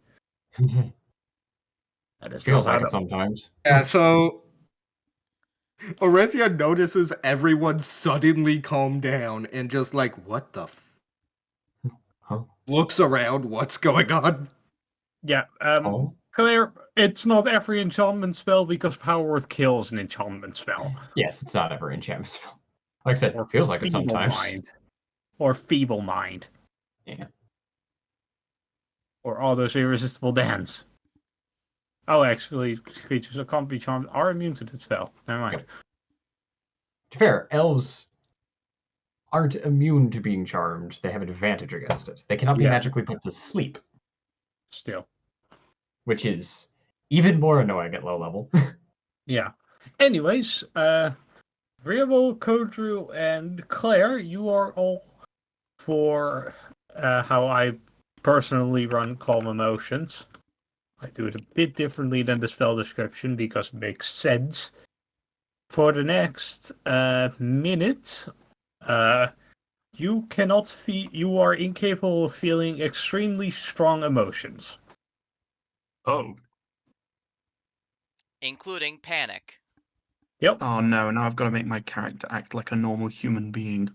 That is Feels not like how it sometimes. Yeah, so Orithia notices everyone suddenly calm down and just like, what the Huh? looks around, what's going on? Yeah, Oh, Claire, it's not every enchantment spell because Power Word kills an enchantment spell. yes, it's not ever enchantment spell. Like I said, Or feels like it Feeble sometimes. Mind. Or Feeble Mind. Yeah. Or all those irresistible dance. Oh, actually, creatures that can't be charmed are immune to the spell. Never mind. Yep. To be fair, elves aren't immune to being charmed. They have an advantage against it. They cannot be Yeah. magically put to sleep, Still. which is even more annoying at low level. Yeah. Anyways, Riabo, Kodru, and Claire, you are all for how I personally run Calm Emotions. I do it a bit differently than the spell description because it makes sense. For the next minute, you cannot feel. You are incapable of feeling extremely strong emotions. Oh. Including panic. Yep. Oh no, now I've got to make my character act like a normal human being.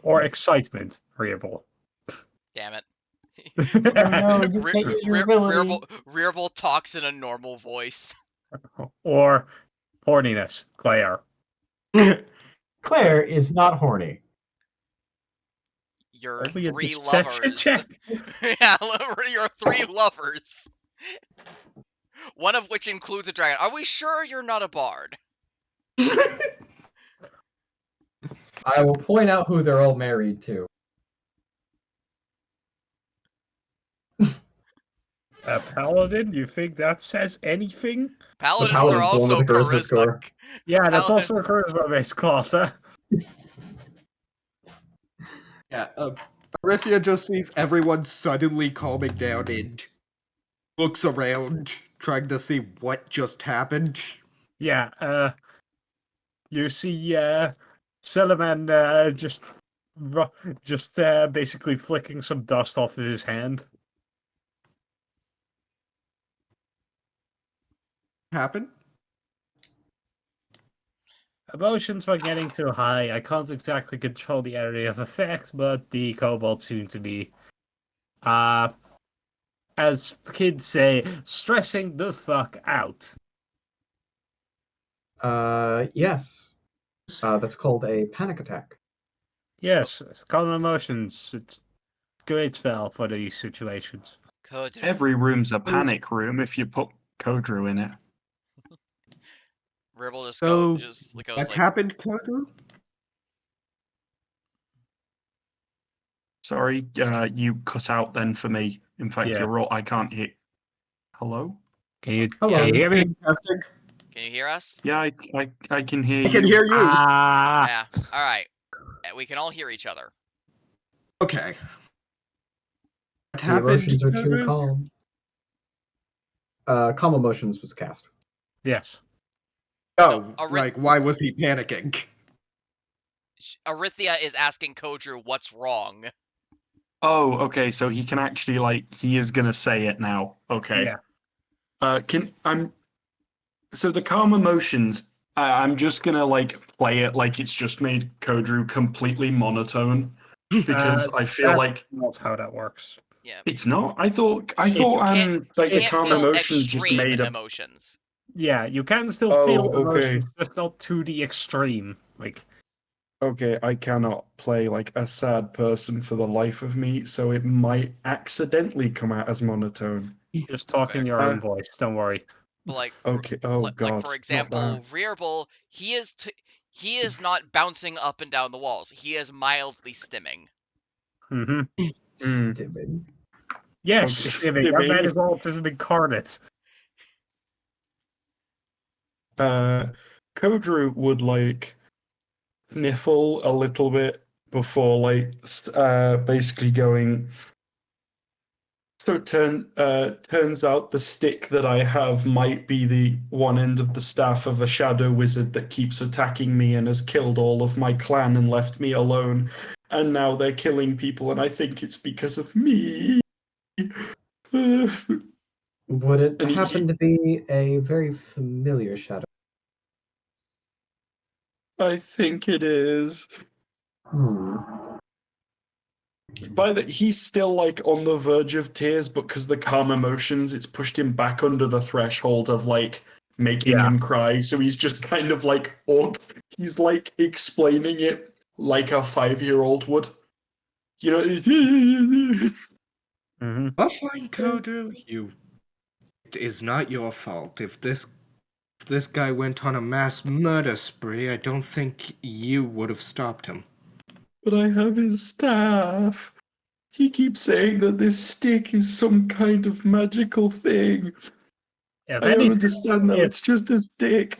Or excitement, Riabo. Damn it. No, you can't use your ability. Rearable talks in a normal voice. Or horniness, Claire. Claire is not horny. Your Only a 3 deception lovers. check. Yeah, your 3 lovers. One of which includes a dragon. Are we sure you're not a bard? I will point out who they're all married to. A paladin? You think that says anything? Paladins paladin's are the one with also the charisma charisma. score. Yeah, that's Paladin- also a charisma-based class, huh? Yeah, Orithia just sees everyone suddenly calming down and looks around, trying to see what just happened. Yeah, you see Salaman just basically flicking some dust off of his hand. Happened? Emotions are getting too high. I can't exactly control the area of effect, but the kobolds seem to be, as kids say, stressing the fuck out. Yes. That's called a panic attack. Yes, calm emotions. It's a great spell for these situations. Every room's a panic room if you put Kodru in it. Ribble just So, goes what like, happened, Kodru? Sorry, you cut out then for me. In fact, Yeah. you're right. I can't hear. Hello? Can you Hello. hear me? Testing. Can you hear us? Yeah, I can hear you. I can hear you. Yeah. All right. We can all hear each other. Okay. What The happened, emotions are too Kodru? calm. Calm emotions was cast. Yes. Oh, No, like, why was he panicking? Orithia is asking Kodru what's wrong. Oh, okay. So he can actually he is gonna say it now. Okay. Yeah. So the calm emotions. I'm just gonna play it like it's just made Kodru completely monotone because I feel that's like not how that works. Yeah. it's not. I thought You can't the calm feel emotions just extreme made a. emotions. Yeah, you can still Oh, feel okay. emotions, just not to the extreme. Okay, I cannot play like a sad person for the life of me, so it might accidentally come out as monotone. Just talk in your own voice. Don't worry. But Okay. Oh God. for not example, that. Rearble, he is not bouncing up and down the walls. He is mildly stimming. Mm-hmm. Stimming. Yes, Okay, Stimming. Our man Stimming. is autism incarnate. Kodru would like sniffle a little bit before basically going. So turns out the stick that I have might be the one end of the staff of a shadow wizard that keeps attacking me and has killed all of my clan and left me alone. And now they're killing people, and I think it's because of me. Would it And happen to be a very familiar shadow? I think it is. Hmm. He's still like on the verge of tears, but because the calm emotions, it's pushed him back under the threshold of like making Yeah. him cry. So he's just kind of like he's like explaining it like a 5-year-old would. You know. Mm-hmm. Well, fine, Kodru. It is not your fault. If this guy went on a mass murder spree, I don't think you would have stopped him. But I have his staff. He keeps saying that this stick is some kind of magical thing. If I don't anything, understand though. It's just a stick.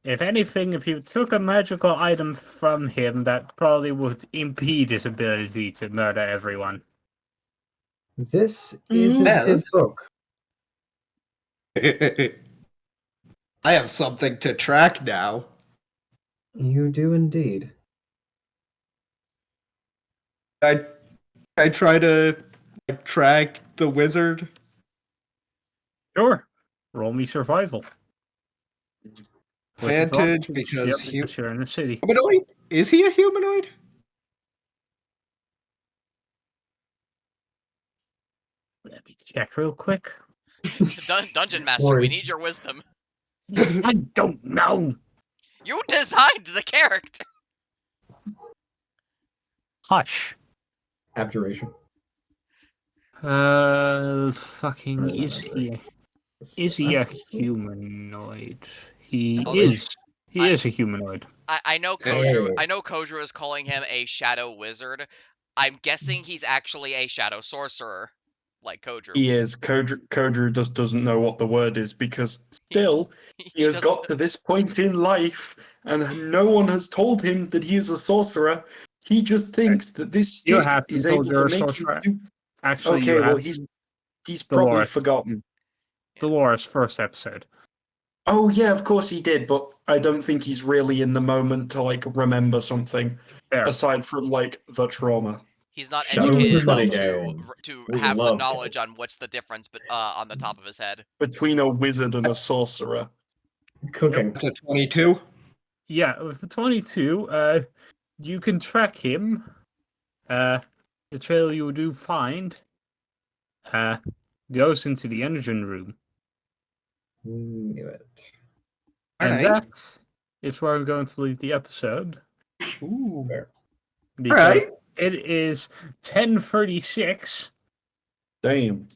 if you took a magical item from him, that probably would impede his ability to murder everyone. This isn't Well. his book. I have something to track now. You do indeed. I try to track the wizard. Sure. Roll me survival. With Advantage advantage, because yep, you're in the city. humanoid? Is he a humanoid? Let me check real quick. Dungeon Master, we Worries. need your wisdom. I don't know. You designed the character. Hush. Abjuration. Fucking is he a humanoid? He Also, is. He I- is a humanoid. I know Hey. Kodru is calling him a shadow wizard. I'm guessing he's actually a shadow sorcerer, like Kodru. He is. Kodru just doesn't know what the word is because still he has doesn't- got to this point in life and no one has told him that he is a sorcerer. He just thinks that this You stick have been is told able you're to a make him sorcerer. do. Actually, you Okay, well have he's probably Dolores. forgotten. Dolores' first episode. Oh yeah, of course he did, but I don't think he's really in the moment to like remember something There. aside from like the trauma. He's not Shadow educated Wizard enough game. to We have the love knowledge it. on what's the difference, but on the top of his head. Between a wizard and a sorcerer. Cooking. It's a 22. Yeah, with the 22, you can track him. The trail you do find goes into the engine room. Knew it. And Alright. that is where I'm going to leave the episode. Ooh. Because Alright. it is 10:36. Damn.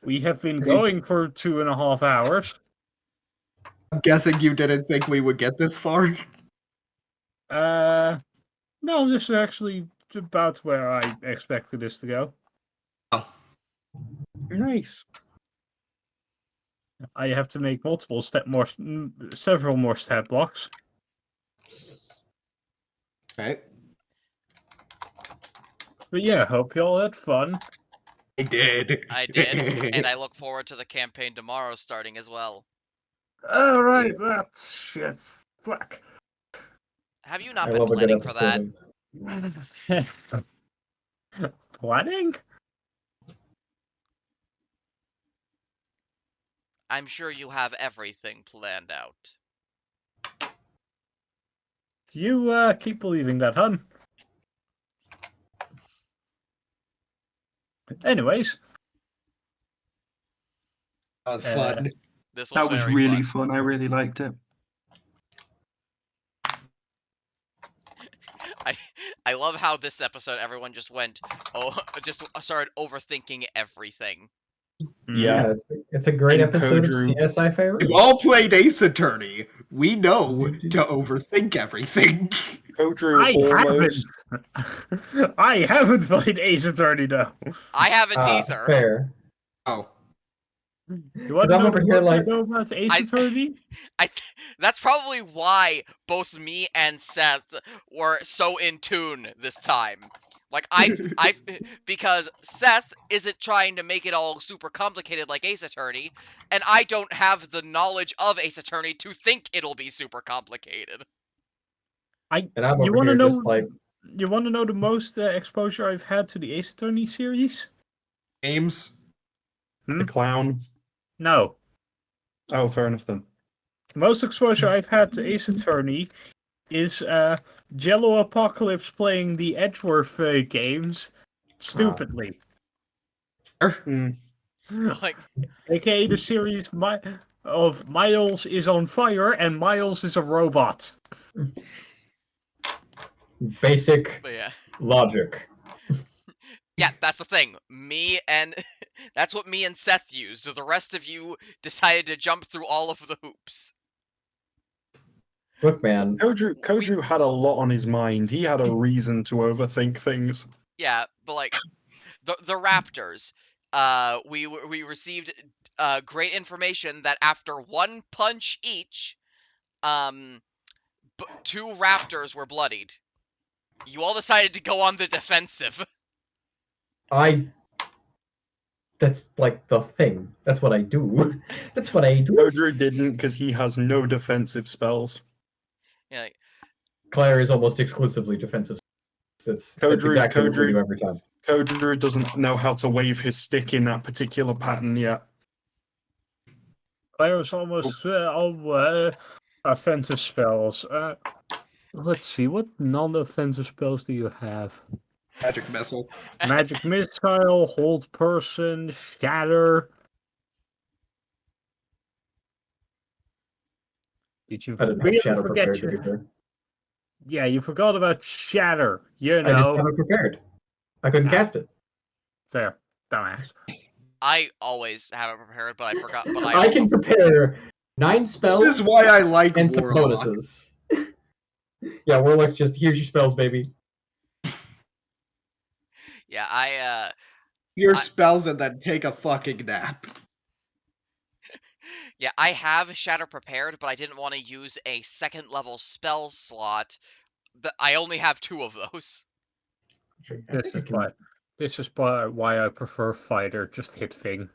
We have been going for 2.5 hours. I'm guessing you didn't think we would get this far. No, this is actually about where I expected this to go. Oh. Nice. I have to make several more stat blocks. Right. But yeah, hope you all had fun. I did. I did, and I look forward to the campaign tomorrow starting as well. All right, that's shit. Fuck. Have you not I been love a good planning for that? episode of Planning? I'm sure you have everything planned out. You keep believing that, hun. Anyways, That was fun. This was That was very really fun. fun. I really liked it. I love how this episode everyone just went just started overthinking everything. Yeah, it's a great And episode of Kodru. CSI Favorite. We've all played Ace Attorney. We know to overthink everything. Kodru I almost. haven't. I haven't played Ace Attorney though. I haven't either. Fair. Oh, You want 'Cause to I'm know over the here most I like- know about Ace I- Attorney? That's probably why both me and Seth were so in tune this time. Like because Seth isn't trying to make it all super complicated like Ace Attorney, and I don't have the knowledge of Ace Attorney to think it'll be super complicated. And I'm You over want to here know? just like, You want to know the most exposure I've had to the Ace Attorney series? games. The clown. No. Oh, fair enough then. Most exposure I've had to Ace Attorney is Jello Apocalypse playing the Edgeworth games stupidly. Hmm. Like, AKA the series of Miles is on fire and Miles is a robot. basic but yeah. logic. Yeah, that's the thing. That's what me and Seth used. The rest of you decided to jump through all of the hoops. Look, man. Kodru had a lot on his mind. He had a reason to overthink things. Yeah, but like the Raptors, we received great information that after one punch each, 2 Raptors were bloodied. You all decided to go on the defensive. That's like the thing. That's what I do. That's what I do. Kodru didn't because he has no defensive spells. Yeah, like, Claire is almost exclusively defensive. That's exactly what we do every time. Kodru doesn't know how to wave his stick in that particular pattern yet. Claire's almost all offensive spells. Let's see, what non-offensive spells do you have? Magic missile. Magic Missile, Hold Person, Shatter. Did you I didn't have really Shadow forget prepared to be your... fair. Yeah, you forgot about Shatter. You I didn't know. have it prepared. I couldn't Ah. cast it. Fair. Dumbass. I always have it prepared, but I forgot. But I can prepare 9 spells This is why I like and some Warlock. bonuses. Yeah, Warlock's just, here's your spells, baby. Yeah, Your spells and then take a fucking nap. yeah, I have Shatter prepared, but I didn't want to use a 2nd level spell slot. I only have 2 of those. This is why I prefer Fighter. Just hit thing.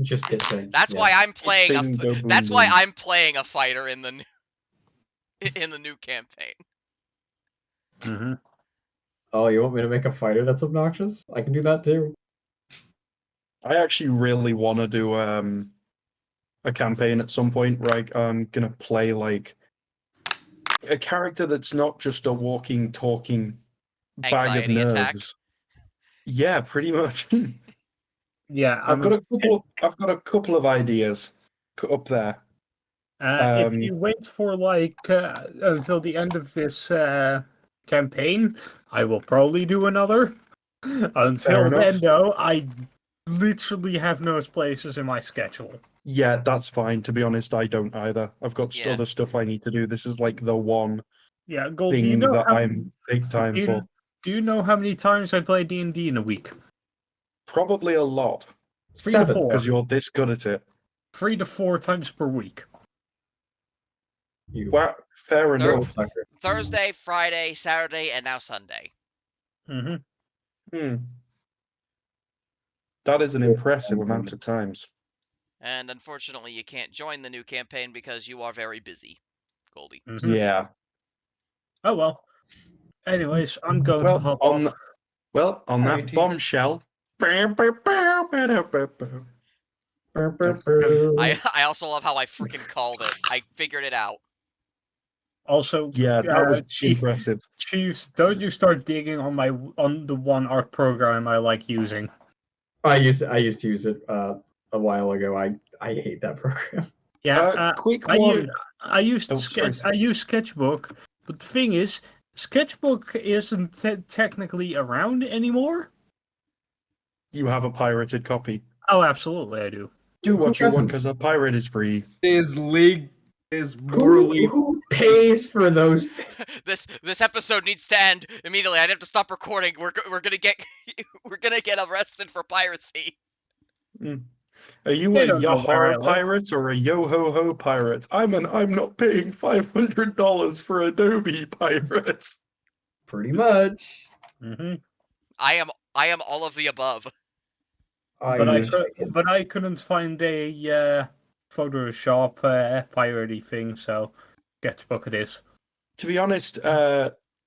Just hit things. That's yeah. why I'm playing Thing, go boom, That's why boom. I'm playing a fighter in the new campaign. Mm-hmm. Oh, you want me to make a fighter that's obnoxious? I can do that too. I actually really want to do a campaign at some point where I'm gonna play like a character that's not just a walking, talking bag of Anxiety nerves. attack. Yeah, pretty much. Yeah, I've got a couple of ideas up there. if you wait for like until the end of this campaign, I will probably do another. Until enough. then, though, I literally have no places in my schedule. Yeah, that's fine. To be honest, I don't either. I've got Yeah. other stuff I need to do. This is like the one Yeah, Gold, do you thing know that how, I'm big time do for. you, do you know how many times I play D&D in a week? Probably a lot 3 to 7. 4. because you're this good at it. 3 to 4 times per week. You Well, fair Third- little enough. sucker. Thursday, Friday, Saturday, and now Sunday. Mm-hmm. That is an impressive amount of times. And unfortunately, you can't join the new campaign because you are very busy, Goldie. Mm-hmm. Yeah. Oh well. Anyways, I'm going to hop on off. on that Alrighty. bombshell. I also love how I freaking called it. I figured it out. Also, Yeah, that was Chief, impressive. don't you start digging on the one art program I like using. I used to use it a while ago. I hate that program. Yeah, Quick I one. used Oh, sorry. I use Sketchbook, but the thing is, Sketchbook isn't technically around anymore. You have a pirated copy. Oh, absolutely, I do. Do what Who you want doesn't? because a pirate is free. Is morally. Who pays for those things? This episode needs to end immediately. I'd have to stop recording. We're gonna get we're gonna get arrested for piracy. Are you They a don't know where I Yahar live. pirate or a Yo-ho-ho pirate? I'm not paying $500 for Adobe pirate. Pretty much. Hmm. I am all of the above. But I couldn't find a Photoshop piratey thing, so get the book of this. To be honest,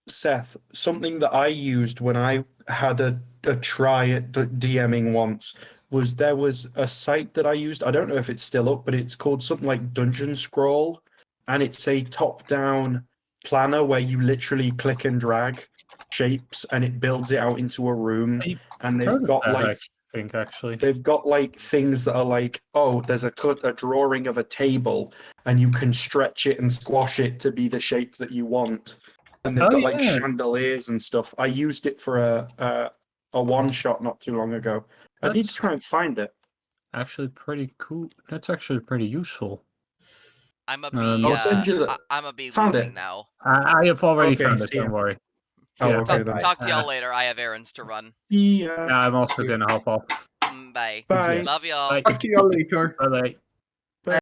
Seth, something that I used when I had a try at DMing once was there was a site that I used. I don't know if it's still up, but it's called something like Dungeon Scroll, and it's a top-down planner where you literally click and drag shapes and it builds it out into a room. And they've got like actually. they've got like things that are like, oh, there's a drawing of a table, and you can stretch it and squash it to be the shape that you want. And they've got like chandeliers and stuff. I used it for a one shot not too long ago. I need to try and find it. Actually, pretty cool. That's actually pretty useful. I'm a I'll send you the. I'm a be Found leaving it. now. I have already Okay, found it. see ya. Don't worry. Oh, Yeah. okay then. Talk to y'all later. I have errands to run. Yeah. Yeah, I'm also gonna hop off. Bye. Bye. Love y'all. Bye. Talk to you later. Bye.